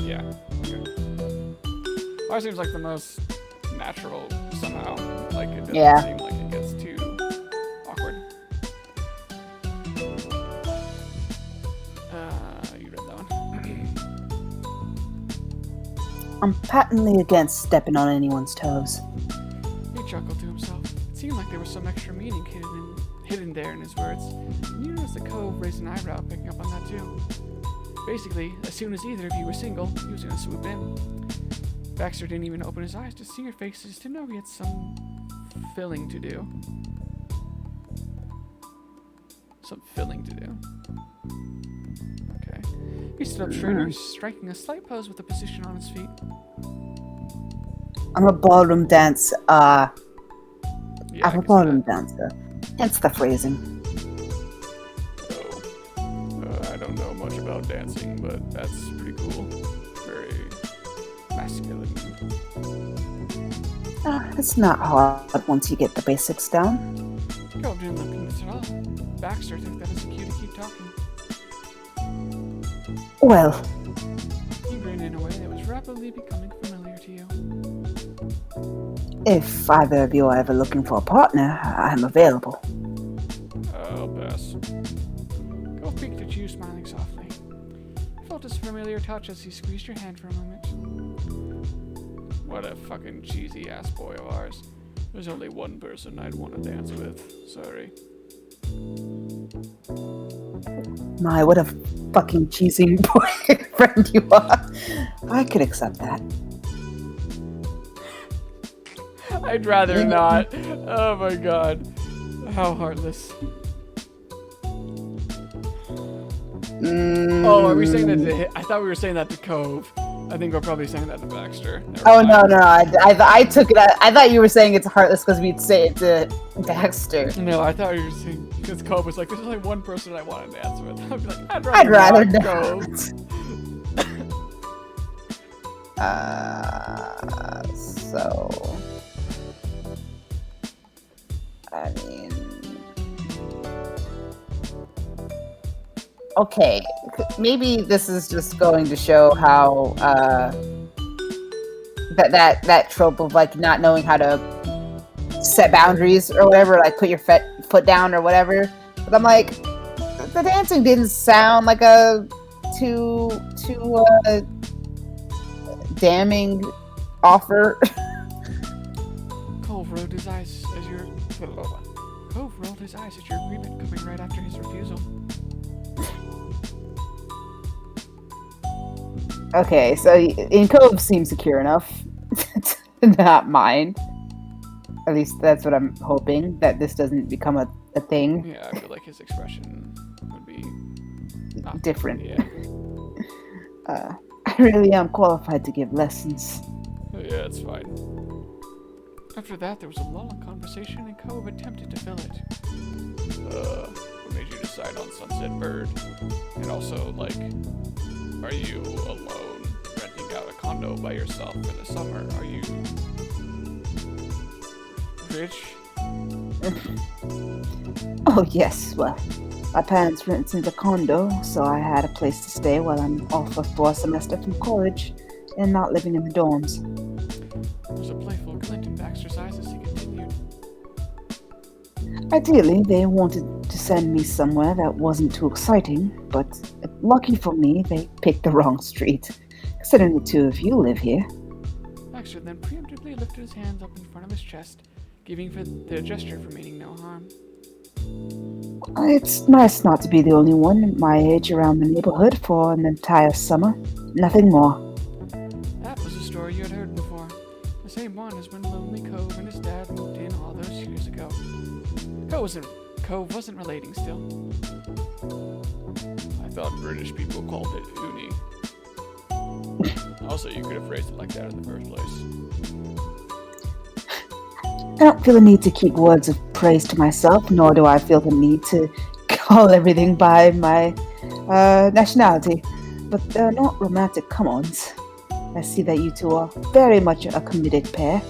Yeah, okay. Well, it seems like the most natural somehow. Like, it doesn't seem like it gets too awkward. You read that one. I'm patently against stepping on anyone's toes. He chuckled to himself. It seemed like there was some extra meaning hidden there in his words. And you noticed the Cove raised an eyebrow, picking up on that too. Basically, as soon as either of you were single, he was going to swoop in. Baxter didn't even open his eyes to see your faces to know he had some filling to do. Some filling to do. Okay. He stood up straighter, striking a slight pose with a position on his feet. I'm a ballroom dancer. Yeah, I'm a ballroom dancer. Hence the phrasing. I don't know much about dancing, but that's pretty cool. Very masculine. It's not hard once you get the basics down. Cove didn't look at this at all. Baxter took that as a cue to keep talking. Well, He grinned in a way that was rapidly becoming familiar to you. if either of you are ever looking for a partner, I'm available. I'll pass. Cove peeked at you, smiling softly. You felt his familiar touch as he squeezed your hand for a moment. What a fucking cheesy ass boy of ours. There's only one person I'd want to dance with. Sorry. My, what a fucking cheesy boyfriend you are. I could accept that. I'd rather not. Oh my god. How heartless. Oh, are we saying that to I thought we were saying that to Cove. I think we're probably saying that to Baxter. Oh no! I took it. I thought you were saying it's heartless because we'd say it to Baxter. No, I thought you were saying because Cove was like, "There's only one person I want to dance with." I'd be like, I'd rather not. not. Cove. So I mean, okay, maybe this is just going to show how that trope of like not knowing how to set boundaries or whatever, like put your foot down or whatever. But I'm like, the dancing didn't sound like a too damning offer. Cove rolled his eyes as your agreement coming right after his refusal. Okay, so Cove seems secure enough to not mind. At least that's what I'm hoping, that this doesn't become a thing. Yeah, I feel like his expression would be different. Yeah. I really am qualified to give lessons. Yeah, it's fine. After that, there was a lull in conversation, and Cove attempted to fill it. What made you decide on Sunset Bird? And also, like, are you alone, renting out a condo by yourself in the summer? Are you rich? Oh yes, well, my parents rented a condo, so I had a place to stay while I'm off for a semester from college and not living in the dorms. There was a playful glint in Baxter's eyes as he continued. Ideally, they wanted to send me somewhere that wasn't too exciting, but lucky for me, they picked the wrong street, considering the two of you live here. Baxter then preemptively lifted his hands up in front of his chest, giving the gesture for meaning no harm. It's nice not to be the only one my age around the neighborhood for an entire summer. Nothing more. That was a story you had heard before. The same one as when Lonely Cove and his dad moved in all those years ago. Cove wasn't relating still. I thought British people called it uni. Also, you could have phrased it like that in the first place. I don't feel the need to keep words of praise to myself, nor do I feel the need to call everything by my nationality. But they're not romantic come-ons. I see that you two are very much a committed pair.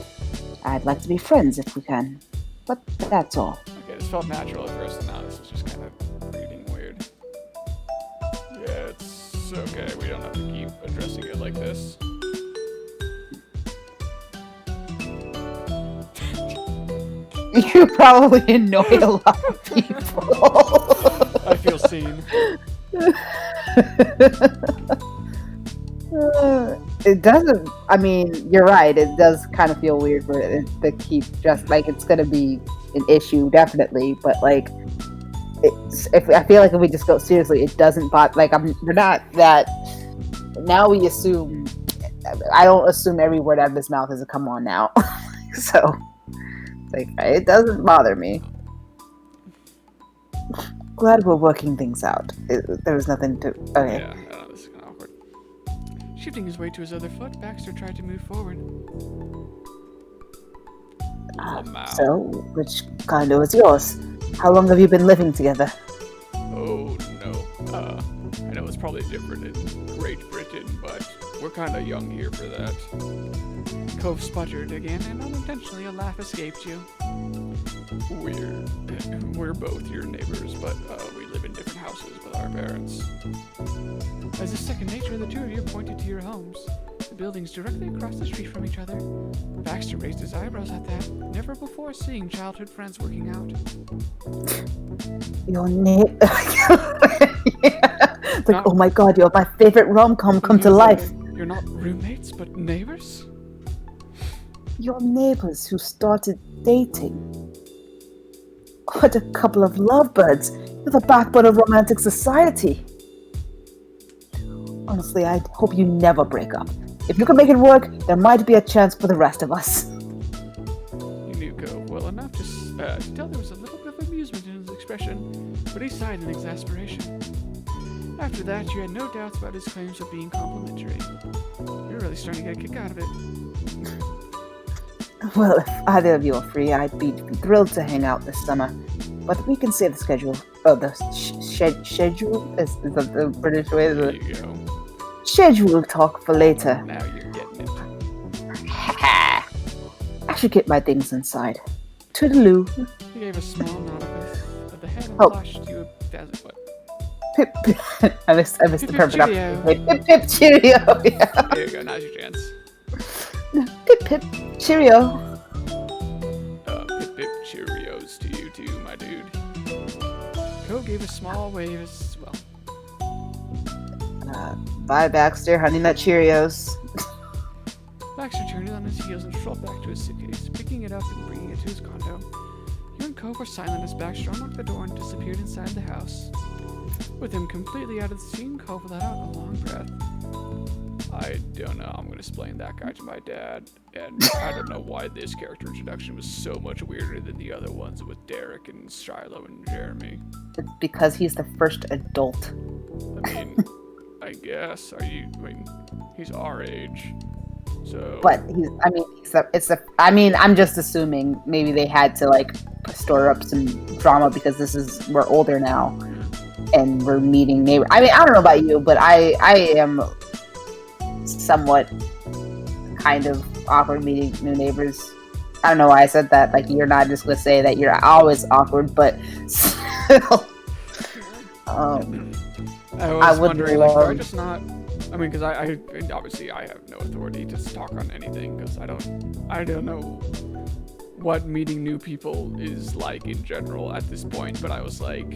I'd like to be friends if we can. But that's all. Okay, this felt natural at first, and now this is just kind of reading weird. Yeah, it's okay. We don't have to keep addressing it like this. You probably annoy a lot of people. I feel seen. It doesn't. I mean, you're right. It does kind of feel weird for it to keep just like it's gonna be an issue, definitely. But like, I feel like if we just go seriously, it doesn't bother. Like, we're not that. Now we assume. I don't assume every word out of his mouth is a "come on" now. So, like, it doesn't bother me. Glad we're working things out. There was nothing to. Okay. Yeah, I know, this is kind of awkward. Shifting his weight to his other foot, Baxter tried to move forward. So, which condo is yours? How long have you been living together? Oh, no. I know it's probably different in Great Britain, but we're kind of young here for that. Cove sputtered again, and unintentionally a laugh escaped you. We're both your neighbors, but we live in different houses with our parents. As a second nature, the two of you pointed to your homes, the buildings directly across the street from each other. Baxter raised his eyebrows at that, never before seeing childhood friends working out. Your name. It's like, oh my god, you're my favorite rom-com come to life. You're not roommates, but neighbors? Your neighbors who started dating. What a couple of lovebirds. You're the backbone of romantic society. Honestly, I hope you never break up. If you can make it work, there might be a chance for the rest of us. You knew Cove well enough to tell there was a little bit of amusement in his expression, but he sighed in exasperation. After that, you had no doubts about his claims of being complimentary. You're really starting to get a kick out of it. Well, if either of you are free, I'd be thrilled to hang out this summer. But we can save the schedule. Oh, the schedule? Is that the British way? There you go. Schedule talk for later. Now you're getting it. I should get my things inside. Toodaloo. He gave a small nod of the head and Oh. flashed you a dazzle. What? Pip, pip. I missed the Pip, perfect cheerio. opportunity. Pip, pip, cheerio. Yeah. There you go, now's your chance. Pip, pip, cheerio. Pip pip Cheerios to you too, my dude. Cove gave a small wave as well. Bye, Baxter. Honey Nut Cheerios. Baxter turned on his heels and strolled back to his suitcase, picking it up and bringing it to his condo. You and Cove were silent as Baxter unlocked the door and disappeared inside the house. With him completely out of the scene, Cove let out a long breath. I don't know. I'm going to explain that guy to my dad, and I don't know why this character introduction was so much weirder than the other ones with Derek and Shiloh and Jeremy. It's because he's the first adult. I mean, I guess. He's our age, so. But I'm just assuming maybe they had to like store up some drama because we're older now, and we're meeting neighbors. I mean, I don't know about you, but I am somewhat kind of awkward meeting new neighbors. I don't know why I said that. Like, you're not just gonna say that you're always awkward, but still. I was would wondering, like, do I love- just not? I mean, because I obviously I have no authority to talk on anything because I don't know what meeting new people is like in general at this point. But I was like,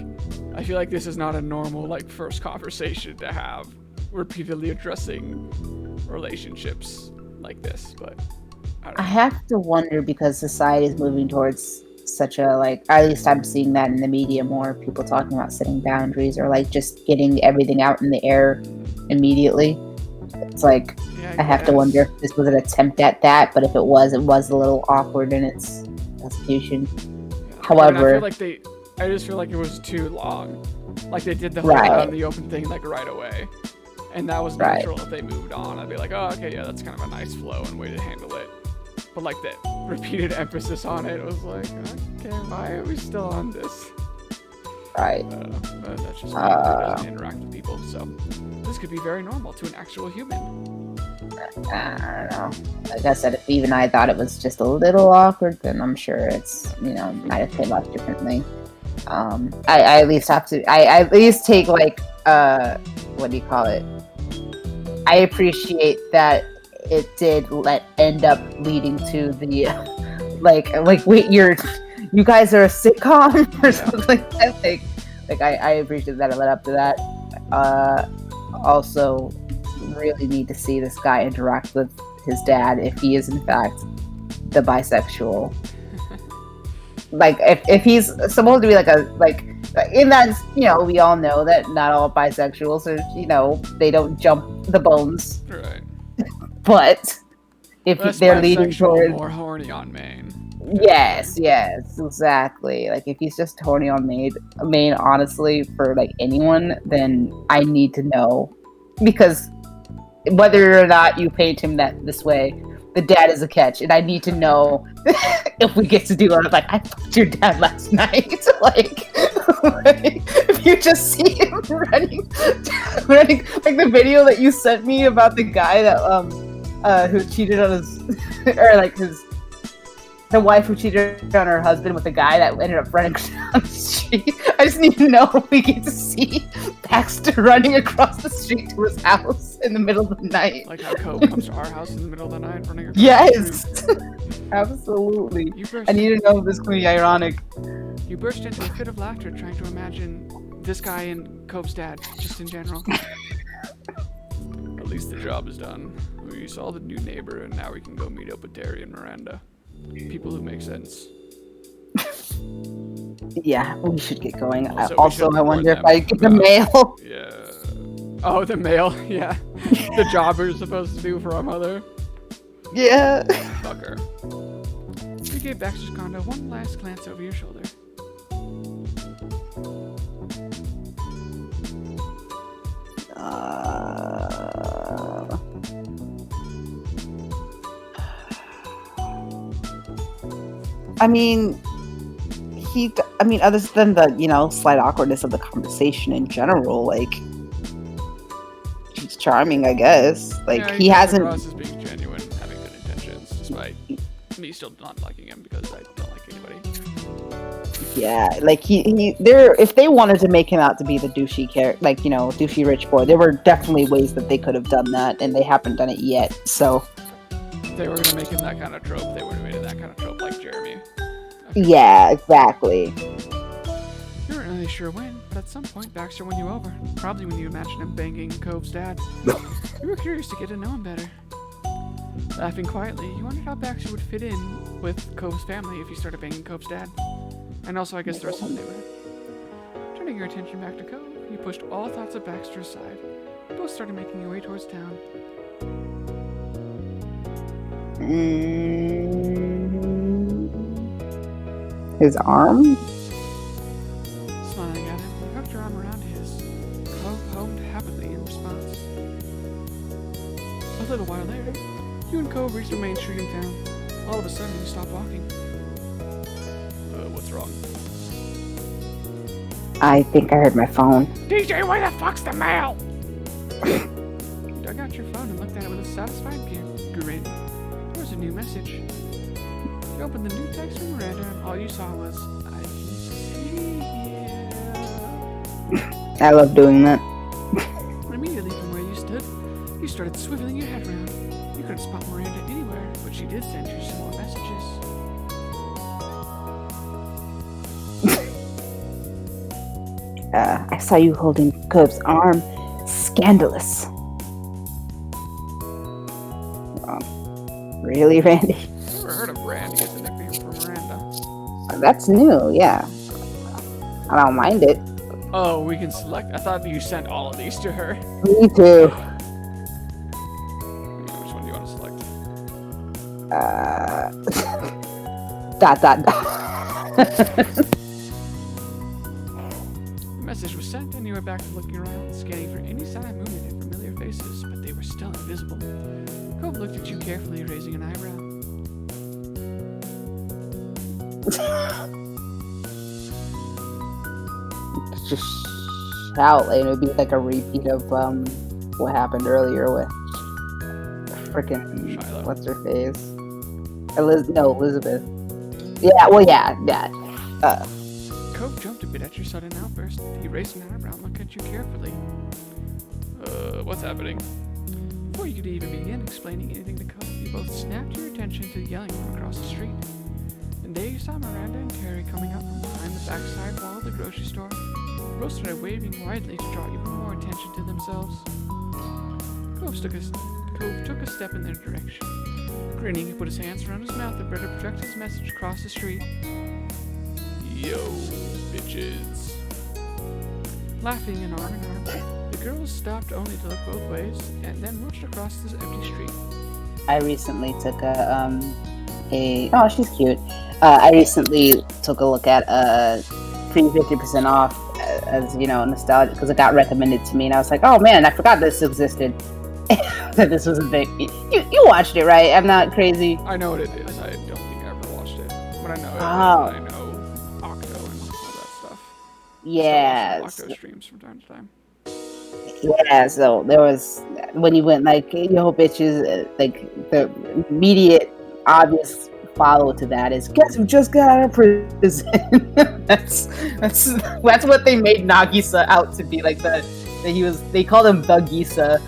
I feel like this is not a normal like first conversation to have, repeatedly addressing relationships like this. But I don't I know. have to wonder because society is moving towards such a like. At least I'm seeing that in the media more. People talking about setting boundaries or like just getting everything out in the air immediately. It's like Yeah, I have to guess. wonder if this was an attempt at that. But if it was a little awkward in its execution. Yeah. However- I just feel like it was too long. Like they did the whole Right. out in the open thing like right away, and that was Right. natural. If they moved on, I'd be like, oh, okay, yeah, that's kind of a nice flow and way to handle it. But like the repeated emphasis on it was like, okay, why are we still on this? Right. I don't know. But that's just me who doesn't interact with people. So this could be very normal to an actual human. I don't know. Like I said, if even I thought it was just a little awkward, then I'm sure it's might have came out differently. I at least have to. I at least take like what do you call it? I appreciate that it did end up leading to the like wait, you guys are a sitcom or something like that. Like I appreciate that it led up to that. Also, really need to see this guy interact with his dad if he is in fact the bisexual. Like if he's supposed to be like in that we all know that not all bisexuals are they don't jump the bones, Right. but if Less they're leading bisexual, towards more horny on main. yes exactly, like if he's just horny on main honestly for like anyone, then I need to know, because whether or not you paint him this way, the dad is a catch, and I need to know if we get to do it. Like, I fucked your dad last night. like if you just see him running, like the video that you sent me about the guy that who cheated on his or like the wife who cheated on her husband with the guy that ended up running down the street. I just need to know if we get to see Baxter running across the street to his house in the middle of the night. Like how Cove comes to our house in the middle of the night running across the Yes, street. absolutely. You burst, I need to know if this can be ironic. you burst into a fit of laughter trying to imagine this guy and Cove's dad, just in general. At least the job is done. We saw the new neighbor, and now we can go meet up with Terry and Miranda. People who make sense. Yeah, we should get going. Also, we Also, should I wonder warn if I get the them mail. Yeah. Oh, the mail. Yeah. The job we're supposed to do for our mother. Yeah. Fucker. You gave Baxter's condo one last glance over your shoulder. I mean, other than the, slight awkwardness of the conversation in general, like, he's charming, I guess. Like, Yeah, he comes hasn't. across as being genuine, having good intentions, despite me still not liking him because I don't like anybody. Yeah, like if they wanted to make him out to be the douchey character, like, douchey rich boy, there were definitely ways that they could have done that, and they haven't done it yet. So, If they were gonna make him that kind of trope, they would have made it that kind of trope like Jeremy. yeah, exactly. You weren't really sure when, but at some point Baxter won you over. Probably when you imagined him banging Cove's dad. You were curious to get to know him better. Laughing quietly, you wondered how Baxter would fit in with Cove's family if he started banging Cove's dad. And also, I guess the rest of the neighborhood. Turning your attention back to Cove, you pushed all thoughts of Baxter aside. You both started making your way towards town. His arm? Smiling at him, you hooked your arm around his. Cove homed happily in response. A little while later, you and Cove reached the main street in town. All of a sudden, you stopped walking. What's wrong? I think I heard my phone. DJ, where the fuck's the mail? You dug out your phone and looked at it with a satisfied grin. There was a new message. You opened the new text from Miranda, and all you saw was, I can see you. I love doing that. Immediately from where you stood, you started swiveling your head around. You couldn't spot Miranda anywhere, but she did send you some more messages. I saw you holding Cove's arm. Scandalous. Really, Randy? Never heard of Rand get the nickname for Miranda. That's new, yeah. I don't mind it. Oh, we can select. I thought you sent all of these to her. Me too. Which one do you want to select? Dot. The message was sent, and you were back to looking around, scanning for any sign of movement and familiar faces, but they were still invisible. Cove looked at you carefully, raising an eyebrow. Just shout, and it would be like a repeat of what happened earlier with freaking Shiloh. what's her face? Elizabeth. Yeah, well, yeah. Cove jumped a bit at your sudden outburst. He raised an eyebrow and looked at you carefully. What's happening? Before you could even begin explaining anything to Cove, you both snapped your attention to the yelling from across the street. And there you saw Miranda and Terry coming up from behind the backside wall of the grocery store. They both started waving widely to draw even more attention to themselves. Cove took a step in their direction. Grinning, he put his hands around his mouth and better project his message across the street. Yo, bitches. Laughing and arm in arm, the girls stopped only to look both ways and then rushed across this empty street. I recently took oh, she's cute. I recently took a look at free 50% off as nostalgia because it got recommended to me, and I was like, oh man, I forgot this existed. That this was a thing. You watched it, right? I'm not crazy. I know what it is. I don't think I ever watched it, but I know it. Oh. I know Octo and all that stuff. Yeah. Octo streams from time to time. Yeah, so there was when he went like, yo, bitches, like the immediate obvious follow to that is, guess who just got out of prison? that's what they made Nagisa out to be, like they called him Bugisa,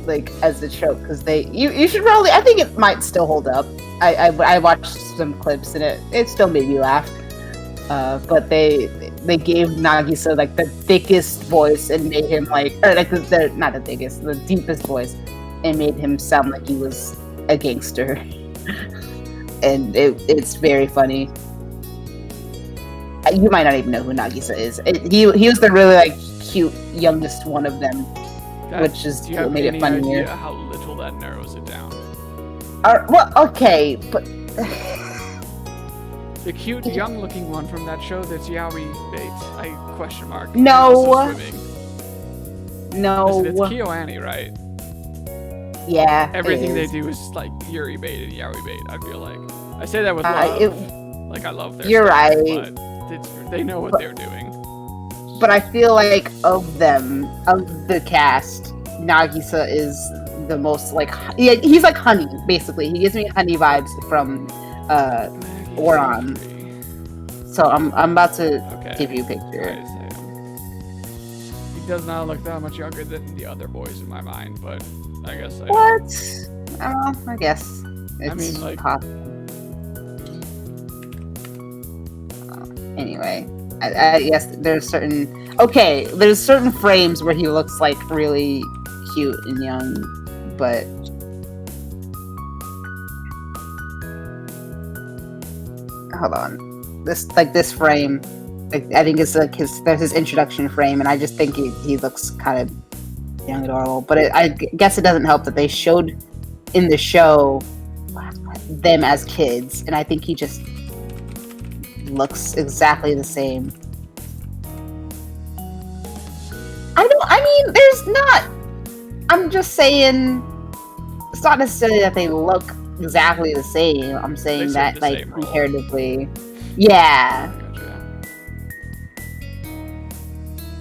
like as a joke, because you should probably, I think it might still hold up. I watched some clips and it still made me laugh. But they gave Nagisa like the thickest voice and made him like, or like not the thickest, the deepest voice, and made him sound like he was a gangster. And it's very funny. You might not even know who Nagisa is. He was the really like cute youngest one of them, which is what made it funnier. Do you have any idea how little that narrows it down? Well, okay, but. The cute, young-looking one from that show that's Yaoi Bait. Question mark. No. Listen, it's KyoAni, right? Yeah. Everything they do is like Yuri Bait and Yaoi Bait, I feel like. I say that with love. Like, I love their You're stuff, right. But they know what they're doing. But I feel like of the cast, Nagisa is the most like, he's like honey, basically. He gives me honey vibes from Oran. So I'm about to give you a picture. He does not look that much younger than the other boys in my mind, but I guess What? I guess. I mean, like, possible. Anyway, I guess there's certain frames where he looks like really cute and young, but hold on, this frame, like, I think it's like his introduction frame, and I just think he looks kind of young, adorable. But I guess it doesn't help that they showed in the show them as kids, and I think he just looks exactly the same. I'm just saying, it's not necessarily that they look exactly the same. I'm saying that, like, comparatively. Yeah. Gotcha.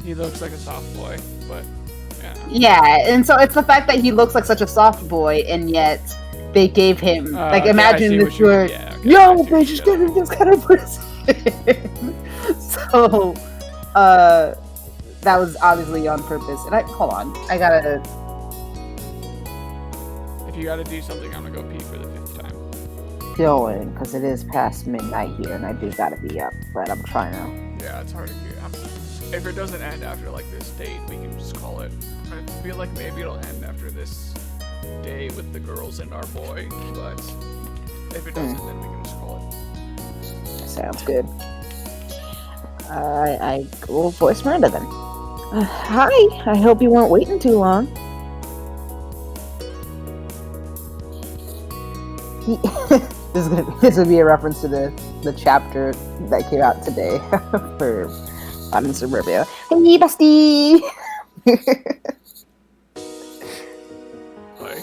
He looks like a soft boy, but yeah. Yeah, and so it's the fact that he looks like such a soft boy, and yet they gave him, like, imagine if you're, yo, bitch, just get him this kind of person. So, that was obviously on purpose. And hold on, I gotta. If you gotta do something, I'm gonna go pee for the 5th time. Going, because it is past midnight here, and I do gotta be up, but I'm trying to. Yeah, it's hard to get. If it doesn't end after like this date, we can just call it. I feel like maybe it'll end after this day with the girls and our boy, but if it doesn't, then we can just call it. Sounds good. I will voice Miranda then. Hi, I hope you weren't waiting too long. This would be a reference to the chapter that came out today for I'm in Suburbia. Hey, bestie! Hi.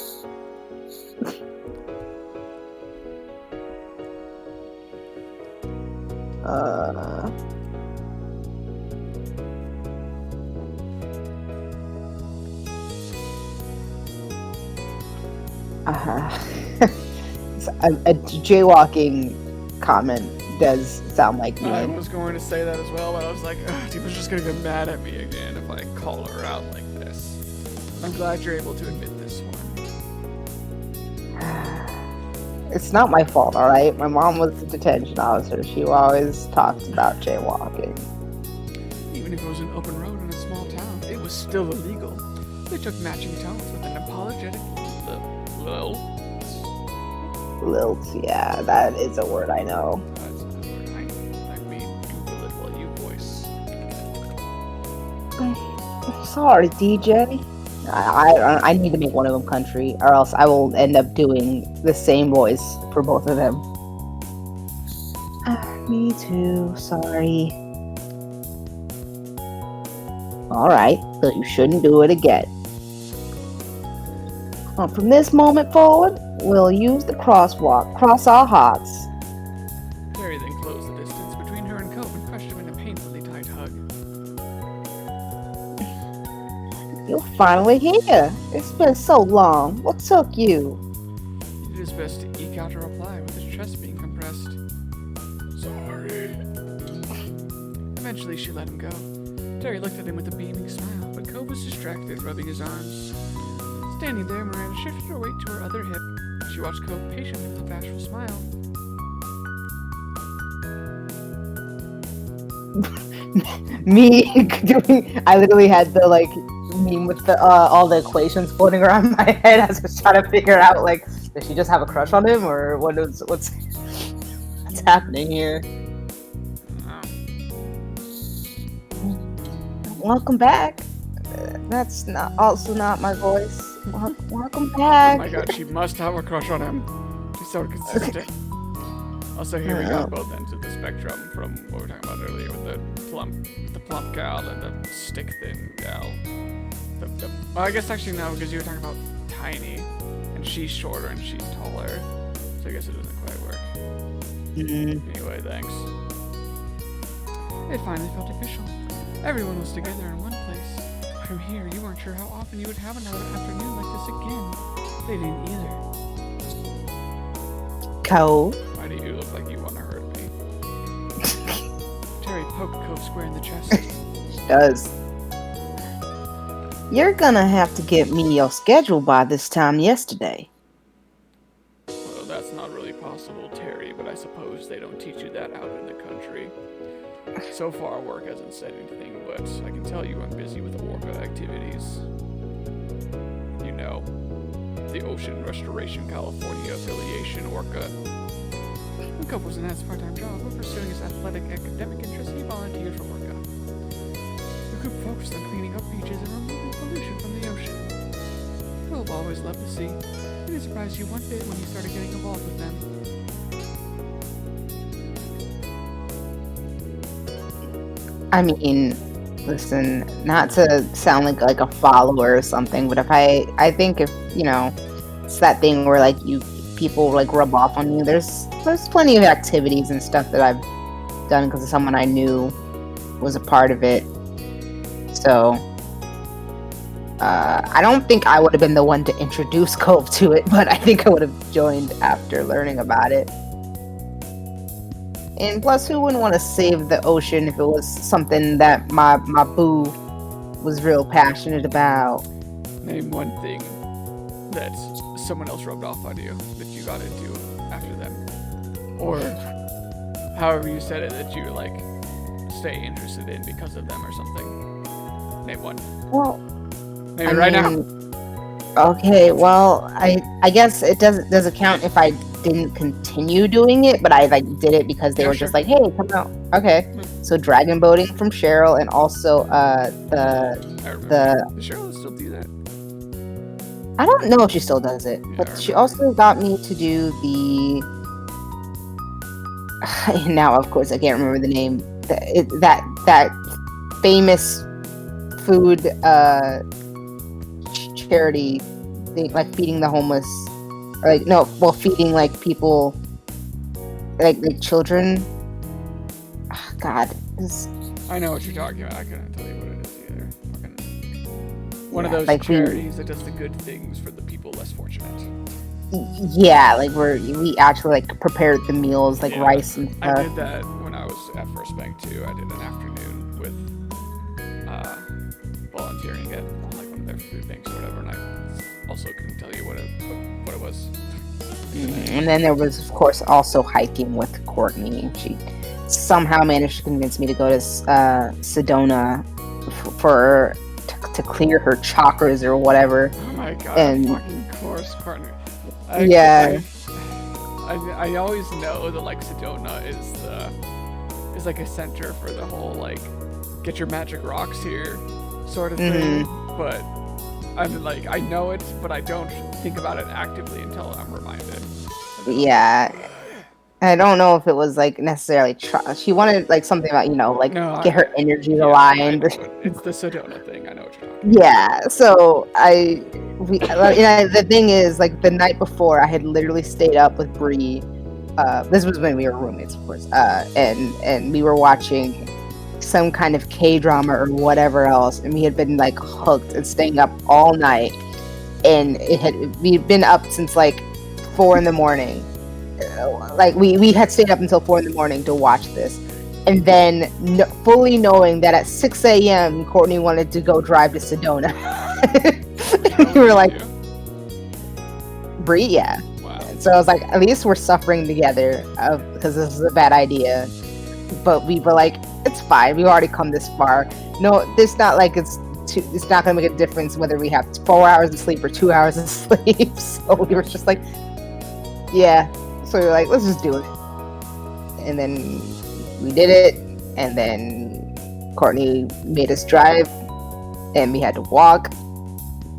A jaywalking comment does sound like me. I was going to say that as well, but I was like, she was just gonna get mad at me again if I call her out like this. I'm glad you're able to admit this one. It's not my fault, alright? My mom was a detention officer. She always talked about jaywalking. Even if it was an open road in a small town, it was still illegal. They took matching tones with an apologetic lilt. Lilt, yeah, that is a word I know. That's another word. I mean, Google it while you voice. Sorry, DJ. I need to make one of them country, or else I will end up doing the same voice for both of them. Me too, sorry. Alright, but you shouldn't do it again. From this moment forward, we'll use the crosswalk. Cross our hearts. Terry then closed the distance between her and Cove and crushed him in a painfully tight hug. You're finally here. It's been so long. What took you? He did his best to eke out a reply with his chest being compressed. Sorry. Eventually, she let him go. Terry looked at him with a beaming smile, but Cove was distracted, rubbing his arms. Standing there, Miranda shifted her weight to her other hip. She watched Cove patiently with a bashful smile. Me doing, I literally had the meme with the all the equations floating around my head as I was trying to figure out does she just have a crush on him or what's happening here? Welcome back. That's not my voice. Welcome back. Oh my god, she must have a crush on him. She's so consistent. Also, here we got both ends of the spectrum from what we were talking about earlier with the plump gal and the stick thin gal. Well, I guess actually no, because you were talking about tiny, and she's shorter and she's taller, so I guess it doesn't quite work. Anyway, thanks. It finally felt official. Everyone was together in one place. From here, you weren't sure how often you would have another afternoon like this again. They didn't either. Cove. Why do you look like you want to hurt me? Terry poked Cove square in the chest. She does. You're gonna have to get me your schedule by this time yesterday. Well, that's not really possible, Terry, but I suppose they don't teach you that out in the country. So far, work hasn't said anything, but I can tell you I'm busy with Orca activities. You know, the Ocean Restoration California affiliation, Orca. When Cove was in his part-time job, but pursuing his athletic academic interests, he volunteered for Orca. The group focused on cleaning up beaches and removing pollution from the ocean. Cove always loved the sea. It didn't surprise you one bit when he started getting involved with them. I mean, listen, not to sound like a follower or something, but I think if, it's that thing where people rub off on you, there's plenty of activities and stuff that I've done because of someone I knew was a part of it. So, I don't think I would have been the one to introduce Cove to it, but I think I would have joined after learning about it. And plus, who wouldn't want to save the ocean if it was something that my boo was real passionate about? Name one thing that someone else rubbed off on you that you got into after them. Or however you said it, that you stay interested in because of them or something. Name one. Well, Name it right now. Okay, well, I guess it doesn't count if I didn't continue doing it, but I like did it because they Yeah, were sure. just like, "Hey, come out." Okay, so dragon boating from Cheryl, and also I remember. the Does Cheryl still do that? I don't know if she still does it, Yeah, I but she remember. also got me to do the. Now, of course, I can't remember the name. That famous food charity thing, like feeding the homeless, or like no, well, feeding like people, like children. Ah, God, this, I know what you're talking about. I couldn't tell you what it is either. Fucking one of yeah, those like charities that does the good things for the people less fortunate. yeah, like we actually like prepared the meals, like Yeah, rice and I stuff. did that when I was at First Bank too. I did an afternoon with volunteering at like one of their food banks or whatever, and I also couldn't tell you what it was. And then there was, of course, also hiking with Courtney. She somehow managed to convince me to go to Sedona to clear her chakras or whatever. Oh my god! And- fucking course, Courtney. Yeah. I always know that like Sedona is like a center for the whole like get your magic rocks here sort of thing. But I'm like I know it, but I don't think about it actively until I'm reminded. Yeah, I don't know if it was like necessarily she wanted like something about like No, get her energies yeah, aligned. I know it. It's the Sedona thing. I know what you're talking about. Yeah, so the thing is, like the night before, I had literally stayed up with Bree. This was when we were roommates, of course, and we were watching some kind of K-drama or whatever else, and we had been like hooked and staying up all night, and we'd been up since like 4 in the morning. Like we had stayed up until 4 in the morning to watch this. And then fully knowing that at 6 a.m. Courtney wanted to go drive to Sedona. We were like, Bree, yeah. Wow. So I was like, at least we're suffering together because this is a bad idea. But we were like, it's fine. We've already come this far. No, it's not like it's not going to make a difference whether we have 4 hours of sleep or 2 hours of sleep. So we were just like, yeah. So we were like, let's just do it. And then we did it, and then Courtney made us drive, and we had to walk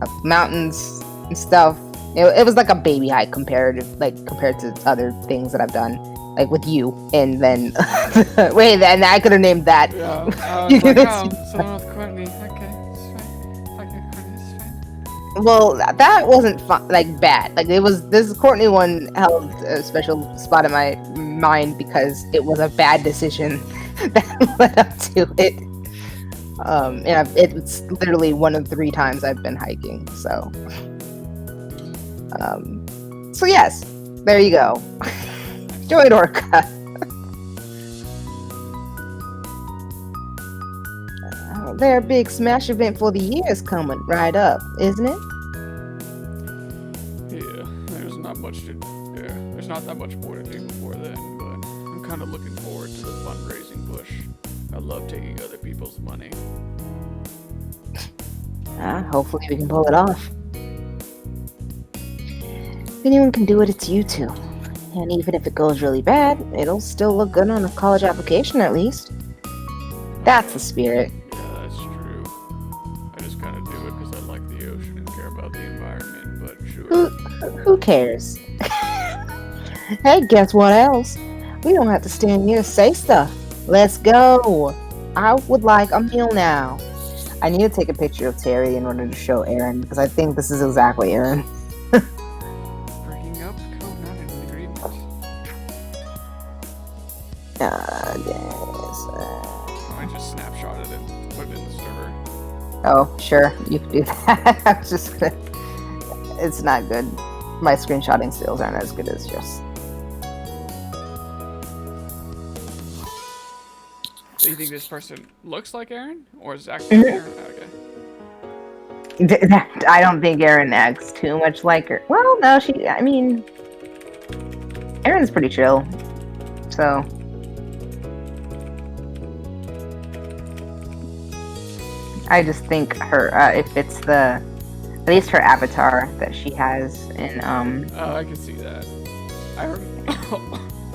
up mountains and stuff. It was like a baby hike compared to other things that I've done, like with you. And then wait, then I could have named that. Yeah, I was like, oh, someone with Courtney. Okay, it's fine. Okay, Courtney, it's fine. Well, that wasn't fun, like bad. Like this Courtney one held a special spot in my mind because it was a bad decision that led up to it. And it's literally one of 3 times I've been hiking. So yes, there you go. Join Orca. Their big smash event for the year is coming right up, isn't it? Yeah, there's not that much more to do before then, but I'm kind of looking forward to the fundraising push. I love taking other people's money. Hopefully we can pull it off. If anyone can do it, it's you two. And even if it goes really bad, it'll still look good on a college application at least. That's the spirit. Yeah, that's true. I just kind of do it because I like the ocean and care about the environment, but sure. Who cares? Hey, guess what else? We don't have to stand here and say stuff. Let's go. I would like a meal now. I need to take a picture of Terry in order to show Aaron, because I think this is exactly Aaron. Breaking up code not in agreement. Yes. I just snapshot it and put it in the server. Oh, sure, you can do that. I'm just gonna. It's not good. My screenshotting skills aren't as good as yours. So you think this person looks like Aaron, or is actually Aaron? Okay. I don't think Aaron acts too much like her. Well, no, I mean, Aaron's pretty chill. So. I just think her, if it's at least her avatar that she has in, Oh, I can see that.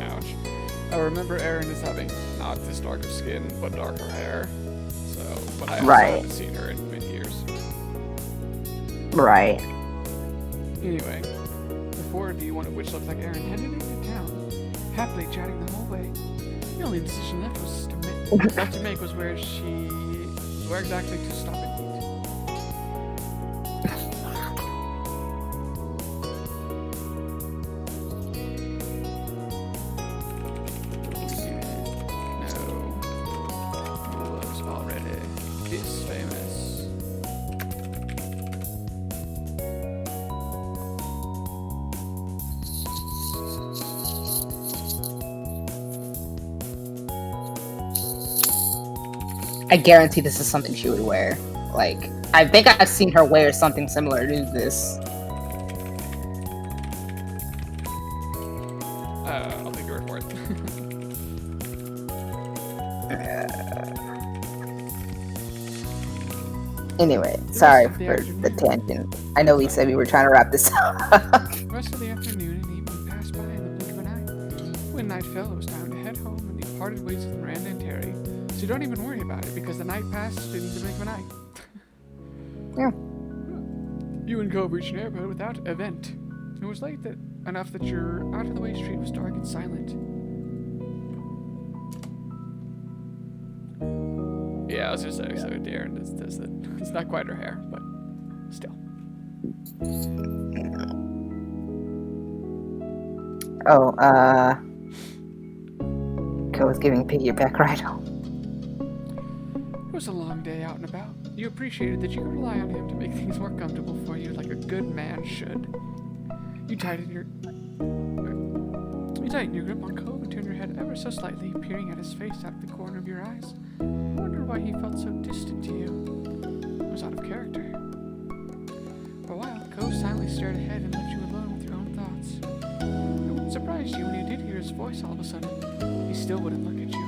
Ouch. I remember Erin as having not this dark of skin, but darker hair. So, but I also haven't seen her in many years. Right. Anyway, the four of you, one of which looked like Erin, headed into town, happily chatting the whole way. The only decision left was to make was where exactly to stop and eat. I guarantee this is something she would wear. Like, I think I've seen her wear something similar to this. I'll take your word for it. Anyway, sorry for the tangent. I know we said we were trying to wrap this up. The rest of the afternoon and evening passed by in the blink of an eye. When night fell, it was time to head home, and he parted ways with Miranda and Terry. So don't even worry about it, because the night passed in the blink of an eye. Yeah. You and Cove reached an airport without event. It was late enough that your out-of-the-way street was dark and silent. Yeah, I was just saying, so Darren does that. It's not quite her hair, but still. Oh, Cove's giving Piggy a back ride home. It was a long day out and about. You appreciated that you could rely on him to make things more comfortable for you like a good man should. You tightened your grip on Cove and turned your head ever so slightly, peering at his face out of the corner of your eyes. I wondered why he felt so distant to you. It was out of character. For a while, Cove silently stared ahead and left you alone with your own thoughts. It wouldn't surprise you when you did hear his voice all of a sudden. He still wouldn't look at you.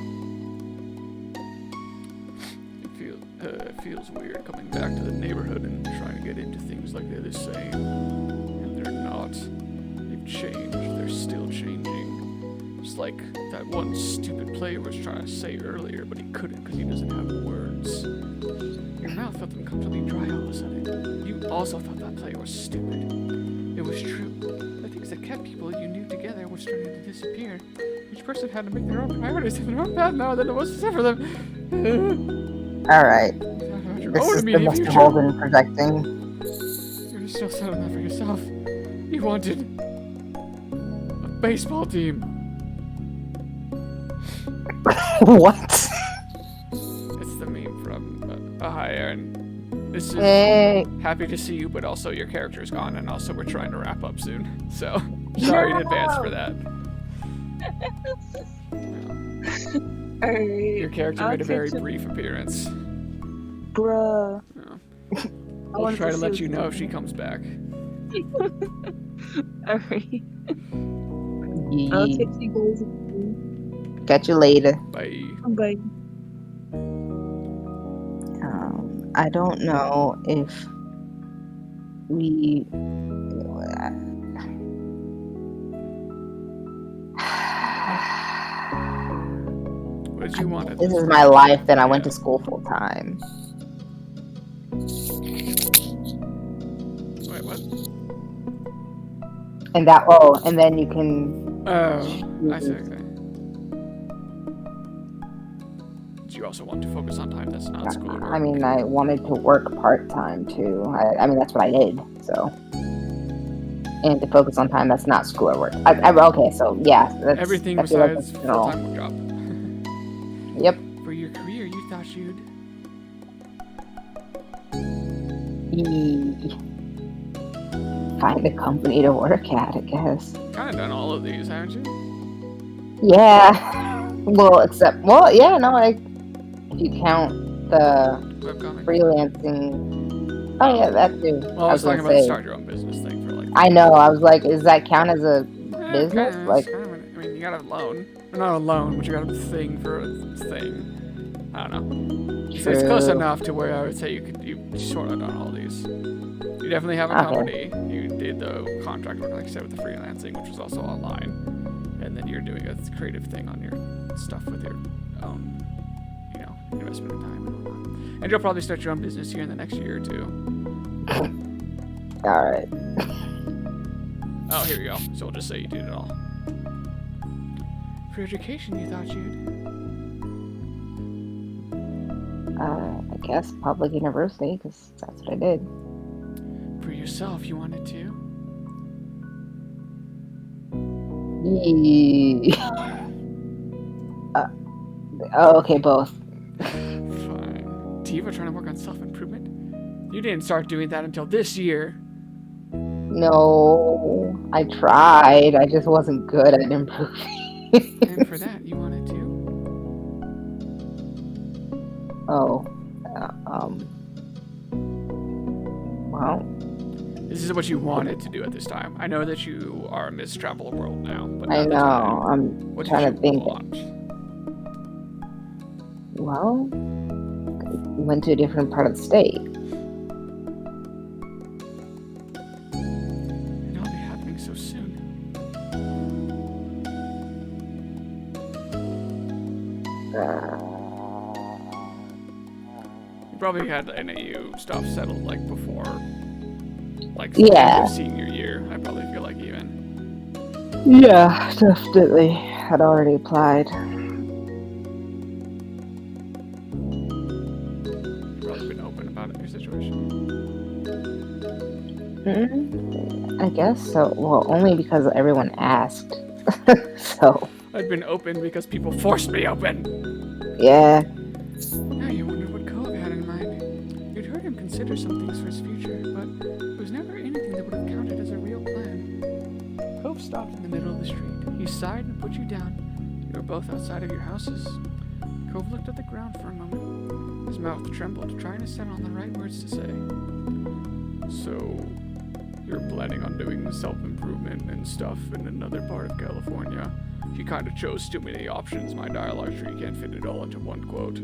It feels weird coming back to the neighborhood and trying to get into things like they're the same. And they're not. They've changed. They're still changing. It's like that one stupid player was trying to say earlier, but he couldn't because he doesn't have words. Your mouth felt uncomfortably dry all of a sudden. You also thought that player was stupid. It was true. The things that kept people you knew together were starting to disappear. Each person had to make their own priorities and their own path now than it was to for them. Alright. This is the Mr. Holden projecting. You're still settling that for yourself. You wanted a baseball team. What? It's the meme from hi Aaron. This is happy to see you, but also your character is gone, and also we're trying to wrap up soon. So sorry in advance for that. Your character made a very brief appearance. Bruh. Yeah. I'll try to let you know if she comes back. Alright. I'll take you guys. Catch you later. Bye. Bye. I don't know if we. What did you want? This is my life. Then I went to school full time. Wait, what? And then you can. Oh, I see. Okay. Do you also want to focus on time that's not school work? I mean, I wanted to work part time too. I mean, that's what I did. So, and to focus on time that's not school or work. Okay, so yeah, that's everything besides full-time job. Yep. For your career, you thought you'd find a company to work at, I guess. Kind of done all of these, haven't you? Yeah. Well, like if you count the Webcomic. freelancing. Oh yeah, that too. Well, I was talking about the start your own business thing for like. I know. I was like, does that count as a business? Like, I mean, you got a loan. Or not a loan, but you got a thing for a thing. I don't know. So it's close enough to where I would say you sort of done all these. You definitely have a company. You did the contract work, like I said, with the freelancing, which was also online. and then you're doing a creative thing on your stuff with your own, investment in time and whatnot. And you'll probably start your own business here in the next year or two. All right. Oh, here we go. So we'll just say you did it all. For education, you thought you'd... I guess public university, because that's what I did. For yourself, you wanted to? Okay, both. Fine. Tifa trying to work on self-improvement? You didn't start doing that until this year. No, I tried. I just wasn't good at improving. And for that, you wanted to? Oh. Well. This is what you wanted to do at this time. I know that you are Miss Travel World now, but I at the know. time, I'm what trying did to think. want? Well, went to a different part of the state. And it'll be happening so soon. You probably had the NAU stuff settled like before, like Yeah. senior year. I probably feel like even. Yeah, definitely. Had already applied. You've probably been open about it, your situation. I guess so. Well, only because everyone asked. So, I'd been open because people forced me open. yeah. Now you wonder what Cove had in mind. You'd heard him consider some things for his future, but it was never anything that would have counted as a real plan. Cove stopped in the middle of the street. He sighed and put you down. You were both outside of your houses. Cove looked at the ground for a moment. His mouth trembled, trying to settle on the right words to say. So, you're planning on doing self-improvement and stuff in another part of California. You kind of chose too many options. My dialogue tree can't fit it all into one quote.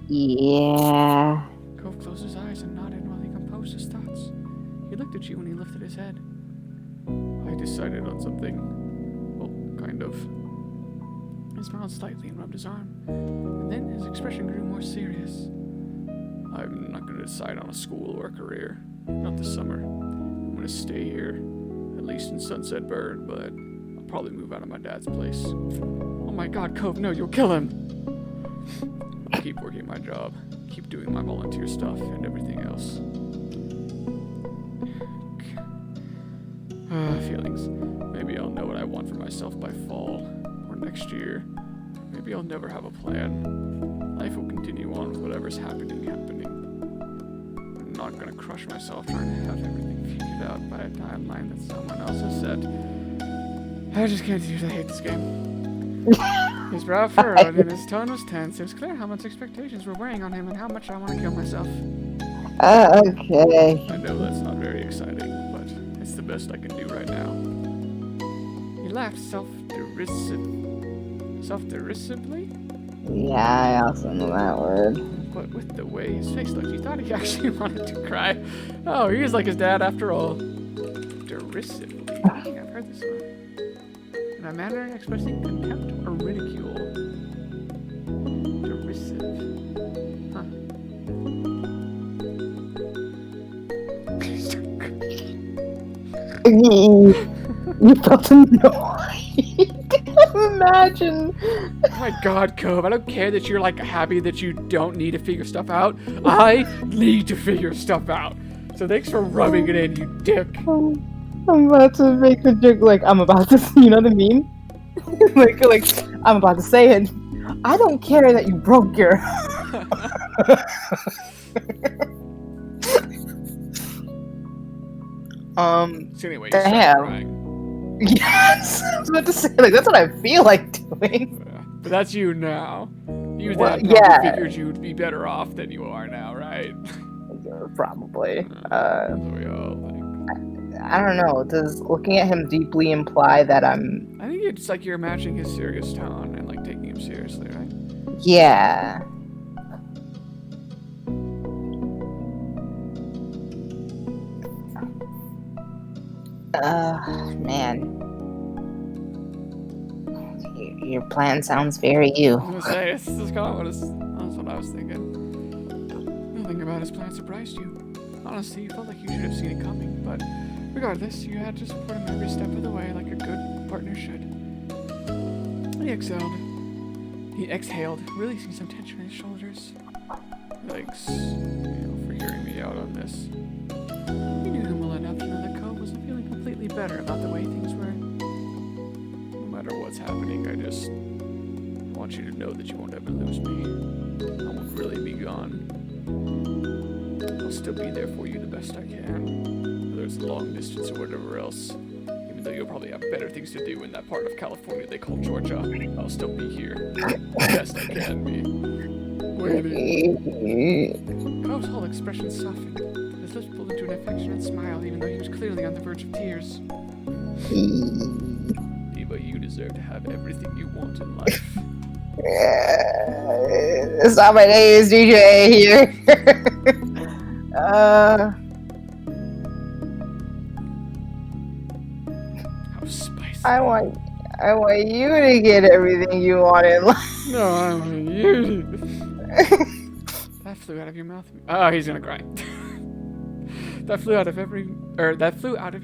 Yeah. Cove closed his eyes and nodded while he composed his thoughts. He looked at you when he lifted his head. I decided on something. Well, kind of. He smiled slightly and rubbed his arm. And then his expression grew more serious. I'm not going to decide on a school or a career. Not this summer. I'm going to stay here. At least in Sunset Bird, but I'll probably move out of my dad's place. Oh my god, Cove, no, you'll kill him! I'll keep working my job. Keep doing my volunteer stuff and everything else. Feelings. Maybe I'll know what I want for myself by fall. Or next year. Maybe I'll never have a plan. Life will continue on with whatever's happening. I'm not gonna crush myself trying to have everything figured out by a timeline that someone else has set. I just can't do it. I hate this game. His brow furrowed and his tone was tense. It was clear how much expectations were weighing on him and how much I want to kill myself. Okay. I know that's not very exciting, but it's the best I can do right now. He laughed self-derisively? Yeah, I also know that word. But with the way his face looked, you thought he actually wanted to cry. Oh, he is like his dad after all. Derisively. I think I've heard this one. In a manner expressing contempt or ridicule. Derisive. Huh. You felt annoyed. Imagine. Oh my god, Cove, I don't care that you're like happy that you don't need to figure stuff out. I need to figure stuff out. So thanks for rubbing it in, you dick. I'm about to make the joke like I'm about to, you know what I mean? like I'm about to say it. I don't care that you broke your. So anyway, you Damn. started crying. Yes, I was about to say like that's what I feel like doing. Yeah. But that's you now. You Well, then probably yeah. figured you'd be better off than you are now, right? Probably. That's what we all think. I don't know. Does looking at him deeply imply that I'm? I think it's like you're matching his serious tone and like taking him seriously, right? Yeah. Man. Your plan sounds very you. I was gonna say, this is kind of that's what I was thinking. Nothing about his plan surprised you. Honestly, you felt like you should have seen it coming, but regardless, you had to support him every step of the way like a good partner should. He exhaled, releasing some tension in his shoulders. Thanks, for hearing me out on this. You knew him well enough to know that Cove wasn't feeling completely better about the way things were. No matter what's happening, I just want you to know that you won't ever lose me. I won't really be gone. I'll still be there for you the best I can, whether it's long distance or whatever else. Even though you'll probably have better things to do in that part of California they call Georgia, I'll still be here. The best I can be. Waiting. Cove's whole expression softened. His lips pulled into an affectionate smile, even though he was clearly on the verge of tears. Eva, you deserve to have everything you want in life. It's not my name, it's DJ here. How spicy. I want you to get everything you want in life. No, I want you to. That flew out of your mouth. Oh, he's gonna cry. That flew out of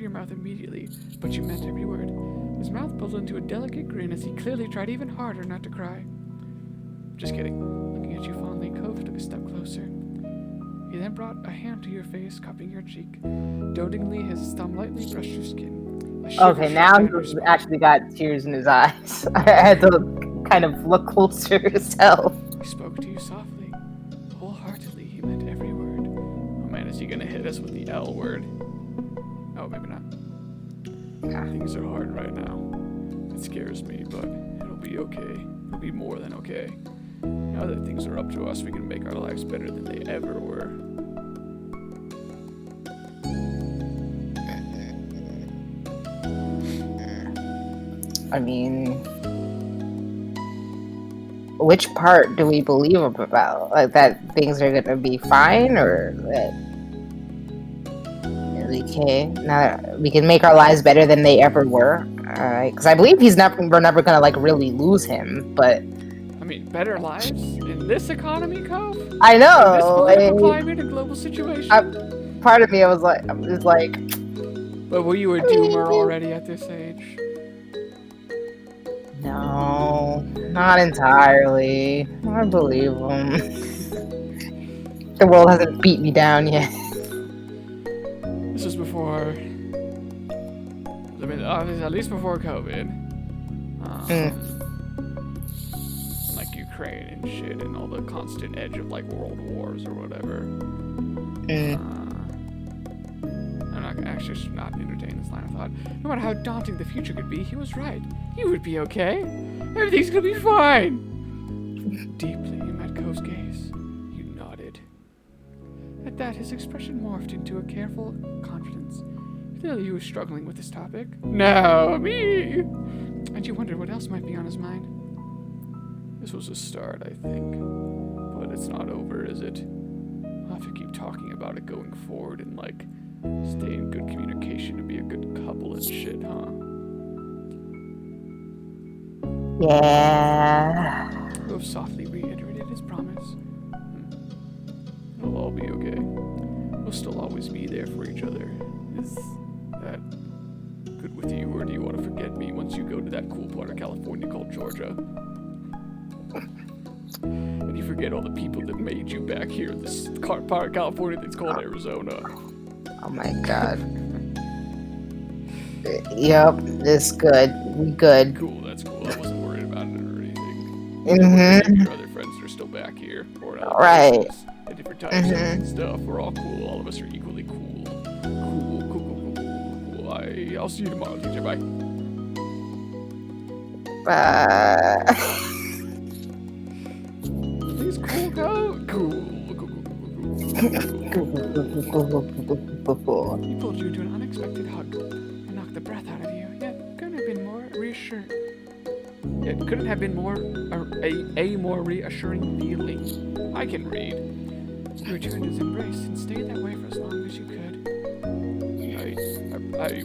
your mouth immediately, but you meant every word. His mouth pulled into a delicate grin as he clearly tried even harder not to cry. Just kidding. Looking at you fondly, Cove took a step closer. He then brought a hand to your face, cupping your cheek. Dotingly, his thumb lightly brushed your skin. Okay, now he's actually got tears in his eyes. I had to kind of look closer himself. He spoke to you softly. Wholeheartedly, he meant every word. Oh man, is he gonna hit us with the L word? Oh, maybe not. Things are hard right now. It scares me, but it'll be okay. It'll be more than okay. Now that things are up to us, we can make our lives better than they ever were. I mean, which part do we believe about? Like that things are gonna be fine, or that we can make our lives better than they ever were? Because I believe we're never gonna like really lose him. But I mean, better lives in this economy, Cove? I know. In this political climate and global situation. Part of me, I was like. But were you a doomer already at this age? No, not entirely. I believe him. The world hasn't beat me down yet. This was before. I mean, at least before COVID. Like Ukraine and shit, and all the constant edge of like world wars or whatever. I'm actually should not entertain this line of thought. No matter how daunting the future could be, he was right. You would be okay. Everything's gonna be fine. Deeply, you met Cove's gaze. You nodded. At that, his expression morphed into a careful confidence. Clearly, he was struggling with this topic. No, me! And you wondered what else might be on his mind. This was a start, I think. But it's not over, is it? I'll have to keep talking about it going forward and, like, stay in good communication to be a good couple and shit, huh? Yeah. Cove softly reiterated his promise. It'll all be okay. We'll still always be there for each other. Is that good with you, or do you want to forget me once you go to that cool part of California called Georgia? And you forget all the people that made you back here, this part of California that's called Arizona. Oh my god. Yep, it's good. We good. Cool, that's cool. I wasn't worried about it or anything. Your other friends are still back here. Or in other places, at different time zones and stuff. We're all cool. All of us are equally cool. Cool. I'll see you tomorrow, teacher. Bye. He's cool, Cool. He pulled you into an unexpected hug and knocked the breath out of you. Yet couldn't have been more reassuring. A more reassuring feeling. I can read. You returned his embrace and stayed that way for as long as you could. I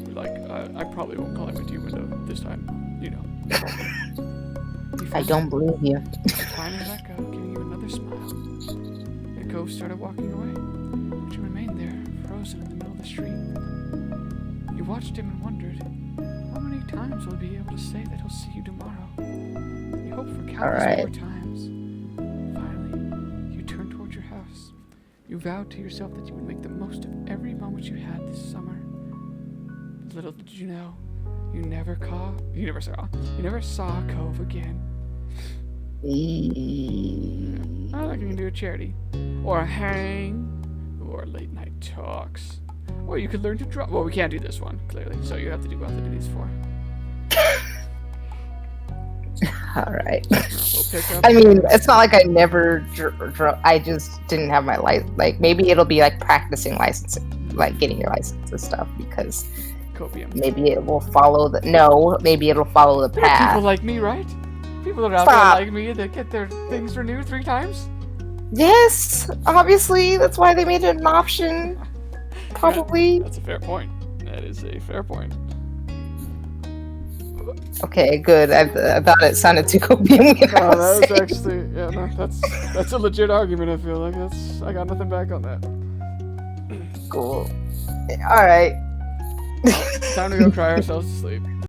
probably won't call him a innuendo this time. You know. You I found don't believe you. Fine as that go, giving you another smile. The ghost started walking away, but you remained there, frozen in the middle of the street. You watched him and wondered, how many times will he be able to say that he'll see you tomorrow? You hoped for countless Alright. more times. Finally, you turned towards your house. You vowed to yourself that you would make the most of every moment you had this summer. Little did you know, you never saw Cove again. I think you can do a charity, or a hang, or late night talks, or you could learn to draw. Well, we can't do this one clearly, so you have to do both of these four. All right. We'll pick up. I mean, it's not like I never I just didn't have my license. Like, maybe it'll be like practicing licensing, like getting your license and stuff, because Copium. maybe it will follow the maybe it'll follow the There are path. people like me, right? People that are out Stop. there like me that get their things renewed 3 times. Yes, obviously that's why they made it an option. Probably. That's a fair point. That is a fair point. Okay, good. I thought it sounded too copium. when I Oh, was that was saying. actually, yeah, no, that's a legit argument. I feel like I got nothing back on that. Cool. All right. Time to go cry ourselves to sleep.